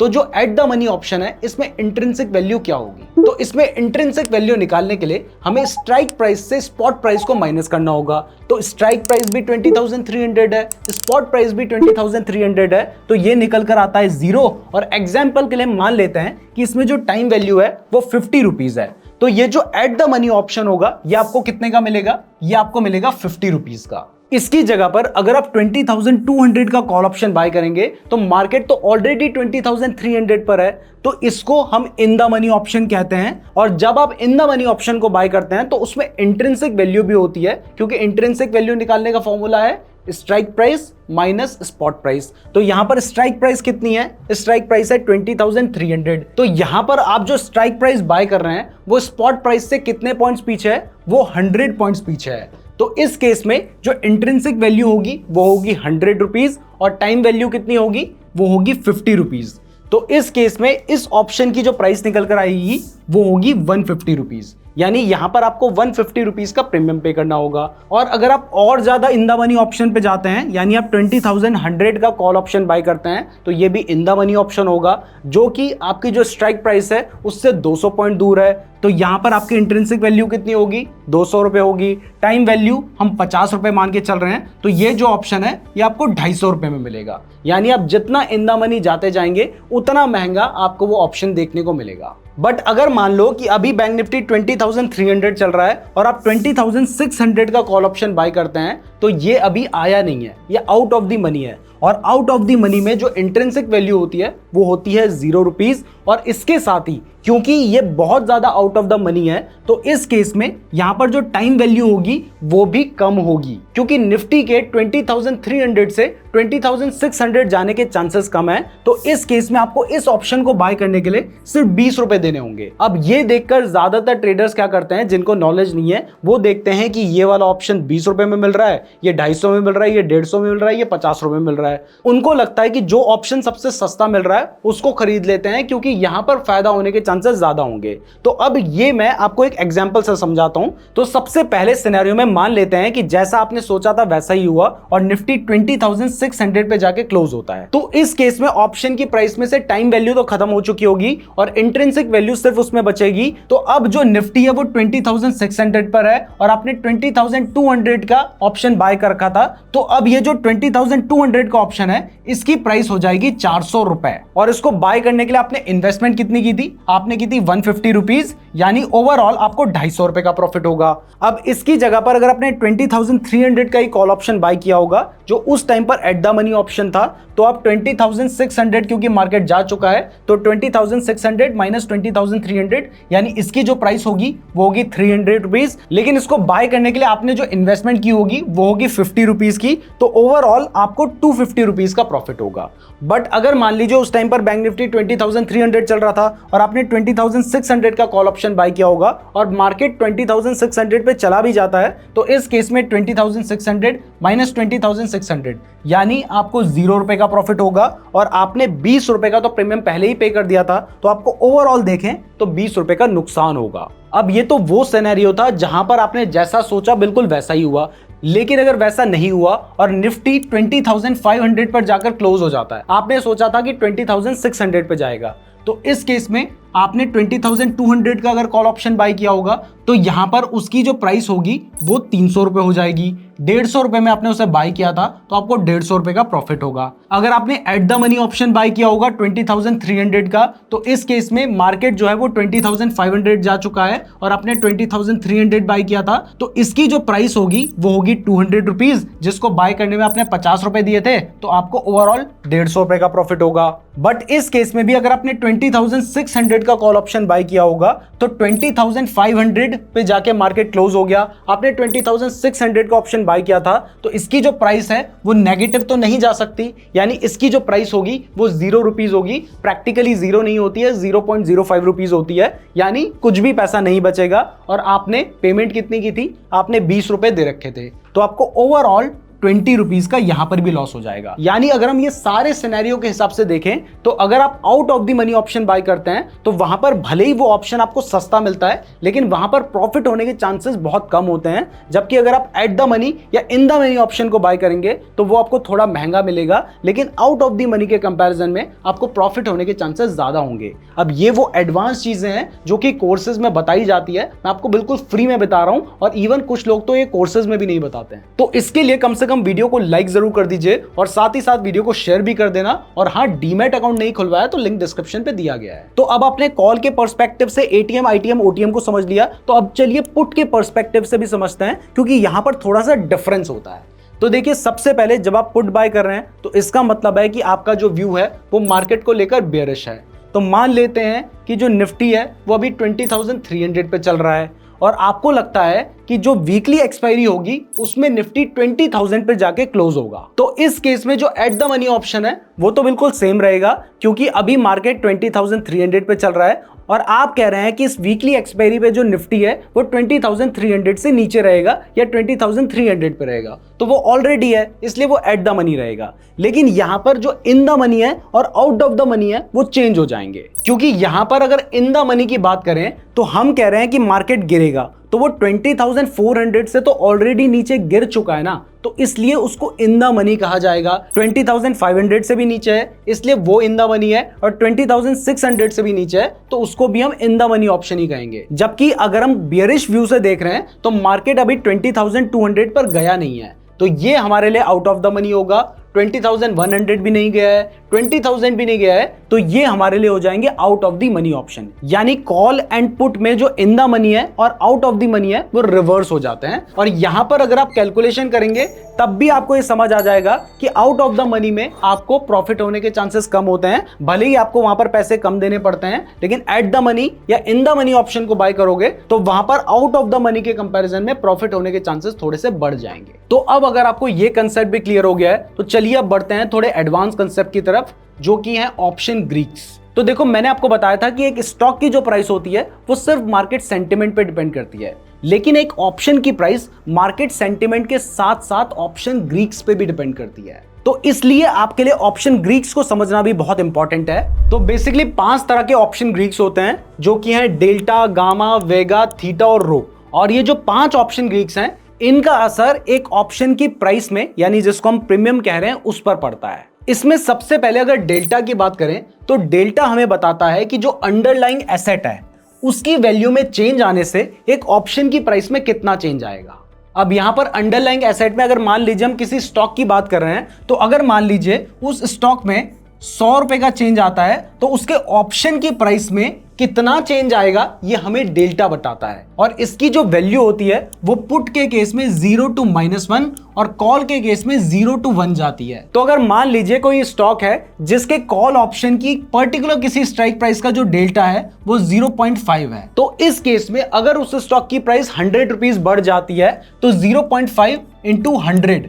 तो जो एट द मनी ऑप्शन है इसमें इंट्रिंसिक वैल्यू क्या होगी, तो इसमें इंट्रिंसिक वैल्यू निकालने के लिए हमें स्ट्राइक प्राइस से स्पॉट प्राइस को माइनस करना होगा। तो स्ट्राइक प्राइस भी 20,300 है, स्पॉट प्राइस भी 20,300 है, तो ये निकल कर आता है 0। और एग्जाम्पल के लिए मान लेते हैं कि इसमें जो टाइम वैल्यू है वो 50 रुपीज है, तो ये जो एट द मनी ऑप्शन होगा ये आपको कितने का मिलेगा, ये आपको मिलेगा 50 रुपीज का। इसकी जगह पर अगर आप 20,200 का कॉल ऑप्शन बाय करेंगे तो मार्केट तो ऑलरेडी 20,300 पर है, तो इसको हम इन द मनी ऑप्शन कहते हैं। और जब आप इन द मनी ऑप्शन को बाय करते हैं तो उसमें इंट्रिंसिक वैल्यू भी होती है, क्योंकि इंट्रिंसिक वैल्यू निकालने का फॉर्मूला है strike price minus spot price. तो यहां पर स्ट्राइक प्राइस कितनी है, स्ट्राइक प्राइस है 20,300। तो यहां पर आप जो स्ट्राइक प्राइस बाय कर रहे हैं वो स्पॉट प्राइस से कितने पॉइंट्स पीछे है, वो 100 पॉइंट्स पीछे है। तो इस केस में जो इंट्रिंसिक वैल्यू होगी वो होगी 100 रुपीज और टाइम वैल्यू कितनी होगी, वो होगी 50 रुपीज। तो इस केस में इस ऑप्शन की जो प्राइस निकल कर आएगी वो होगी 150 रुपीज, यानी यहां पर आपको 150 रुपीज का प्रीमियम पे करना होगा। और अगर आप और ज्यादा इन द मनी ऑप्शन पे जाते हैं, यानी आप 20,100 का कॉल ऑप्शन बाय करते हैं, तो ये भी इन द मनी ऑप्शन होगा, जो कि आपकी जो स्ट्राइक प्राइस है उससे 200 पॉइंट दूर है। तो यहां पर आपकी इंट्रिंसिक वैल्यू कितनी होगी, 200 रुपए होगी। टाइम वैल्यू हम 50 रुपए मान के चल रहे हैं, तो ये जो ऑप्शन है ये आपको 250 रुपए में मिलेगा। यानी आप जितना इन द मनी जाते जाएंगे उतना महंगा आपको वो ऑप्शन देखने को मिलेगा। बट अगर मान लो कि अभी बैंक निफ्टी 20,300 चल रहा है और आप 20,600 का कॉल ऑप्शन बाय करते हैं, तो ये अभी आया नहीं है, ये आउट ऑफ द मनी है। और आउट ऑफ द मनी में जो इंट्रिंसिक वैल्यू होती है वो होती है 0 रुपीज। और इसके साथ ही क्योंकि ये बहुत ज्यादा आउट ऑफ द मनी है तो इस केस में यहां पर जो टाइम वैल्यू होगी वो भी कम होगी, क्योंकि निफ्टी के 20,300 से 20,600 जाने के चांसेस कम है। तो इस केस में आपको इस ऑप्शन को बाय करने के लिए सिर्फ 20 रुपए देने होंगे। अब ये देखकर ज्यादातर ट्रेडर्स क्या करते हैं, जिनको नॉलेज नहीं है, वो देखते हैं कि ये वाला ऑप्शन 20 रुपए में मिल रहा है, ये 250 में मिल रहा है, ये 150 में मिल रहा है, ये 50 रुपए में मिल रहा है। उनको लगता है कि जो ऑप्शन सबसे सस्ता मिल रहा है उसको खरीद लेते हैं, क्योंकि यहां पर फायदा होने के चांसेस ज्यादा होंगे। तो अब ये मैं आपको एक एग्जांपल से समझाता हूं। तो सबसे पहले सिनेरियो में मान लेते हैं कि जैसा आपने सोचा था वैसा ही हुआ और निफ्टी 20,600 पे जाके क्लोज होता है। तो इस केस में ऑप्शन की प्राइस में से टाइम वैल्यू तो खत्म हो चुकी होगी और इंट्रिंसिक वैल्यू सिर्फ उसमें बचेगी। तो अब जो निफ्टी है वो 20,600 पर है और आपने 20,200 का ऑप्शन बाय कर रखा था। तो अब ये जो 20,200 का ऑप्शन है इसकी प्राइस हो जाएगी 400 रुपए और इसको बाय करने के लिए आपने इन्वेस्टमेंट कितनी की थी, आपने की थी 150 रुपीज, यानी ओवरऑल आपको 250 रुपए का प्रॉफिट होगा। अब इसकी जगह पर अगर आपने 20,300 का ही कॉल ऑप्शन बाय किया होगा जो उस टाइम पर एट द मनी ऑप्शन था, तो आप 20,600 क्योंकि मार्केट जा चुका है तो 20,600 माइनस 20,300 यानी इसकी जो प्राइस होगी वो होगी 300 रुपीज। लेकिन इसको बाय करने के लिए आपने जो इन्वेस्टमेंट की होगी वो होगी 50 रुपीज की, तो ओवरऑल आपको 250 रुपीज का प्रॉफिट होगा। बट अगर मान लीजिए उस टाइम पर बैंक निफ्टी 20,300 चल रहा था और आपने 20,600 का कॉल ऑप्शन बाय किया होगा और मार्केट 20,600 पे चला भी जाता है, तो इस केस में 20,600 माइनस 20,600 यानी आपको 0 रुपए का प्रॉफिट होगा और आपने 20 रुपए का तो प्रीमियम पहले ही पे कर दिया था, तो आपको ओवरऑल देखें तो 20 रुपए का नुकसान होगा। अब ये तो वो सिनेरियो था जहां पर आपने जैसा सोचा बिल्कुल वैसा ही हुआ। लेकिन अगर वैसा नहीं हुआ और निफ्टी 20,500 पर जाकर क्लोज हो जाता है, आपने सोचा था कि 20,600 पे जाएगा, तो इस केस में आपने 20,200 का अगर कॉल ऑप्शन बाय किया होगा तो यहां पर उसकी जो प्राइस होगी वो 300 रुपए हो जाएगी। 150 रुपए में आपने उसे बाय किया था तो आपको 150 रुपए का प्रॉफिट होगा। अगर आपने at the money option buy किया होगा 20,300 का, तो इस केस में मार्केट जो है वो 20,500 जा चुका है और आपने 20,300 बाय किया था, तो इसकी जो प्राइस होगी वो होगी 200 रुपीज, जिसको बाय करने में आपने 50 रुपए दिए थे, तो आपको ओवरऑल 150 रुपए का प्रॉफिट होगा। बट इस केस में भी अगर आपने 20,600 का कॉल ऑप्शन बाय किया होगा तो 20,500 पे जाके मार्केट क्लोज हो गया, आपने 20,600 का ऑप्शन बाय किया था, तो इसकी जो प्राइस है वो नेगेटिव तो नहीं जा सकती, यानी इसकी जो प्राइस होगी वो 0 रुपीज होगी। प्रैक्टिकली 0 नहीं होती है, 0.05 रुपीज होती है, यानी कुछ भी पैसा नहीं बचेगा। और आपने पेमेंट कितनी की थी, आपने 20 रुपए दे रखे थे, तो आपको ओवरऑल 20 रुपीज का यहां पर भी लॉस हो जाएगा। यानी अगर हम ये सारे सिनेरियो के हिसाब से देखें तो अगर आप out of the money option buy करते हैं तो वहां पर भले ही वो ऑप्शन आपको सस्ता मिलता है लेकिन वहां पर प्रॉफिट होने के चांसेस बहुत कम होते हैं। जबकि अगर आप एट द मनी या इन द मनी ऑप्शन को बाय करेंगे तो वो आपको थोड़ा महंगा मिलेगा, लेकिन आउट ऑफ द मनी के कंपैरिजन में आपको प्रॉफिट होने के चांसेस ज्यादा होंगे। अब ये वो एडवांस चीजें हैं जो कि कोर्सेज में बताई जाती है, मैं आपको बिल्कुल फ्री में बता रहा हूं और इवन कुछ लोग तो ये कोर्सेज में भी नहीं बताते हैं। तो इसके लिए कम से कम वीडियो को लाइक जरूर कर दीजिए और साथ ही साथ वीडियो को शेयर भी कर देना। और हाँ, डीमैट अकाउंट नहीं खुलवाया तो लिंक डिस्क्रिप्शन पे दिया गया है। तो अब आपने कॉल के पर्सपेक्टिव से एटीएम, आईटीएम, ओटीएम को समझ लिया, तो अब चलिए पुट के पर्सपेक्टिव से भी समझते हैं, क्योंकि यहां पर थोड़ा सा डिफरेंस होता है। तो देखिए, सबसे पहले जब आप पुट बाय कर रहे हैं तो इसका मतलब है कि आपका जो व्यू है वो मार्केट को लेकर बेयरिश है। तो मान लेते हैं कि जो निफ्टी है वो अभी 20,300 पे चल रहा है और आपको लगता है कि जो वीकली एक्सपायरी होगी उसमें निफ्टी 20,000 पे जाके क्लोज होगा। तो इस केस में जो एट द मनी ऑप्शन है वो तो बिल्कुल सेम रहेगा, क्योंकि अभी मार्केट 20,300 पे चल रहा है और आप कह रहे हैं कि इस वीकली एक्सपायरी पे जो निफ्टी है वो 20,300 से नीचे रहेगा या 20,300 पे रहेगा, तो वो ऑलरेडी है, इसलिए वो एट द मनी रहेगा। लेकिन यहां पर जो इन द मनी है और आउट ऑफ द मनी है वो चेंज हो जाएंगे, क्योंकि यहां पर अगर इन द मनी की बात करें तो हम कह रहे हैं कि मार्केट गिरेगा, तो वो 20,400 से तो ऑलरेडी नीचे गिर चुका है ना, तो इसलिए उसको इन द मनी कहा जाएगा। 20,500 से भी नीचे है इसलिए वो इन द मनी है, और 20,600 से भी नीचे है तो उसको भी हम इन द मनी ऑप्शन ही कहेंगे। जबकि अगर हम बियरिश व्यू से देख रहे हैं तो मार्केट अभी 20,200 पर गया नहीं है, तो ये हमारे लिए आउट ऑफ द मनी होगा। 20,100 भी नहीं गया है, 20,000 भी नहीं गया है, तो ये हमारे लिए हो जाएंगे out of the money option. यानी कॉल एंड पुट में जो इन द मनी है और आउट ऑफ द मनी है वो रिवर्स हो जाते हैं। और यहां पर अगर आप कैलकुलेशन करेंगे तब भी आपको ये समझ आ जाएगा कि आउट ऑफ द मनी में आपको प्रॉफिट होने के चांसेस कम होते हैं। भले ही आपको वहां पर पैसे कम देने पड़ते हैं, लेकिन एट द मनी या इन द मनी ऑप्शन को बाय करोगे तो वहां पर आउट ऑफ द मनी के कंपैरिजन में प्रॉफिट होने के चांसेस थोड़े से बढ़ जाएंगे। तो अब अगर आपको ये कंसेप्ट भी क्लियर हो गया है तो चलिए अब बढ़ते हैं थोड़े एडवांस कंसेप्ट की तरफ, जो कि है ऑप्शन ग्रीक्स। तो देखो, मैंने आपको बताया था कि एक स्टॉक की जो प्राइस होती है वो सिर्फ मार्केट सेंटिमेंट पे डिपेंड करती है, लेकिन एक ऑप्शन की प्राइस मार्केट सेंटिमेंट के साथ साथ ऑप्शन ग्रीक्स पे भी डिपेंड करती है। तो इसलिए आपके लिए ऑप्शन ग्रीक्स को समझना भी बहुत इंपॉर्टेंट है। तो बेसिकली 5 तरह के ऑप्शन ग्रीक्स होते हैं, जो कि हैं डेल्टा, गामा, वेगा, थीटा और रो। और ये जो 5 ऑप्शन ग्रीक्स हैं, इनका असर एक ऑप्शन की प्राइस में, यानी जिसको हम प्रीमियम कह रहे हैं, उस पर पड़ता है। इसमें सबसे पहले अगर डेल्टा की बात करें तो डेल्टा हमें बताता है कि जो अंडरलाइंग एसेट है उसकी वैल्यू में चेंज आने से एक ऑप्शन की प्राइस में कितना चेंज आएगा। अब यहां पर अंडरलाइंग एसेट में अगर मान लीजिए हम किसी स्टॉक की बात कर रहे हैं, तो अगर मान लीजिए उस स्टॉक में 100 रुपए का चेंज आता है तो उसके ऑप्शन की प्राइस में कितना चेंज आएगा ये हमें डेल्टा बताता है। और इसकी जो वैल्यू होती है वो पुट के केस में 0 to -1 और कॉल के केस में 0 to 1 जाती है। तो अगर मान लीजिए कोई स्टॉक है जिसके कॉल ऑप्शन की पर्टिकुलर किसी स्ट्राइक प्राइस का जो डेल्टा है वो 0.5 है, तो इस केस में अगर उस स्टॉक की प्राइस 100 रुपीज बढ़ जाती है तो 0.5 इंटू 100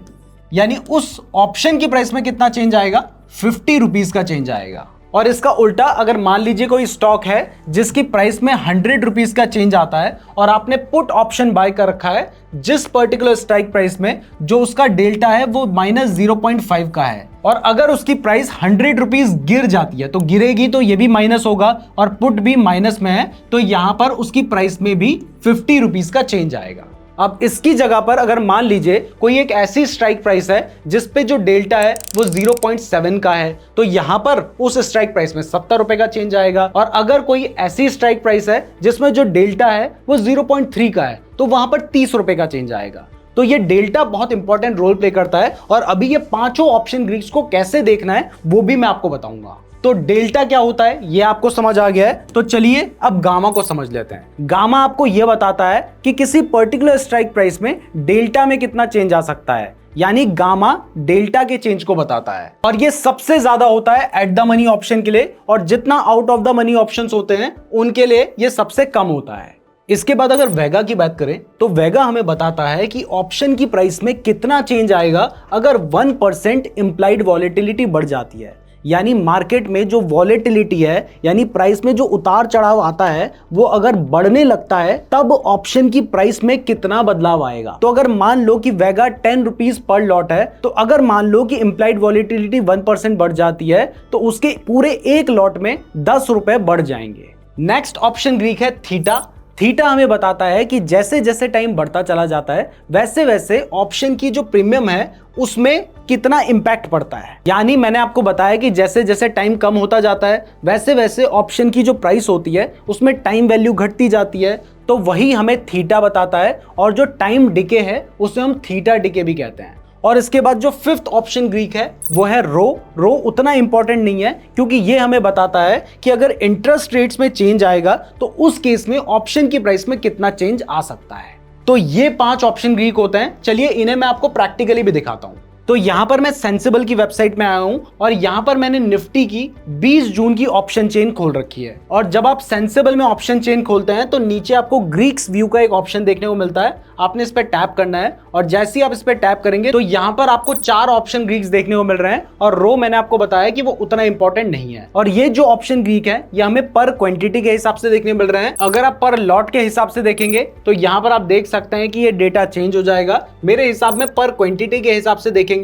यानी उस ऑप्शन की प्राइस में कितना चेंज आएगा, 50 रुपीज का चेंज आएगा। और इसका उल्टा अगर मान लीजिए कोई स्टॉक है जिसकी प्राइस में 100 रुपीज का चेंज आता है और आपने पुट ऑप्शन बाय कर रखा है जिस पर्टिकुलर स्ट्राइक प्राइस में जो उसका डेल्टा है वो -0.5 का है, और अगर उसकी प्राइस 100 रुपीज गिर जाती है, तो गिरेगी तो ये भी माइनस होगा और पुट भी माइनस में है, तो यहां पर उसकी प्राइस में भी 50 रुपीज का चेंज आएगा। अब इसकी जगह पर अगर मान लीजिए कोई एक ऐसी स्ट्राइक प्राइस है जिस पे जो डेल्टा है वो 0.7 का है, तो यहां पर उस स्ट्राइक प्राइस में 70 रुपए का चेंज आएगा। और अगर कोई ऐसी स्ट्राइक प्राइस है जिसमें जो डेल्टा है वो 0.3 का है, तो वहां पर 30 रुपए का चेंज आएगा। तो ये डेल्टा बहुत इंपॉर्टेंट रोल प्ले करता है, और अभी ये 5 ऑप्शन ग्रीक्स को कैसे देखना है वो भी मैं आपको बताऊंगा। तो डेल्टा क्या होता है ये आपको समझ आ गया है, तो चलिए अब गामा को समझ लेते हैं। गामा आपको यह बताता है कि किसी पर्टिकुलर स्ट्राइक प्राइस में डेल्टा में कितना चेंज आ सकता है, यानी गामा डेल्टा के चेंज को बताता है। और ये सबसे ज्यादा होता है एट द मनी ऑप्शन के लिए, और जितना out of the money options होते हैं उनके लिए ये सबसे कम होता है। इसके बाद अगर वेगा की बात करें तो वेगा हमें बताता है कि ऑप्शन की प्राइस में कितना चेंज आएगा अगर 1% इंप्लाइड वॉलेटिलिटी बढ़ जाती है, यानी मार्केट में जो वॉलेटिलिटी है, यानी प्राइस में जो उतार चढ़ाव आता है, वो अगर बढ़ने लगता है तब ऑप्शन की प्राइस में कितना बदलाव आएगा। तो अगर मान लो कि वेगा 10 रुपीज पर लॉट है, तो अगर मान लो कि इंप्लाइड वॉलेटिलिटी 1% बढ़ जाती है तो उसके पूरे एक लॉट में 10 रुपए बढ़ जाएंगे। नेक्स्ट ऑप्शन ग्रीक है थीटा। थीटा हमें बताता है कि जैसे जैसे टाइम बढ़ता चला जाता है वैसे वैसे ऑप्शन की जो प्रीमियम है उसमें कितना इंपैक्ट पड़ता है। यानी मैंने आपको बताया कि जैसे जैसे टाइम कम होता जाता है वैसे वैसे ऑप्शन की जो प्राइस होती है उसमें टाइम वैल्यू घटती जाती है, तो वही हमें थीटा बताता है। और जो टाइम डिके है उसे हम थीटा डिके भी कहते हैं। और इसके बाद जो 5th ऑप्शन ग्रीक है वो है रो। रो उतना इंपॉर्टेंट नहीं है क्योंकि ये हमें बताता है कि अगर इंटरेस्ट रेट्स में चेंज आएगा तो उस केस में ऑप्शन की प्राइस में कितना चेंज आ सकता है। तो ये 5 ऑप्शन ग्रीक होते हैं। चलिए इन्हें मैं आपको प्रैक्टिकली भी दिखाता हूं। तो यहां पर मैं सेंसिबल की वेबसाइट में आया हूं और यहां पर मैंने निफ्टी की 20 जून की ऑप्शन चेन खोल रखी है। और जब आप सेंसिबल में ऑप्शन चेन खोलते हैं तो नीचे आपको ग्रीक्स व्यू का एक ऑप्शन देखने को मिलता है। आपने इस पर टैप करना है और जैसे ही आप इस पर टैप करेंगे तो यहां पर आपको 4 ऑप्शन ग्रीक्स देखने को मिल रहे हैं। और रो मैंने आपको बताया कि वो उतना इंपॉर्टेंट नहीं है। और ये जो ऑप्शन ग्रीक है ये हमें पर क्वांटिटी के हिसाब से देखने को मिल रहे हैं। अगर आप पर लॉट के हिसाब से देखेंगे तो यहां पर आप देख सकते हैं कि ये डेटा चेंज हो जाएगा। मेरे हिसाब में पर क्वांटिटी के हिसाब से देखेंगे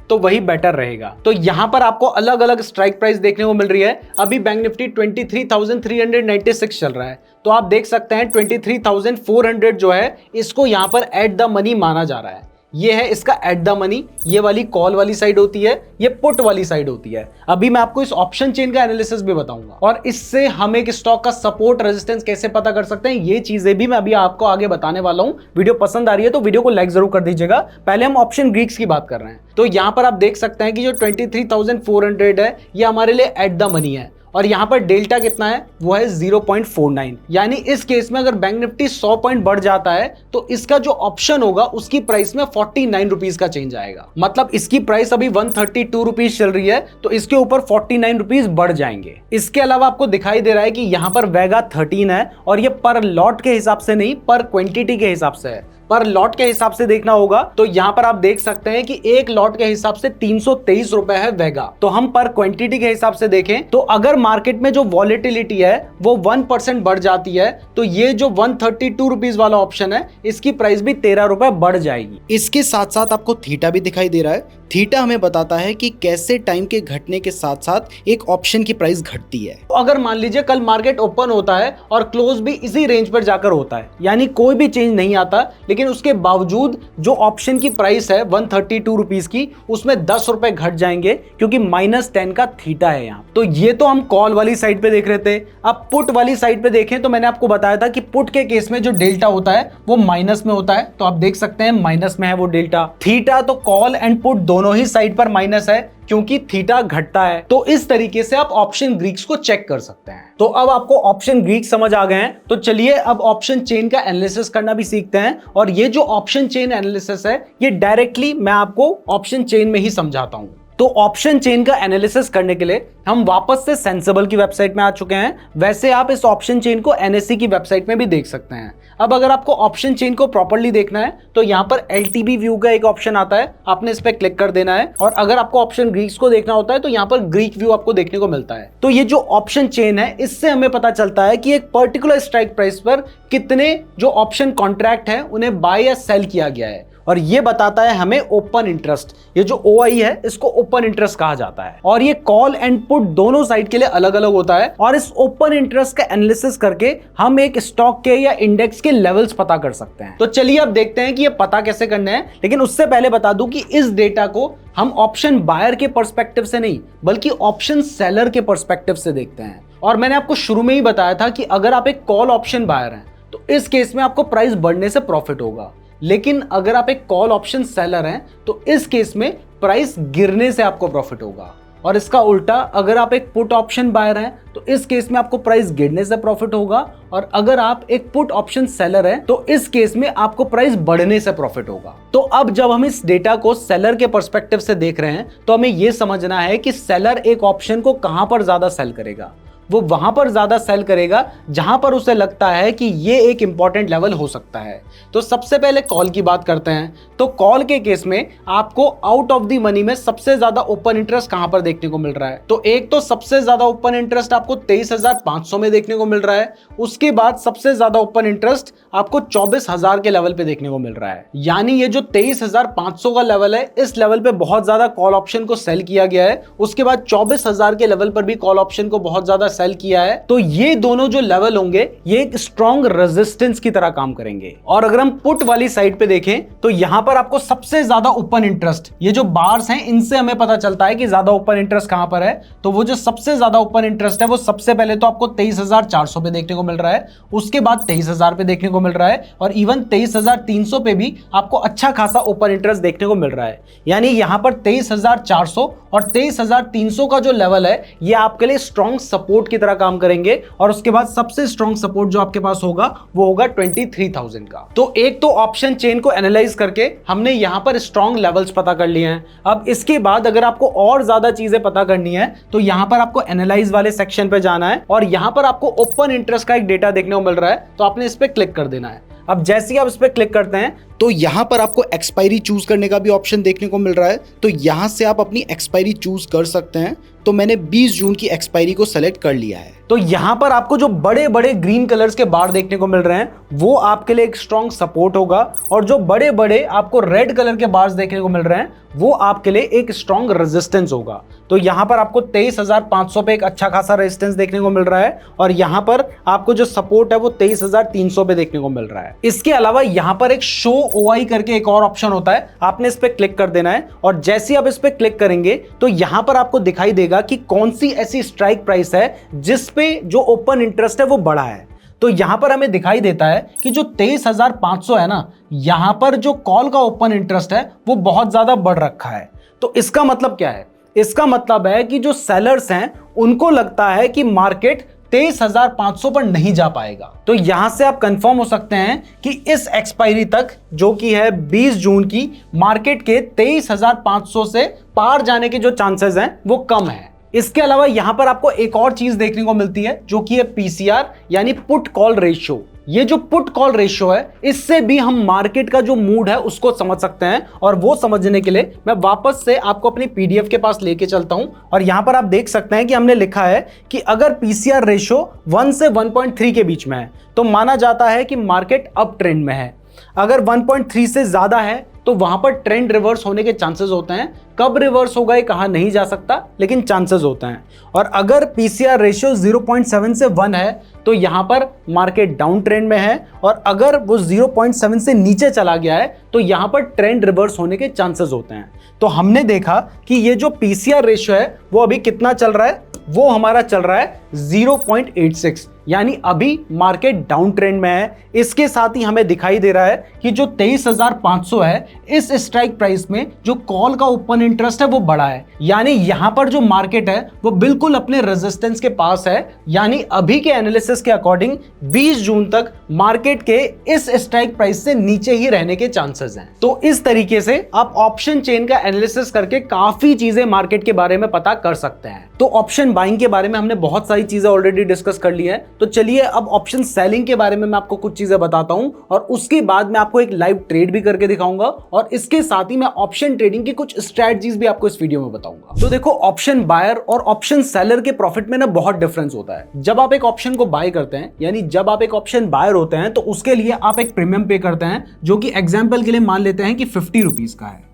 तो वही बेटर रहेगा। तो यहां पर आपको अलग अलग स्ट्राइक प्राइस देखने को मिल रही है। अभी बैंक निफ्टी 23,396 चल रहा है, तो आप देख सकते हैं 23,400 जो है इसको यहां पर एट द मनी माना जा रहा है। ये है इसका एट द मनी, ये वाली कॉल वाली साइड होती है, ये पुट वाली साइड होती है। अभी मैं आपको इस ऑप्शन चेन का एनालिसिस भी बताऊंगा और इससे हम एक स्टॉक का सपोर्ट रेजिस्टेंस कैसे पता कर सकते हैं ये चीजें भी मैं अभी आपको आगे बताने वाला हूं। वीडियो पसंद आ रही है तो वीडियो को लाइक जरूर कर दीजिएगा। पहले हम ऑप्शन ग्रीक्स की बात कर रहे हैं। तो यहां पर आप देख सकते हैं कि जो 23,400 है ये हमारे लिए एट द मनी है और यहाँ पर डेल्टा कितना है, वो है 0.49। यानी इस केस में अगर बैंक निफ्टी 100 पॉइंट बढ़ जाता है तो इसका जो ऑप्शन होगा उसकी प्राइस में 49 रुपीज का चेंज आएगा। मतलब इसकी प्राइस अभी 132 रुपीज चल रही है तो इसके ऊपर 49 रुपीज बढ़ जाएंगे। इसके अलावा आपको दिखाई दे रहा है कि यहाँ पर वेगा 13 है और ये पर लॉट के हिसाब से नहीं, पर क्वांटिटी के हिसाब से है। पर लॉट के हिसाब से देखना होगा तो यहां पर आप देख सकते हैं कि एक लॉट के हिसाब से 323 रुपए है वेगा। तो हम पर क्वांटिटी के हिसाब से देखें तो अगर मार्केट में जो वॉलेटिलिटी है वो 1% बढ़ जाती है तो ये जो 132 रुपीज वाला ऑप्शन है इसकी प्राइस भी 13 रुपए बढ़ जाएगी। इसके साथ साथ आपको थीटा भी दिखाई दे रहा है। थीटा हमें बताता है कि कैसे टाइम के घटने के साथ साथ एक ऑप्शन की प्राइस घटती है। तो अगर मान लीजिए कल मार्केट ओपन होता है और क्लोज भी इसी रेंज पर जाकर होता है, यानी कोई भी चेंज नहीं आता, लेकिन उसके बावजूद जो ऑप्शन की प्राइस है 132 रुपीज की, उसमें 10 रुपए घट जाएंगे क्योंकि -10 का थीटा है यहाँ। तो ये तो हम कॉल वाली साइड पे देख रहे थे। अब पुट वाली साइड पे देखें तो मैंने आपको बताया था कि पुट के केस में जो डेल्टा होता है वो माइनस में होता है। तो आप देख सकते हैं माइनस में है वो डेल्टा। थीटा तो कॉल एंड पुट दोनों ही साइड पर माइनस है क्योंकि थीटा घटता है। तो इस तरीके से आप ऑप्शन ग्रीक्स को चेक कर सकते हैं। तो अब आपको ऑप्शन ग्रीक समझ आ गए हैं तो चलिए अब ऑप्शन चेन का एनालिसिस करना भी सीखते हैं। और ये जो ऑप्शन चेन एनालिसिस है ये डायरेक्टली मैं आपको ऑप्शन चेन में ही समझाता हूं। तो ऑप्शन चेन का एनालिसिस करने के लिए हम वापस से सेंसिबल की वेबसाइट में आ चुके हैं। वैसे आप इस ऑप्शन चेन को एनएससी की वेबसाइट में भी देख सकते हैं। अब अगर आपको ऑप्शन चेन को प्रॉपर्ली देखना है तो यहाँ पर एलटीबी व्यू का एक ऑप्शन आता है, आपने इस पर क्लिक कर देना है। और अगर आपको ऑप्शन ग्रीक्स को देखना होता है तो यहाँ पर ग्रीक व्यू आपको देखने को मिलता है। तो ये जो ऑप्शन चेन है इससे हमें पता चलता है कि एक पर्टिकुलर स्ट्राइक प्राइस पर कितने जो ऑप्शन कॉन्ट्रैक्ट है उन्हें बाय या सेल किया गया है और ये बताता है हमें ओपन इंटरेस्ट। ये जो OI है इसको ओपन इंटरेस्ट कहा जाता है और ये कॉल एंड पुट दोनों साइड के लिए अलग अलग होता है। और इस ओपन इंटरेस्ट का एनालिसिस करके हम एक स्टॉक के या इंडेक्स के लेवल्स पता कर सकते हैं। तो चलिए अब देखते हैं कि ये पता कैसे करना है। लेकिन उससे पहले बता दूं कि इस डेटा को हम ऑप्शन बायर के पर्सपेक्टिव से नहीं बल्कि ऑप्शन सेलर के पर्सपेक्टिव से देखते हैं। और मैंने आपको शुरू में ही बताया था कि अगर आप एक कॉल ऑप्शन बायर हैं तो इस केस में आपको प्राइस बढ़ने से प्रॉफिट होगा, लेकिन अगर आप एक कॉल ऑप्शन सेलर हैं तो इस केस में प्राइस गिरने से आपको प्रॉफिट होगा। और इसका उल्टा अगर आप एक पुट ऑप्शन बायर हैं तो इस केस में आपको प्राइस गिरने से प्रॉफिट होगा। और अगर आप एक पुट ऑप्शन सेलर हैं तो इस केस में आपको प्राइस बढ़ने से प्रॉफिट होगा। तो अब जब हम इस डेटा को सेलर के पर्सपेक्टिव से देख रहे हैं तो हमें यह समझना है कि सेलर एक ऑप्शन को कहां पर ज्यादा सेल करेगा। वो वहां पर ज्यादा सेल करेगा जहां पर उसे लगता है कि ये एक इंपॉर्टेंट लेवल हो सकता है। तो सबसे पहले कॉल की बात करते हैं। तो कॉल के केस में आपको आउट ऑफ द मनी में सबसे ज्यादा ओपन इंटरेस्ट कहां पर देखने को मिल रहा है। तो एक तो सबसे ज्यादा ओपन इंटरेस्ट आपको 23,500 में देखने को मिल रहा है। उसके बाद सबसे ज्यादा ओपन इंटरेस्ट आपको 24,000 के लेवल पे देखने को मिल रहा है। यानी ये जो 23,500 का लेवल है इस लेवल पे बहुत ज्यादा कॉल ऑप्शन को सेल किया गया है। उसके बाद 24,000 के लेवल पर भी कॉल ऑप्शन को बहुत ज्यादा सेल किया है। तो ये दोनों जो लेवल होंगे ये एक स्ट्रॉन्ग रेजिस्टेंस की तरह काम करेंगे। और अगर हम पुट वाली साइड पे देखें तो यहां पर आपको सबसे ज्यादा ओपन इंटरेस्ट, ये जो बार्स हैं इनसे हमें पता चलता है कि ज्यादा ओपन इंटरेस्ट कहां पर है। तो वो जो सबसे ज्यादा ओपन इंटरेस्ट है वो सबसे पहले तो आपको 23,400 पे देखने को मिल रहा है, उसके बाद 23,000 पे देखने को मिल रहा है और इवन 23,300 पे भी आपको अच्छा खासा ओपन इंटरेस्ट देखने को मिल रहा है। यानी यहां पर 23,400 और 23,300 का जो लेवल है ये आपके लिए स्ट्रॉन्ग सपोर्ट की तरह काम करेंगे। और उसके बाद सबसे स्ट्रॉन्ग सपोर्ट जो आपके पास होगा वो होगा 23,000 का। तो एक तो ऑप्शन चेन को एनालाइज करके हमने यहां पर स्ट्रॉन्ग लेवल्स पता कर लिए हैं। अब इसके बाद अगर आपको और ज्यादा चीजें पता करनी है तो यहां पर आपको एनालाइज वाले सेक्शन पे जाना है और यहां पर आपको ओपन इंटरेस्ट का एक डेटा देखने को मिल रहा है तो आपने इस पे क्लिक कर देना है। अब जैसे ही आप इस पे क्लिक करते हैं तो यहां पर आपको एक्सपायरी चूज करने का भी ऑप्शन देखने को मिल रहा है। तो यहां से आप अपनी एक्सपायरी चूज कर सकते हैं। तो मैंने 20 जून की एक्सपायरी को सेलेक्ट कर लिया है। तो यहां पर आपको जो बड़े बड़े ग्रीन कलर्स के बार देखने को मिल रहे हैं वो आपके लिए एक स्ट्रॉन्ग सपोर्ट होगा और जो बड़े बड़े आपको रेड कलर के बार्स देखने को मिल रहे हैं वो आपके लिए एक स्ट्रॉन्ग रेजिस्टेंस होगा। तो यहां पर आपको 23,500 पे एक अच्छा खासा रेजिस्टेंस देखने को मिल रहा है और यहां पर आपको जो सपोर्ट है वो 23,300 पे देखने को मिल रहा है। इसके अलावा यहां पर एक शो OI करके एक और ऑप्शन होता है, आपने इस पे क्लिक कर देना है और जैसे आप इस पे क्लिक करेंगे तो यहां पर आपको दिखाई देगा कि कौन सी ऐसी स्ट्राइक प्राइस है जिस पे जो ओपन इंटरेस्ट है वो बड़ा है। तो यहां पर हमें दिखाई देता है कि जो 23,500 है ना, यहां पर जो कॉल का ओपन इंटरेस्ट है वो बहुत ज्यादा बढ़ रखा है। तो इसका मतलब क्या है, इसका मतलब है कि जो सेलर्स हैं उनको लगता है कि मार्केट 23,500 पर नहीं जा पाएगा। तो यहां से आप कंफर्म हो सकते हैं कि इस एक्सपायरी तक जो कि है 20 जून की, मार्केट के 23,500 से पार जाने के जो चांसेस हैं वो कम है। इसके अलावा यहां पर आपको एक और चीज देखने को मिलती है जो कि है पीसीआर यानी पुट कॉल रेशियो। ये जो पुट कॉल रेशियो है, इससे भी हम मार्केट का जो मूड है उसको समझ सकते हैं, और वो समझने के लिए मैं वापस से आपको अपनी पीडीएफ के पास लेके चलता हूं। और यहां पर आप देख सकते हैं कि हमने लिखा है कि अगर पीसीआर रेशियो 1 से 1.3 के बीच में है तो माना जाता है कि मार्केट अप ट्रेंड में है। अगर 1.3 से ज्यादा है तो वहां पर ट्रेंड रिवर्स होने के चांसेस होते हैं। कब रिवर्स होगा ये कहा नहीं जा सकता, लेकिन चांसेस होते हैं। और अगर पीसीआर रेशियो 0.7 से 1 है तो यहां पर मार्केट डाउन ट्रेंड में है, और अगर वो 0.7 से नीचे चला गया है तो यहां पर ट्रेंड रिवर्स होने के चांसेस होते हैं। तो हमने देखा कि ये जो पीसीआर रेशियो है वो अभी कितना चल रहा है, वो हमारा चल रहा है 0.86, यानी अभी मार्केट डाउन ट्रेंड में है। इसके साथ ही हमें दिखाई दे रहा है कि जो 23,500 है, इस स्ट्राइक प्राइस में जो कॉल का ओपन इंटरेस्ट है वो बड़ा है, यानी यहां पर जो मार्केट है वो बिल्कुल अपने रेजिस्टेंस के पास है। यानी अभी के एनालिसिस के अकॉर्डिंग 20 जून तक मार्केट के इस स्ट्राइक प्राइस से नीचे ही रहने के चांसेस हैं। तो इस तरीके से आप ऑप्शन चेन का एनालिसिस करके काफी चीजें मार्केट के बारे में पता कर सकते हैं। तो ऑप्शन बाइंग के बारे में हमने बहुत सारी चीजें ऑलरेडी डिस्कस कर ली है। तो चलिए अब ऑप्शन सेलिंग के बारे में मैं आपको कुछ चीजें बताता हूं, और उसके बाद मैं आपको एक लाइव ट्रेड भी करके दिखाऊंगा, और इसके साथ ही मैं ऑप्शन ट्रेडिंग की कुछ स्ट्रेटजीज भी आपको इस वीडियो में बताऊंगा। तो देखो, ऑप्शन बायर और ऑप्शन सेलर के प्रॉफिट में ना बहुत डिफरेंस होता है। जब आप एक ऑप्शन को बाय करते हैं, यानी जब आप एक ऑप्शन बायर होते हैं, तो उसके लिए आप एक प्रीमियम पे करते हैं, जो कि एग्जाम्पल के लिए मान लेते हैं कि 50 रुपीज का है।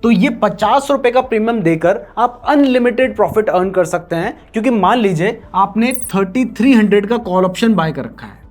तो ये 50 रुपए का प्रीमियम देकर आप अनलिमिटेड प्रॉफिट अर्न कर सकते हैं, क्योंकि मान लीजिए आपने 3300 का कॉल ऑप्शन बाय कर रखा है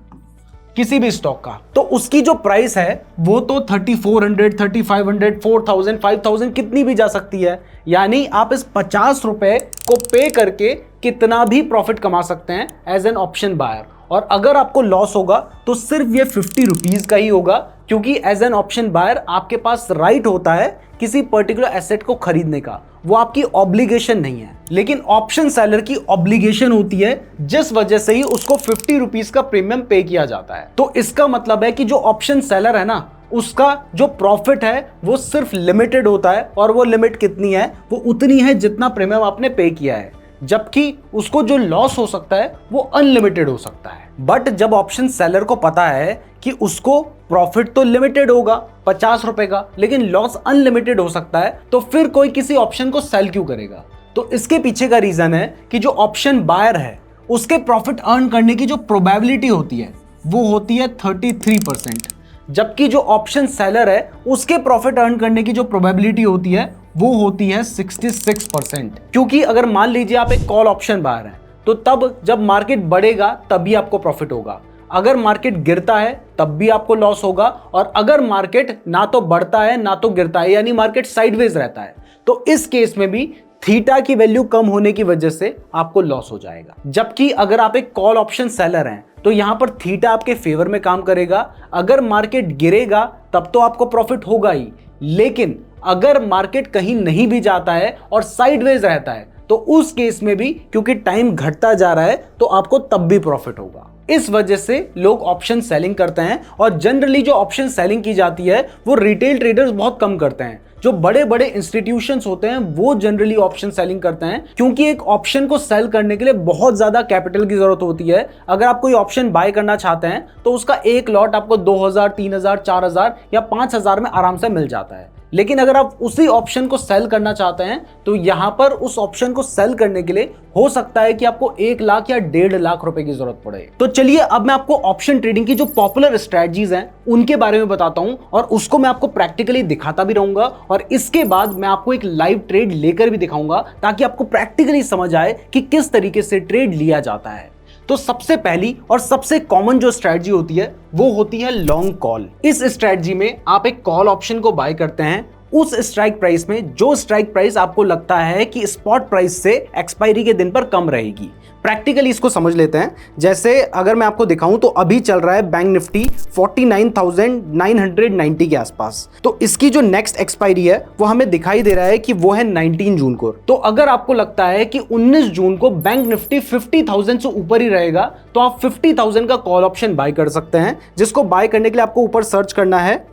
किसी भी स्टॉक का, तो उसकी जो प्राइस है वो तो 3400, 3500, 4000, 5000 कितनी भी जा सकती है। यानी आप इस 50 रुपए को पे करके कितना भी प्रॉफिट कमा सकते हैं एज एन ऑप्शन बायर। और अगर आपको लॉस होगा तो सिर्फ ये 50 रुपीज का ही होगा, क्योंकि एज एन ऑप्शन बायर आपके पास राइट होता है किसी पर्टिकुलर एसेट को खरीदने का, वो आपकी ऑब्लिगेशन नहीं है। लेकिन ऑप्शन सेलर की ऑब्लिगेशन होती है, जिस वजह से ही उसको 50 रुपीज का प्रीमियम पे किया जाता है। तो इसका मतलब है कि जो ऑप्शन सेलर है ना, उसका जो प्रॉफिट है वो सिर्फ लिमिटेड होता है, और वो लिमिट कितनी है, वो उतनी है जितना प्रीमियम आपने पे किया है। जबकि उसको जो लॉस हो सकता है वो अनलिमिटेड हो सकता है। बट जब ऑप्शन सेलर को पता है कि उसको प्रॉफिट तो लिमिटेड होगा 50 रुपए का, लेकिन लॉस अनलिमिटेड हो सकता है, तो फिर कोई किसी ऑप्शन को सेल क्यों करेगा। तो इसके पीछे का रीजन है कि जो ऑप्शन बायर है उसके प्रॉफिट अर्न करने की जो प्रोबेबिलिटी होती है वो होती है 33%, जबकि जो ऑप्शन सेलर है उसके प्रॉफिट अर्न करने की जो प्रोबेबिलिटी होती है वो होती है 66%। क्योंकि अगर मान लीजिए आप एक कॉल ऑप्शन बायर हैं, तो तब जब मार्केट बढ़ेगा तभी आपको प्रॉफिट होगा, अगर मार्केट गिरता है तब भी आपको लॉस होगा, और अगर मार्केट ना तो बढ़ता है ना तो गिरता है, यानी मार्केट साइडवेज रहता है, तो इस केस में भी थीटा की वैल्यू कम होने की वजह से आपको लॉस हो जाएगा। जबकि अगर आप एक कॉल ऑप्शन सेलर हैं तो यहां पर थीटा आपके फेवर में काम करेगा। अगर मार्केट गिरेगा तब तो आपको प्रॉफिट होगा ही, लेकिन अगर मार्केट कहीं नहीं भी जाता है और साइडवेज रहता है तो उस केस में भी, क्योंकि टाइम घटता जा रहा है, तो आपको तब भी प्रॉफिट होगा। इस वजह से लोग ऑप्शन सेलिंग करते हैं, और जनरली जो ऑप्शन सेलिंग की जाती है वो रिटेल ट्रेडर्स बहुत कम करते हैं। जो बड़े बड़े इंस्टीट्यूशंस होते हैं वो जनरली ऑप्शन सेलिंग करते हैं, क्योंकि एक ऑप्शन को सेल करने के लिए बहुत ज्यादा कैपिटल की जरूरत होती है। अगर आप कोई ऑप्शन बाय करना चाहते हैं तो उसका एक लॉट आपको 2000, 3000, 4000 या 5000 में आराम से मिल जाता है। लेकिन अगर आप उसी ऑप्शन को सेल करना चाहते हैं तो यहां पर उस ऑप्शन को सेल करने के लिए हो सकता है कि आपको 1 लाख या 1.5 लाख रुपए की जरूरत पड़े। तो चलिए अब मैं आपको ऑप्शन ट्रेडिंग की जो पॉपुलर स्ट्रेटजीज हैं उनके बारे में बताता हूं, और उसको मैं आपको प्रैक्टिकली दिखाता भी रहूंगा, और इसके बाद मैं आपको एक लाइव ट्रेड लेकर भी दिखाऊंगा, ताकि आपको प्रैक्टिकली समझ आए कि किस तरीके से ट्रेड लिया जाता है। तो सबसे पहली और सबसे कॉमन जो स्ट्रेटजी होती है वो होती है लॉन्ग कॉल। इस स्ट्रेटजी में आप एक कॉल ऑप्शन को बाय करते हैं, उस स्ट्राइक प्राइस में जो स्ट्राइक प्राइस आपको लगता है कि स्पॉट प्राइस से एक्सपायरी के दिन पर कम रहेगी। प्रैक्टिकली इसको समझ लेते हैं। जैसे अगर मैं आपको दिखाऊं तो अभी चल रहा है बैंक निफ्टी 49,990 के आसपास, तो इसकी जो नेक्स्ट एक्सपायरी है वो हमें दिखाई दे रहा है कि वो है 19 जून को। तो अगर आपको लगता है कि 19 जून को बैंक निफ्टी 50,000 से ऊपर ही रहेगा तो आप 50,000 का कॉल ऑप्शन बाय कर सकते हैं, जिसको बाय करने के लिए आपको ऊपर सर्च करना है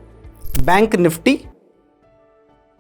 बैंक निफ्टी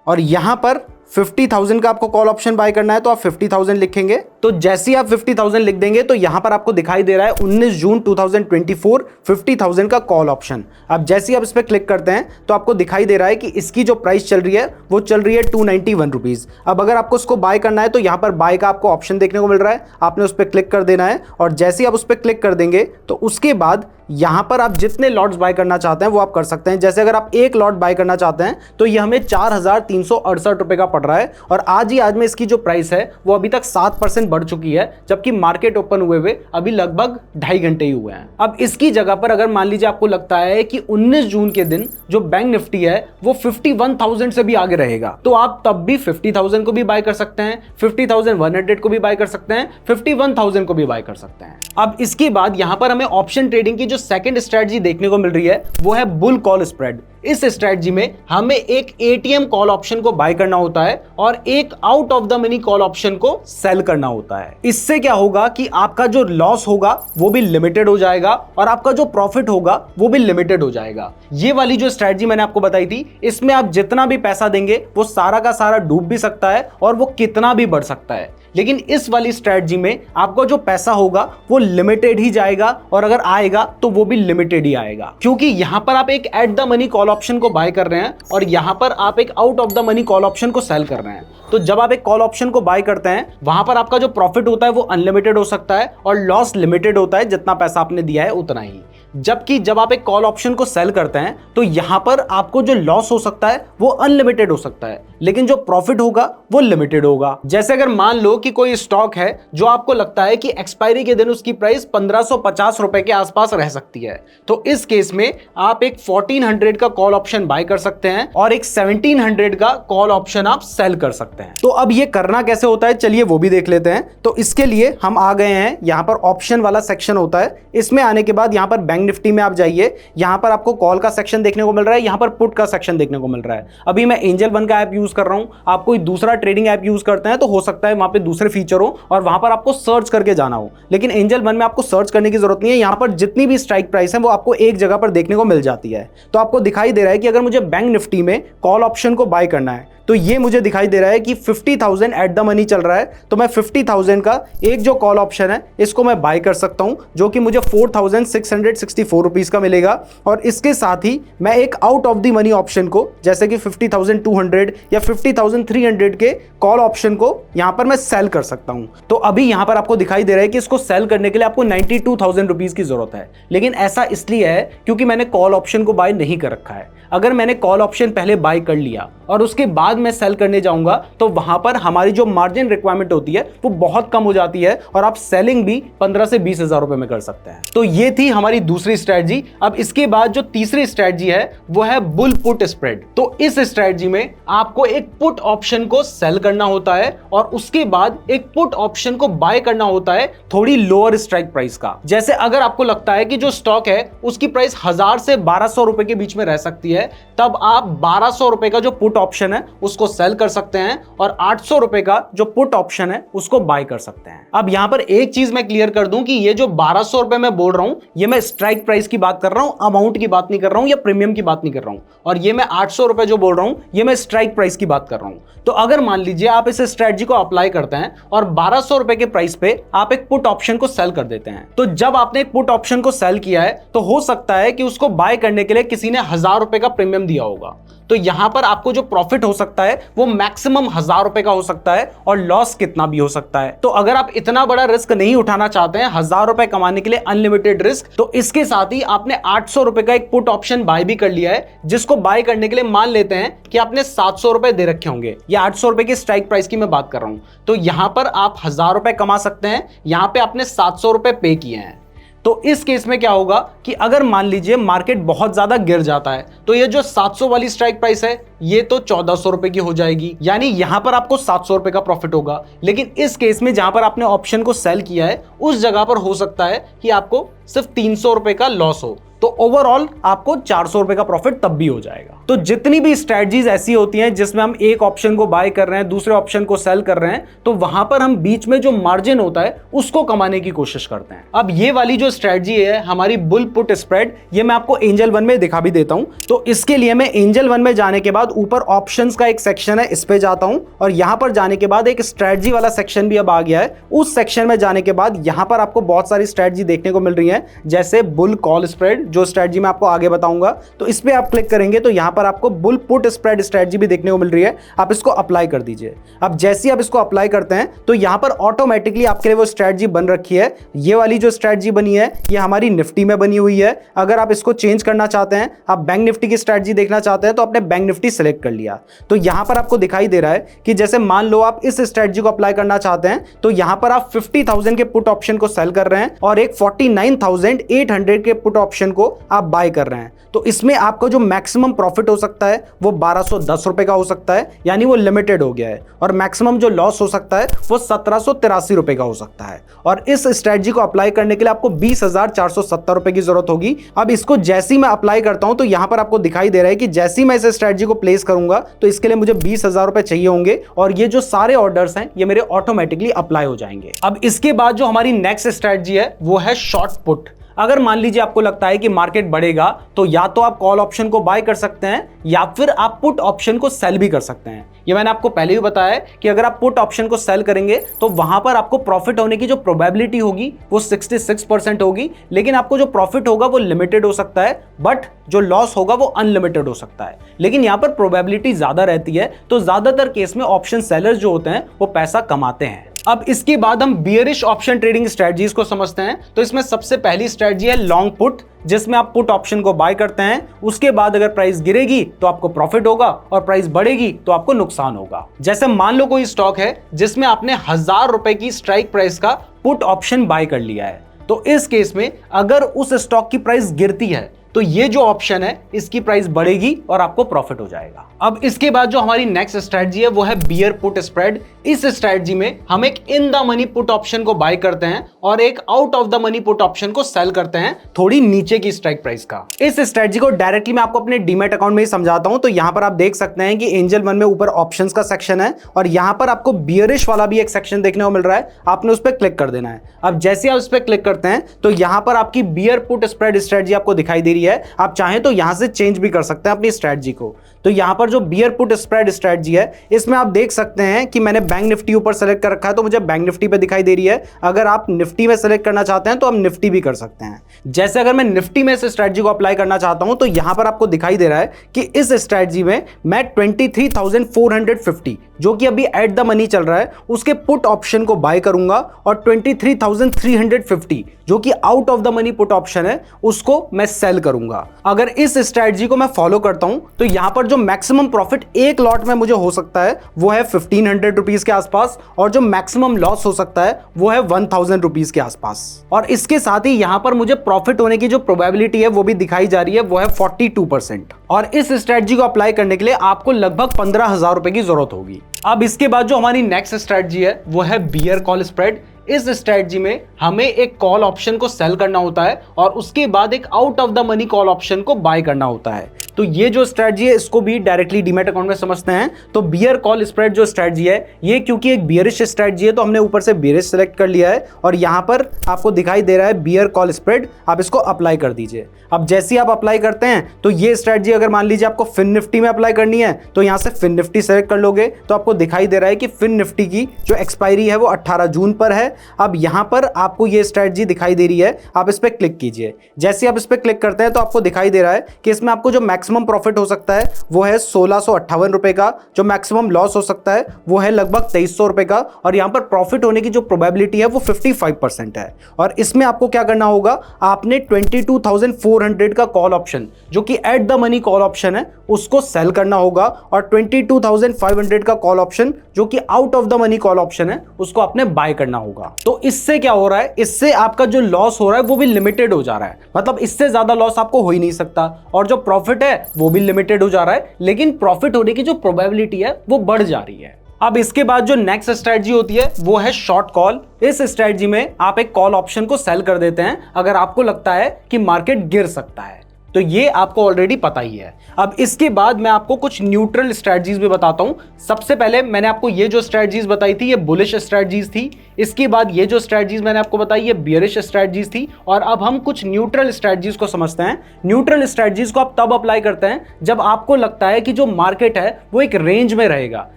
और यहां पर 50,000 का आपको कॉल ऑप्शन बाय करना है, तो आप 50,000 लिखेंगे। तो जैसे ही आप 50,000 लिख देंगे तो यहां पर आपको दिखाई दे रहा है 19 जून 2024 50,000 का कॉल ऑप्शन। अब जैसे ही आप इस पर क्लिक करते हैं तो आपको दिखाई दे रहा है कि इसकी जो प्राइस चल रही है वो चल रही है 291 रुपीज। अब अगर आपको इसको बाय करना है तो यहां पर बाय का आपको ऑप्शन देखने को मिल रहा है, आपने उस पर क्लिक कर देना है और जैसे ही आप उस पर क्लिक कर देंगे तो उसके बाद यहां पर आप जितने लॉट्स बाय करना चाहते हैं वो आप कर सकते हैं। जैसे अगर आप एक लॉट बाय करना चाहते हैं तो ये हमें 4,368 रुपए का पड़ रहा है और आज में इसकी जो प्राइस है वो अभी तक 7% बढ़ चुकी है, जबकि मार्केट ओपन हुए अभी लगभग 2.5 घंटे ही हुए हैं। अब इसकी जगह पर अगर मान लीजिए आपको लगता है कि 19 जून के दिन जो बैंक निफ्टी है वो 51,000 से भी आगे रहेगा, तो आप तब भी 50,000 को भी बाय कर सकते हैं, 50,100 को भी बाय कर सकते हैं, 51,000 को भी बाय कर सकते हैं। अब इसके बाद यहां पर हमें ऑप्शन ट्रेडिंग की जो सेकंड स्ट्रेटजी देखने को मिल रही है वो है बुल कॉल स्प्रेड। इस स्ट्रेटजी में हमें एक एटीएम कॉल ऑप्शन को बाय करना होता है और एक out of the money call option को सेल करना होता है। इससे क्या होगा कि आपका जो लॉस होगा वो भी लिमिटेड हो जाएगा और आपका जो प्रॉफिट होगा वो भी लिमिटेड हो जाएगा। ये वाली जो स्ट्रेटजी मैंने आपको बताई थी, इसमें आप जितना भी पैसा देंगे वो सारा का सारा डूब भी सकता है और वो कितना भी बढ़ सकता है। लेकिन इस वाली स्ट्रेटजी में आपको जो पैसा होगा वो लिमिटेड ही जाएगा और अगर आएगा तो वो भी लिमिटेड ही आएगा, क्योंकि यहां पर आप एक eight the money call option को बाय कर रहे हैं और यहां पर आप एक out of the money call option को सेल कर रहे हैं। तो जब आप एक कॉल ऑप्शन को बाय करते हैं वहां पर आपका जो प्रॉफिट होता है वो अनलिमिटेड हो सकता है और लॉस लिमिटेड होता है, जितना पैसा आपने दिया है उतना ही। जबकि जब आप एक कॉल ऑप्शन को सेल करते हैं तो यहां पर आपको जो लॉस हो सकता है वो अनलिमिटेड हो सकता है, लेकिन जो प्रॉफिट होगा वो लिमिटेड होगा। जैसे अगर मान लो कि कोई स्टॉक है जो आपको लगता है कि एक्सपायरी के दिन उसकी प्राइस 1550 रुपए के आसपास रह सकती है, तो इस केस में आप एक 1400 का कॉल ऑप्शन बाय कर सकते हैं और एक 1700 का कॉल ऑप्शन आप सेल कर सकते हैं। तो अब ये करना कैसे होता है, चलिए वो भी देख लेते हैं। तो इसके लिए हम आ गए हैं, यहां पर ऑप्शन वाला सेक्शन होता है। इसमें आने के बाद यहां पर बैंक निफ्टी में आप जाइए, यहां पर आपको कॉल का सेक्शन देखने को मिल रहा है, यहां पर पुट का सेक्शन देखने को मिल रहा है। अभी मैं एंजल वन का ऐप यूज कर रहा हूं, आप कोई दूसरा ट्रेडिंग ऐप यूज करते हैं तो हो सकता है वहां पे दूसरे फीचर हो और वहां पर आपको सर्च करके जाना हो, लेकिन एंजल वन में आपको सर्च करने की जरूरत नहीं है। यहां पर जितनी भी स्ट्राइक प्राइस है वो आपको एक जगह पर देखने को मिल जाती है। तो आपको दिखाई दे रहा है कि अगर मुझे बैंक निफ्टी में कॉल ऑप्शन को बाय करना है तो ये मुझे दिखाई दे रहा है कि 50,000 एट द मनी चल रहा है, तो मैं 50,000 का एक जो कॉल ऑप्शन है इसको मैं बाय कर सकता हूं, जो कि मुझे 4,664 रुपीस का मिलेगा। और इसके साथ ही मैं एक out of the money option को, जैसे कि 50,200 या 50,300 के कॉल ऑप्शन को यहां पर मैं सेल कर सकता हूं। तो अभी यहां पर आपको दिखाई दे रहा है कि इसको सेल करने के लिए आपको 92,000 रुपीस की जरूरत है, लेकिन ऐसा इसलिए है क्योंकि मैंने कॉल ऑप्शन को बाय नहीं कर रखा है। अगर मैंने कॉल ऑप्शन पहले बाय कर लिया और उसके बाद मैं सेल करने जाऊंगा तो वहां पर हमारी जो मार्जिन रिक्वायरमेंट होती है वो बहुत कम हो जाती है और आप सेलिंग भी 15 से 20 हजार रुपए में कर सकते हैं। तो ये थी हमारी दूसरी स्ट्रेटजी। अब इसके बाद जो तीसरी स्ट्रेटजी है वो है बुल पुट स्प्रेड। तो इस स्ट्रेटजी में आपको एक पुट ऑप्शन को सेल करना होता है और उसके बाद एक पुट ऑप्शन को बाय करना होता है थोड़ी लोअर स्ट्राइक प्राइस का। जैसे अगर आपको लगता है कि जो स्टॉक है उसकी प्राइस 1000 से 1200 रुपए के बीच में रह सकती है, तब आप 1200 रुपए का जो पुट ऑप्शन है उसको सेल कर सकते हैं और 800 रुपए का जो पुट ऑप्शन है उसको बाय कर सकते हैं। अब यहां पर एक चीज मैं क्लियर कर दूं कि ये जो 1200 रुपए मैं बोल रहा हूं ये मैं स्ट्राइक प्राइस की बात कर रहा हूं, अमाउंट की बात नहीं कर रहा हूं या प्रीमियम की बात नहीं कर रहा हूं। और ये मैं 800 रुपए जो बोल रहा हूं ये मैं स्ट्राइक प्राइस की बात कर रहा हूं। तो अगर मान लीजिए आप इस स्ट्रेटजी को अप्लाई करते हैं और 1200 रुपए के प्राइस पे आप एक पुट ऑप्शन को सेल कर देते हैं, तो जब आपने एक पुट ऑप्शन को सेल किया है तो हो सकता है कि उसको बाय करने के लिए किसी ने 1000 रुपए का प्रीमियम दिया होगा। तो यहां पर आपको जो प्रॉफिट हो सकता है वो मैक्सिमम 1000 रुपए का हो सकता है और लॉस कितना भी हो सकता है। तो अगर आप इतना बड़ा रिस्क नहीं उठाना चाहते हैं 1000 रुपए कमाने के लिए, अनलिमिटेड रिस्क, तो इसके साथ ही आपने 800 रुपए का एक पुट ऑप्शन बाय भी कर लिया है, जिसको बाय करने के लिए मान लेते हैं कि आपने 700 रुपए दे रखे होंगे या 800 रुपए की स्ट्राइक प्राइस की मैं बात कर रहा हूं। तो यहां पर आप 1000 रुपए कमा सकते हैं, यहां पे आपने 700 रुपए पे किए हैं। तो इस केस में क्या होगा कि अगर मान लीजिए मार्केट बहुत ज्यादा गिर जाता है तो ये जो 700 वाली स्ट्राइक प्राइस है ये तो 1400 रुपए की हो जाएगी, यानी यहां पर आपको 700 रुपए का प्रॉफिट होगा। लेकिन इस केस में जहां पर आपने ऑप्शन को सेल किया है उस जगह पर हो सकता है कि आपको सिर्फ 300 रुपए का लॉस हो, तो ओवरऑल आपको 400 रुपए का प्रॉफिट तब भी हो जाएगा। तो जितनी भी स्ट्रेटजीज ऐसी होती हैं जिसमें हम एक ऑप्शन को बाय कर रहे हैं, दूसरे ऑप्शन को सेल कर रहे हैं, तो वहां पर हम बीच में जो मार्जिन होता है उसको कमाने की कोशिश करते हैं। अब ये वाली जो स्ट्रेटजी है हमारी बुल पुट स्प्रेड, ये मैं आपको एंजल वन में दिखा भी देता हूं। तो इसके लिए मैं एंजल वन में जाने के बाद ऊपर ऑप्शंस का एक सेक्शन है, इस पे जाता हूं और यहां पर जाने के बाद एक स्ट्रेटजी वाला सेक्शन भी अब आ गया है। उस सेक्शन में जाने के बाद यहां पर आपको बहुत सारी स्ट्रेटजी देखने को मिल रही है, जैसे बुल कॉल स्प्रेड, जो स्ट्रेटजी मैं आपको आगे बताऊंगा। तो इस पे आप क्लिक करेंगे तो यहां पर आपको बुल पुट स्प्रेड स्ट्रेटजी भी देखने को मिल रही है। आप इसको अप्लाई कर दीजिए। अब जैसे ही आप इसको अप्लाई करते हैं तो यहां पर ऑटोमेटिकली आपके लिए वो स्ट्रेटजी बन रखी है। ये वाली जो स्ट्रेटजी बनी है ये हमारी निफ्टी में बनी हुई है। अगर आप इसको चेंज करना चाहते हैं, आप बैंक निफ्टी की स्ट्रेटजी देखना चाहते हैं, तो आपने बैंक निफ्टी सेलेक्ट कर लिया। तो यहां पर आपको दिखाई दे रहा है कि जैसे मान लो आप इस स्ट्रेटजी को अप्लाई करना चाहते हैं तो यहां पर आप 50,000 के पुट ऑप्शन को सेल कर रहे हैं और एक 49,800 के पुट ऑप्शन को आप बाय कर रहे हैं। तो इसमें आपका जो मैक्सिमम प्रॉफिट हो सकता है वो 1210 रुपए का हो सकता है, यानी वो लिमिटेड हो गया है। और मैक्सिमम जो लॉस हो सकता है वो 1783 रुपए का हो सकता है। और इस स्ट्रेटजी को अप्लाई करने के लिए आपको 20,470 रुपए की जरूरत होगी। अब इसको जैसे ही मैं अप्लाई करता हूं तो यहां पर आपको दिखाई दे रहा है कि जैसे ही मैं इस स्ट्रेटजी को प्लेस करूंगा तो इसके लिए मुझे 20,000 रुपए चाहिए होंगे और ये जो सारे ऑर्डर्स हैं ये मेरे ऑटोमेटिकली अप्लाई हो जाएंगे। अब इसके बाद जो हमारी नेक्स्ट स्ट्रेटजी है वो है शॉर्ट पुट। अगर मान लीजिए आपको लगता है कि मार्केट बढ़ेगा तो या तो आप कॉल ऑप्शन को बाय कर सकते हैं या फिर आप पुट ऑप्शन को सेल भी कर सकते हैं। ये मैंने आपको पहले भी बताया है कि अगर आप पुट ऑप्शन को सेल करेंगे तो वहां पर आपको प्रॉफिट होने की जो प्रोबेबिलिटी होगी वो 66% होगी, लेकिन आपको जो प्रॉफिट होगा वो लिमिटेड हो सकता है, बट जो लॉस होगा वो अनलिमिटेड हो सकता है। लेकिन यहां पर प्रोबेबिलिटी ज्यादा रहती है, तो ज्यादातर केस में ऑप्शन सेलर्स जो होते हैं वो पैसा कमाते हैं। अब इसके बाद हम बियरिश ऑप्शन ट्रेडिंग स्ट्रेटजीज को समझते हैं। तो इसमें सबसे पहली स्ट्रेटजी है लॉन्ग पुट, जिसमें आप पुट ऑप्शन को बाय करते हैं। उसके बाद अगर प्राइस गिरेगी तो आपको प्रॉफिट होगा और प्राइस बढ़ेगी तो आपको नुकसान होगा। जैसे मान लो कोई स्टॉक है जिसमें आपने 1000 रुपए की स्ट्राइक प्राइस का पुट ऑप्शन बाय कर लिया है, तो इस केस में अगर उस स्टॉक की प्राइस गिरती है तो ये जो ऑप्शन है इसकी प्राइस बढ़ेगी और आपको प्रॉफिट हो जाएगा। अब इसके बाद जो हमारी नेक्स्ट स्ट्रेटजी है वो है बियर पुट स्प्रेड। इस स्ट्रेटजी में हम एक इन द मनी पुट ऑप्शन को बाय करते हैं और एक out of the money put option को सेल करते हैं थोड़ी नीचे की स्ट्राइक प्राइस का। इस स्ट्रेटजी को डायरेक्टली मैं आपको अपने डीमैट अकाउंट में ही समझाता हूं। तो यहां पर आप देख सकते हैं कि एंजल वन में ऊपर ऑप्शंस का सेक्शन है और यहां पर आपको बियरिश वाला भी एक सेक्शन देखने को मिल रहा है। आपने उस पर क्लिक कर देना है। अब जैसे आप उस पर क्लिक करते हैं तो यहां पर आपकी बियर पुट स्प्रेड स्ट्रेटजी आपको दिखाई दे रही है। आप चाहें तो यहां से चेंज भी कर सकते हैं अपनी स्ट्रेटजी को। तो यहां पर जो बियर पुट स्प्रेड स्ट्रेटजी है इसमें आप देख सकते हैं कि मैंने बैंक निफ्टी ऊपर सेलेक्ट कर रखा है, तो मुझे बैंक निफ्टी पे दिखाई दे रही है। अगर आप निफ्टी में सेलेक्ट करना चाहते हैं तो आप निफ्टी भी कर सकते हैं। जैसे अगर मैं निफ्टी में इस स्ट्रेटजी को अप्लाई करना चाहता हूं तो यहां पर आपको दिखाई दे रहा है कि इस स्ट्रेटजी में मैं 23,450 जो कि अभी एट द मनी चल रहा है उसके पुट ऑप्शन को बाय करूंगा और 23,350 जो कि out of the money put option है उसको मैं सेल करूंगा। अगर इस स्ट्रेटजी को मैं फॉलो करता हूं तो यहां पर जो मैक्सिमम प्रॉफिट एक लॉट में मुझे हो सकता है वो है 1500 रुपीज के आसपास और जो मैक्सिमम लॉस हो सकता है वो है 1000 रुपीज के आसपास। और इसके साथ ही यहां पर मुझे प्रॉफिट होने की जो प्रोबेबिलिटी है वो भी दिखाई जा रही है, वो है 42%। और इस स्ट्रेटजी को अप्लाई करने के लिए आपको लगभग 15,000 रुपए की जरूरत होगी। अब इसके बाद जो हमारी नेक्स्ट स्ट्रेटजी है वो है बियर कॉल स्प्रेड। इस स्ट्रेटजी में हमें एक कॉल ऑप्शन को सेल करना होता है और उसके बाद एक out of the money call option को बाय करना होता है। तो ये जो स्ट्रेटजी है इसको भी डायरेक्टली डीमैट अकाउंट में समझते हैं। तो बियर कॉल स्प्रेड जो स्ट्रेटजी है ये क्योंकि एक बियरिश स्ट्रेटजी है तो हमने ऊपर से बियरिश सेलेक्ट कर लिया है और यहां पर आपको दिखाई दे रहा है बियर कॉल स्प्रेड। आप इसको अप्लाई कर दीजिए। अब जैसे ही आप अप्लाई करते हैं तो ये स्ट्रेटजी अगर मान लीजिए आपको फिन निफ्टी में अप्लाई करनी है तो यहां से फिन निफ्टी सेलेक्ट कर लोगे तो आपको दिखाई दे रहा है कि फिन निफ्टी की जो एक्सपायरी है वो 18 जून पर है। अब यहां पर आपको ये स्ट्रेटजी दिखाई दे रही है, आप इस पर क्लिक कीजिए। जैसे आप इस पर क्लिक करते हैं तो आपको दिखाई दे रहा है कि इसमें आपको जो मैक्सिमम प्रॉफिट हो सकता है वो है 1658 रुपए का, जो मैक्सिमम लॉस हो सकता है वो है लगभग 2300 रुपए का, और यहां पर प्रॉफिट होने की जो प्रोबेबिलिटी है वो 55% है। और इसमें आपको क्या करना होगा, आपने 22,400 का कॉल ऑप्शन जो कि eight the money call option है उसको सेल करना होगा, और 22,500 का कॉल ऑप्शन जो कि out of the money call option है उसको आपने बाय करना होगा। तो इससे क्या हो रहा है, इससे आपका जो लॉस हो रहा है वो भी लिमिटेड हो जा रहा है, मतलब इससे ज्यादा लॉस आपको हो ही नहीं सकता, और जो प्रॉफिट है वो भी लिमिटेड हो जा रहा है, लेकिन प्रॉफिट होने की जो प्रोबेबिलिटी है वो बढ़ जा रही है। अब इसके बाद जो नेक्स्ट स्ट्रेटजी होती है वो है शॉर्ट कॉल। इस स्ट्रेटजी में आप एक कॉल ऑप्शन को सेल कर देते हैं अगर आपको लगता है कि मार्केट गिर सकता है, तो ये आपको ऑलरेडी पता ही है। अब इसके बाद मैं आपको कुछ न्यूट्रल स्ट्रेटजीज भी बताता हूं। सबसे पहले मैंने आपको ये जो स्ट्रेटजीज बताई थी ये बुलिश स्ट्रेटजीज थी, इसके बाद ये जो स्ट्रेटजीज मैंने आपको बताई ये बियरिश स्ट्रेटजीज थी, और अब हम कुछ न्यूट्रल स्ट्रेटजीज को समझते हैं। न्यूट्रल स्ट्रेटजीज को आप तब अप्लाई करते हैं जब आपको लगता है कि जो मार्केट है वो एक रेंज में रहेगा,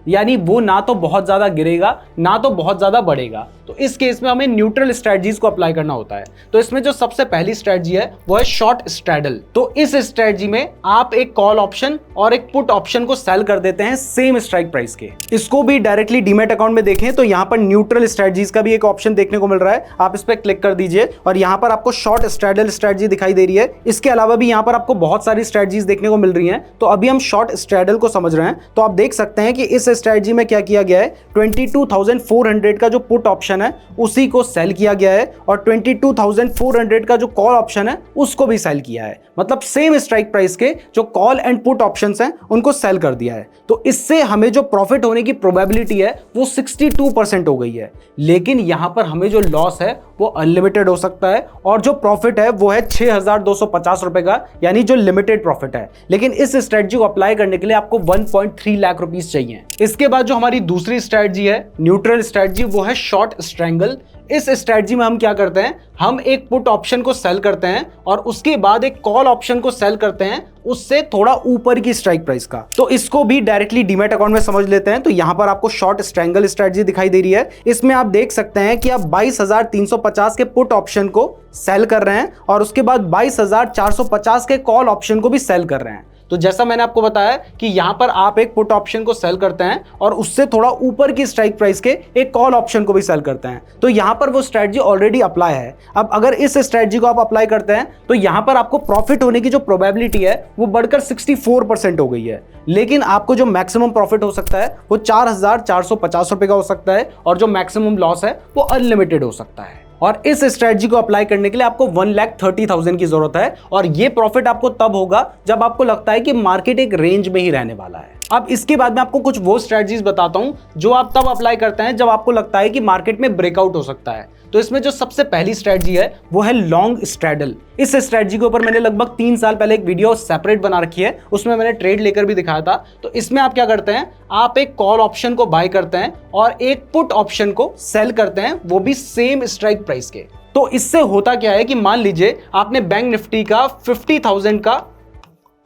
यानी वो ना तो बहुत ज्यादा गिरेगा ना तो बहुत ज्यादा बढ़ेगा, तो इस केस में हमें न्यूट्रल स्ट्रेटजीज को अप्लाई करना होता है। तो इसमें जो सबसे पहली स्ट्रेटजी है वो है शॉर्ट स्ट्रैडल। तो इस स्ट्रेटजी में आप एक कॉल ऑप्शन और एक पुट ऑप्शन को सेल कर देते हैं सेम स्ट्राइक प्राइस के। इसको भी डायरेक्टली डीमैट अकाउंट में देखें तो यहां पर न्यूट्रल स्ट्रेटजीज का भी एक ऑप्शन देखने को मिल रहा है, आप इस पर क्लिक कर दीजिए और यहां पर आपको शॉर्ट स्ट्रैडल स्ट्रेटजी दिखाई दे रही है। इसके अलावा भी यहां पर आपको बहुत सारी स्ट्रेटजीज देखने को मिल रही हैं, तो अभी हम शॉर्ट स्ट्रैडल को समझ रहे हैं। तो आप देख सकते हैं कि इस स्ट्रेटजी में क्या किया गया है, 22,400 का जो पुट ऑप्शन है उसी को सेल किया गया है, और 22,400 का जो कॉल ऑप्शन है उसको भी सेल किया है, मतलब सेम स्ट्राइक प्राइस के जो कॉल एंड पुट ऑप्शंस हैं उनको सेल कर दिया है। तो इससे हमें जो प्रॉफिट होने की प्रोबेबिलिटी है वो 62% हो गई है, लेकिन यहां पर हमें जो लॉस है वो अनलिमिटेड हो सकता है, और जो प्रॉफिट है वो है 6,250 रुपए का, यानी जो लिमिटेड प्रॉफिट है। लेकिन इस स्ट्रेटजी को अप्लाई करने के लिए आपको 1.3 लाख रुपीस चाहिए। इसके बाद जो हमारी दूसरी स्ट्रेटजी है न्यूट्रल स्ट्रेटजी, वो है शॉर्ट स्ट्रैंगल। इस स्ट्रेटजी में हम क्या करते हैं, हम एक पुट ऑप्शन को सेल करते हैं और उसके बाद एक कॉल ऑप्शन को सेल करते हैं उससे थोड़ा ऊपर की स्ट्राइक प्राइस का। तो इसको भी डायरेक्टली डीमैट अकाउंट में समझ लेते हैं। तो यहां पर आपको शॉर्ट स्ट्रैंगल स्ट्रेटजी दिखाई दे रही है। इसमें आप देख सकते हैं कि आप 22,350 के पुट ऑप्शन को सेल कर रहे हैं और उसके बाद 22,450 के कॉल ऑप्शन को भी सेल कर रहे हैं। तो जैसा मैंने आपको बताया कि यहां पर आप एक पुट ऑप्शन को सेल करते हैं और उससे थोड़ा ऊपर की स्ट्राइक प्राइस के एक कॉल ऑप्शन को भी सेल करते हैं, तो यहां पर वो स्ट्रेटजी ऑलरेडी अप्लाई है। अब अगर इस स्ट्रेटजी को आप अप्लाई करते हैं तो यहां पर आपको प्रॉफिट होने की जो प्रोबेबिलिटी है वो बढ़कर 64% हो गई है, लेकिन आपको जो मैक्सिमम प्रॉफिट हो सकता है वो 4,450 रुपए का हो सकता है, और जो मैक्सिमम लॉस है वो अनलिमिटेड हो सकता है। और इस स्ट्रेटजी को अप्लाई करने के लिए आपको 1,30,000 की जरूरत है, और ये प्रॉफिट आपको तब होगा जब आपको लगता है कि मार्केट एक रेंज में ही रहने वाला है। अब इसके बाद मैं आपको कुछ वो स्ट्रेटजीज बताता हूं जो आप तब अप्लाई करते हैं जब आपको लगता है कि मार्केट में ब्रेकआउट हो सकता है। तो इसमें जो सबसे पहली स्ट्रेटजी है वो है लॉन्ग स्ट्रैडल। इस स्ट्रेटजी के ऊपर मैंने लगभग 3 साल पहले एक वीडियो सेपरेट बना रखी है, उसमें मैंने ट्रेड लेकर भी दिखाया था। तो इसमें आप क्या करते हैं, आप एक कॉल ऑप्शन को बाय करते हैं और एक पुट ऑप्शन को सेल करते हैं, वो भी सेम स्ट्राइक प्राइस के। तो इससे होता क्या है कि मान लीजिए आपने बैंक निफ्टी का 50,000 का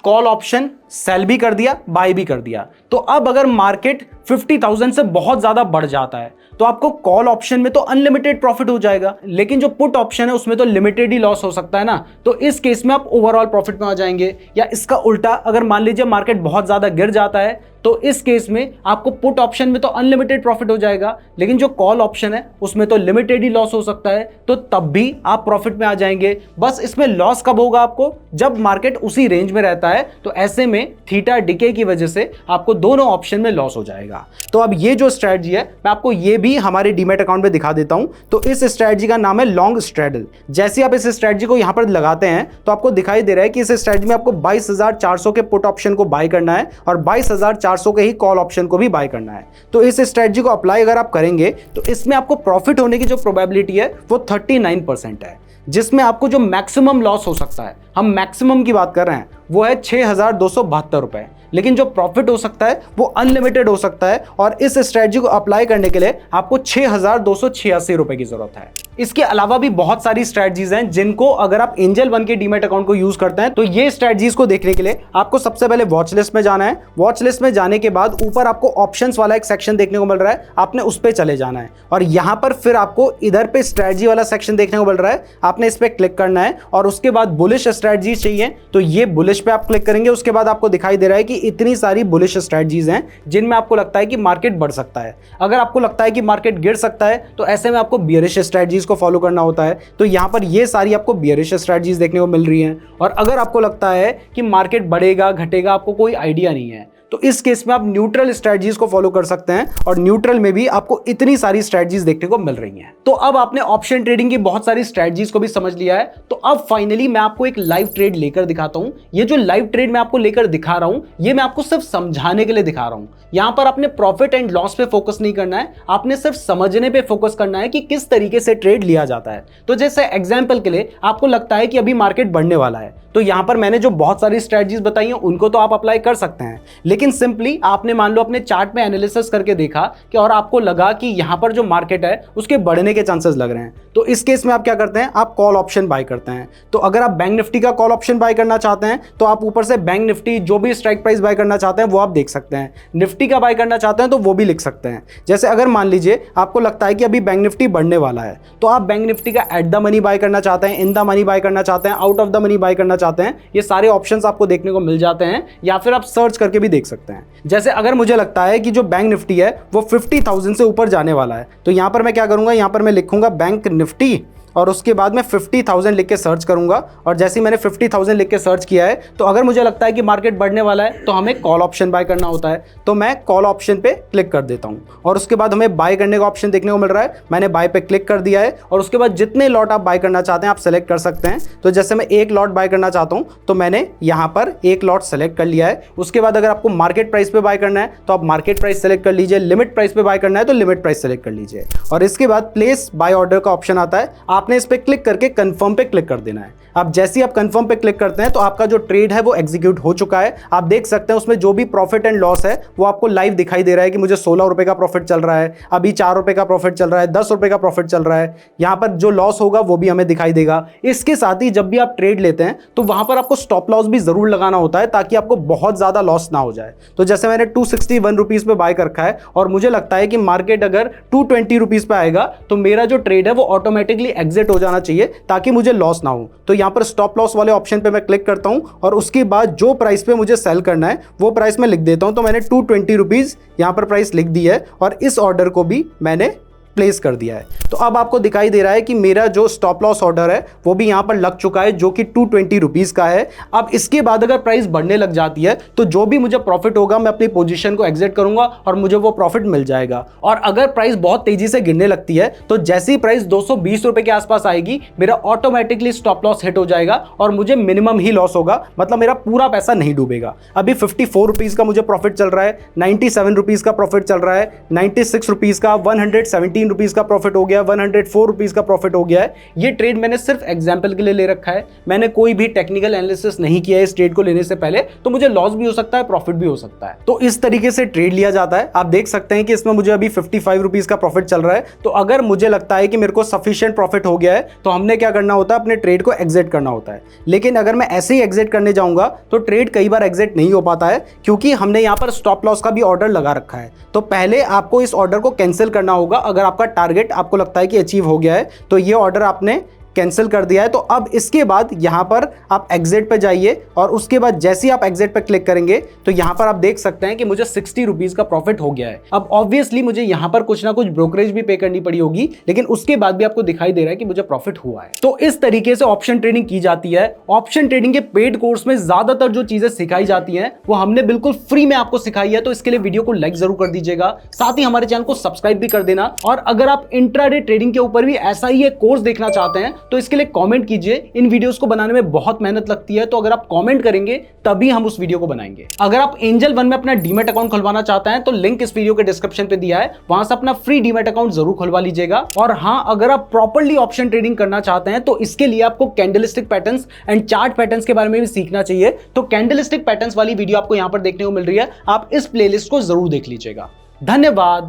कॉल ऑप्शन सेल भी कर दिया, बाय भी कर दिया, तो अब अगर मार्केट 50,000 से बहुत ज्यादा बढ़ जाता है तो आपको कॉल ऑप्शन में तो अनलिमिटेड प्रॉफिट हो जाएगा, लेकिन जो पुट ऑप्शन है उसमें तो लिमिटेड ही लॉस हो सकता है ना। तो इस केस में आप ओवरऑल प्रॉफिट में आ जाएंगे। या इसका उल्टा, अगर मान लीजिए मार्केट बहुत ज्यादा गिर जाता है तो इस केस में आपको पुट ऑप्शन में तो अनलिमिटेड प्रॉफिट हो जाएगा, लेकिन जो कॉल ऑप्शन है उसमें तो लिमिटेड ही लॉस हो सकता है, तो तब भी आप प्रॉफिट में आ जाएंगे। बस इसमें लॉस कब होगा आपको, जब मार्केट उसी रेंज में रहता है, तो ऐसे में थीटा डिके की वजह से आपको दोनों ऑप्शन में लॉस हो जाएगा। तो अब ये जो स्ट्रेटजी है मैं आपको ये भी हमारे डीमैट अकाउंट में दिखा देता हूं। तो इस स्ट्रेटजी का नाम है लॉन्ग स्ट्रैडल। जैसे आप इस स्ट्रेटजी को यहां पर लगाते हैं तो आपको दिखाई दे रहा है कि इस स्ट्रेटजी में आपको 22,400 के पुट ऑप्शन को बाय करना है और 22,400 के ही कॉल ऑप्शन को भी बाय करना है। तो इस स्ट्रेटजी को अप्लाई अगर आप करेंगे तो इसमें आपको प्रॉफिट होने की जो प्रोबेबिलिटी है वो 39% है, जिसमें आपको जो मैक्सिमम लॉस हो सकता है, हम मैक्सिमम की बात कर रहे हैं, वो है 6,272 रुपए, लेकिन जो प्रॉफिट हो सकता है वो अनलिमिटेड हो सकता है। और इस स्ट्रेटजी को अप्लाई करने के लिए आपको 6,286 रुपए की जरूरत है। इसके अलावा भी बहुत सारी स्ट्रेटजीज हैं जिनको अगर आप एंजल वन के डीमैट अकाउंट को यूज करते हैं तो ये स्ट्रेटजीज को देखने के लिए आपको सबसे पहले वॉच लिस्ट में जाना है। वॉच लिस्ट में जाने के बाद ऊपर आपको ऑप्शंस वाला एक सेक्शन देखने को मिल रहा है, आपने उस पर चले जाना है और यहां पर फिर आपको इधर पे स्ट्रेटजी वाला सेक्शन देखने को मिल रहा है, आपने इस पर क्लिक करना है और उसके बाद बुलिश स्ट्रेटजी चाहिए तो ये बुलिश पे आप क्लिक करेंगे। उसके बाद आपको दिखाई दे रहा है कि इतनी सारी बुलिश स्ट्रेटजीज हैं जिनमें आपको लगता है कि मार्केट बढ़ सकता है। अगर आपको लगता है कि मार्केट गिर सकता है तो ऐसे में आपको बियरिश स्ट्रेटजीज को फॉलो करना होता है। तो यहां पर ये सारी आपको बियरिश स्ट्रेटजीज देखने को मिल रही हैं। और अगर आपको लगता है कि मार्केट बढ़ेगा घटेगा, आपको कोई आइडिया नहीं है, तो इस केस में आप न्यूट्रल स्ट्रेटजीज को फॉलो कर सकते हैं और न्यूट्रल में भी आपको इतनी सारी स्ट्रेटजीज देखने को मिल रही हैं। तो अब आपने ऑप्शन ट्रेडिंग की बहुत सारी स्ट्रेटजीज को भी समझ लिया है, तो अब फाइनली मैं आपको एक लाइव ट्रेड लेकर दिखाता हूं। ये जो लाइव ट्रेड मैं आपको लेकर दिखा रहा हूं, ये मैं आपको सिर्फ समझाने के लिए दिखा रहा हूं। यहां पर आपने प्रॉफिट एंड लॉस पे फोकस नहीं करना है, आपने सिर्फ समझने पे फोकस करना है कि किस तरीके से ट्रेड लिया जाता है। तो जैसे एग्जांपल के लिए आपको लगता है कि अभी मार्केट बढ़ने वाला है, तो यहां पर मैंने जो बहुत सारी स्ट्रेटजीज बताई हैं उनको तो आप अप्लाई कर सकते हैं, लेकिन सिंपली आपने मान लो अपने चार्ट में एनालिसिस करके देखा कि और आपको लगा कि यहां पर जो मार्केट है उसके बढ़ने के चांसेस लग रहे हैं, तो इस केस में आप क्या करते हैं, आप कॉल ऑप्शन बाय करते हैं। तो अगर आप बैंक निफ्टी का कॉल ऑप्शन बाय करना चाहते हैं तो आप ऊपर से बैंक निफ्टी जो भी स्ट्राइक प्राइस बाय करना चाहते हैं वो आप देख सकते हैं, निफ्टी का बाय करना चाहते हैं तो वो भी लिख सकते हैं। जैसे अगर मान लीजिए आपको लगता है कि अभी बैंक निफ्टी बढ़ने वाला है तो आप बैंक निफ्टी का एट द मनी बाय करना चाहते हैं, इन द मनी बाय करना चाहते हैं, out of the money by करना चाहते हैं, ये सारे ऑप्शंस आपको देखने को मिल जाते हैं, या फिर आप सर्च करके भी देख सकते हैं। जैसे अगर मुझे लगता है कि जो बैंक निफ्टी है वो 50,000 से ऊपर जाने वाला है तो यहां पर मैं क्या करूंगा, यहां पर मैं लिखूंगा बैंक निफ्टी और उसके बाद मैं 50,000 लिख के सर्च करूंगा। और जैसे ही मैंने 50,000 लिख के सर्च किया है तो अगर मुझे लगता है कि मार्केट बढ़ने वाला है तो हमें कॉल ऑप्शन बाय करना होता है, तो मैं कॉल ऑप्शन पे क्लिक कर देता हूं और उसके बाद हमें बाय करने का ऑप्शन देखने को मिल रहा है, मैंने बाय पे क्लिक कर दिया है और उसके बाद जितने लॉट आप बाय करना चाहते हैं आप सेलेक्ट कर सकते हैं। तो जैसे मैं एक लॉट बाय करना चाहता हूं तो मैंने यहां पर एक लॉट सेलेक्ट कर लिया है। उसके बाद अगर आपको मार्केट प्राइस पे बाय करना है तो आप मार्केट प्राइस सेलेक्ट कर लीजिए, लिमिट प्राइस पे बाय करना है तो लिमिट प्राइस सेलेक्ट कर लीजिए और इसके बाद प्लेस बाय ऑर्डर का ऑप्शन आता है, आपने इस पे क्लिक करके कंफर्म पे क्लिक कर देना है। अब जैसे ही आप कंफर्म पे क्लिक करते हैं तो आपका जो ट्रेड है वो एग्जीक्यूट हो चुका है। आप देख सकते हैं उसमें जो भी प्रॉफिट एंड लॉस है वो आपको लाइव दिखाई दे रहा है कि मुझे 16 रुपए का प्रॉफिट चल रहा है, अभी 4 रुपए का प्रॉफिट चल रहा है, 10 रुपए का प्रॉफिट चल रहा है। यहां पर जो लॉस होगा वो भी हमें दिखाई देगा। इसके साथ ही जब भी आप ट्रेड लेते हैं तो वहां पर आपको स्टॉप लॉस भी जरूर लगाना होता है ताकि आपको बहुत ज्यादा लॉस ना हो जाए। तो जैसे मैंने 261 रुपीज पे बाय कर रखा है और मुझे लगता है कि मार्केट अगर 220 रुपीज पे आएगा तो मेरा जो ट्रेड है वो ऑटोमेटिकली एग्जिट हो जाना चाहिए ताकि मुझे लॉस ना हो। तो यहां पर स्टॉप लॉस वाले ऑप्शन पे मैं क्लिक करता हूं और उसके बाद जो प्राइस पे मुझे सेल करना है वो प्राइस मैं लिख देता हूं। तो मैंने 220 रुपीज यहां पर प्राइस लिख दी है और इस ऑर्डर को भी मैंने प्लेस कर दिया है। तो अब आपको दिखाई दे रहा है कि मेरा जो स्टॉप लॉस ऑर्डर है वो भी यहां पर लग चुका है जो कि 220 रुपीज का है। अब इसके बाद अगर प्राइस बढ़ने लग जाती है तो जो भी मुझे प्रॉफिट होगा मैं अपनी पोजीशन को एग्जिट करूंगा और मुझे वो प्रॉफिट मिल जाएगा। और अगर प्राइस बहुत तेजी से गिरने लगती है तो जैसे ही प्राइस 220 रुपए के आसपास आएगी मेरा ऑटोमेटिकली स्टॉप लॉस हिट हो जाएगा और मुझे मिनिमम ही लॉस होगा, मतलब मेरा पूरा पैसा नहीं डूबेगा। अभी 54 रुपीज का मुझे प्रॉफिट चल रहा है, 97 रुपीज का प्रॉफिट चल रहा है, 96 रुपीज का, 117 रुपीज का प्रॉफिट हो गया, 104 रुपीज का प्रॉफिट हो गया है। ये ट्रेड मैंने सिर्फ एग्जांपल के लिए ले रखा है, मैंने कोई भी टेक्निकल एनालिसिस नहीं किया है इस ट्रेड को लेने से पहले, तो मुझे लॉस भी हो सकता है प्रॉफिट भी हो सकता है। तो इस तरीके से ट्रेड लिया जाता है। आप देख सकते हैं कि इसमें मुझे अभी 55 रुपीज का प्रॉफिट चल रहा है। तो अगर मुझे लगता है कि मेरे को सफिशिएंट प्रॉफिट हो गया है तो हमने क्या करना होता है, अपने ट्रेड को एग्जिट करना होता है। लेकिन अगर मैं ऐसे ही एग्जिट करने जाऊंगा तो ट्रेड कई बार एग्जिट नहीं हो पाता है क्योंकि हमने यहां पर स्टॉप लॉस का भी ऑर्डर लगा रखा है। तो पहले आपको इस ऑर्डर को कैंसिल करना होगा। अगर आपका टारगेट आपको लगता है कि अचीव हो गया है तो ये ऑर्डर आपने कैंसिल कर दिया है। तो अब इसके बाद यहां पर आप एग्जिट पे जाइए और उसके बाद जैसे ही आप एग्जिट पे क्लिक करेंगे तो यहां पर आप देख सकते हैं कि मुझे 60 रुपीज का प्रॉफिट हो गया है। अब ऑब्वियसली मुझे यहां पर कुछ ना कुछ ब्रोकरेज भी पे करनी पड़ी होगी, लेकिन उसके बाद भी आपको दिखाई दे रहा है कि मुझे प्रॉफिट हुआ है। तो इस तरीके से ऑप्शन ट्रेडिंग की जाती है। ऑप्शन ट्रेडिंग के पेड कोर्स में ज्यादातर जो चीजें सिखाई जाती हैं वो हमने बिल्कुल फ्री में आपको सिखाई है। तो इसके लिए वीडियो को लाइक जरूर कर दीजिएगा, साथ ही हमारे चैनल को सब्सक्राइब भी कर देना। और अगर आप इंट्राडे ट्रेडिंग के ऊपर भी ऐसा ही एक कोर्स देखना चाहते हैं तो इसके लिए कमेंट कीजिए। इन वीडियोस को बनाने में बहुत मेहनत लगती है, तो अगर आप कमेंट करेंगे तभी हम उस वीडियो को बनाएंगे। अगर आप एंजल वन में अपना डीमैट अकाउंट खुलवाना चाहते हैं तो लिंक इस वीडियो के डिस्क्रिप्शन पे दिया है, वहां से अपना फ्री डीमैट अकाउंट जरूर खुलवा लीजिएगा। और हां, अगर आप प्रॉपर्ली ऑप्शन ट्रेडिंग करना चाहते हैं तो इसके लिए आपको candlestick patterns and chart patterns के बारे में भी सीखना चाहिए। तो कैंडलस्टिक पैटर्न्स वाली वीडियो आपको यहां पर देखने को मिल रही है, आप इस प्लेलिस्ट को जरूर देख लीजिएगा। धन्यवाद।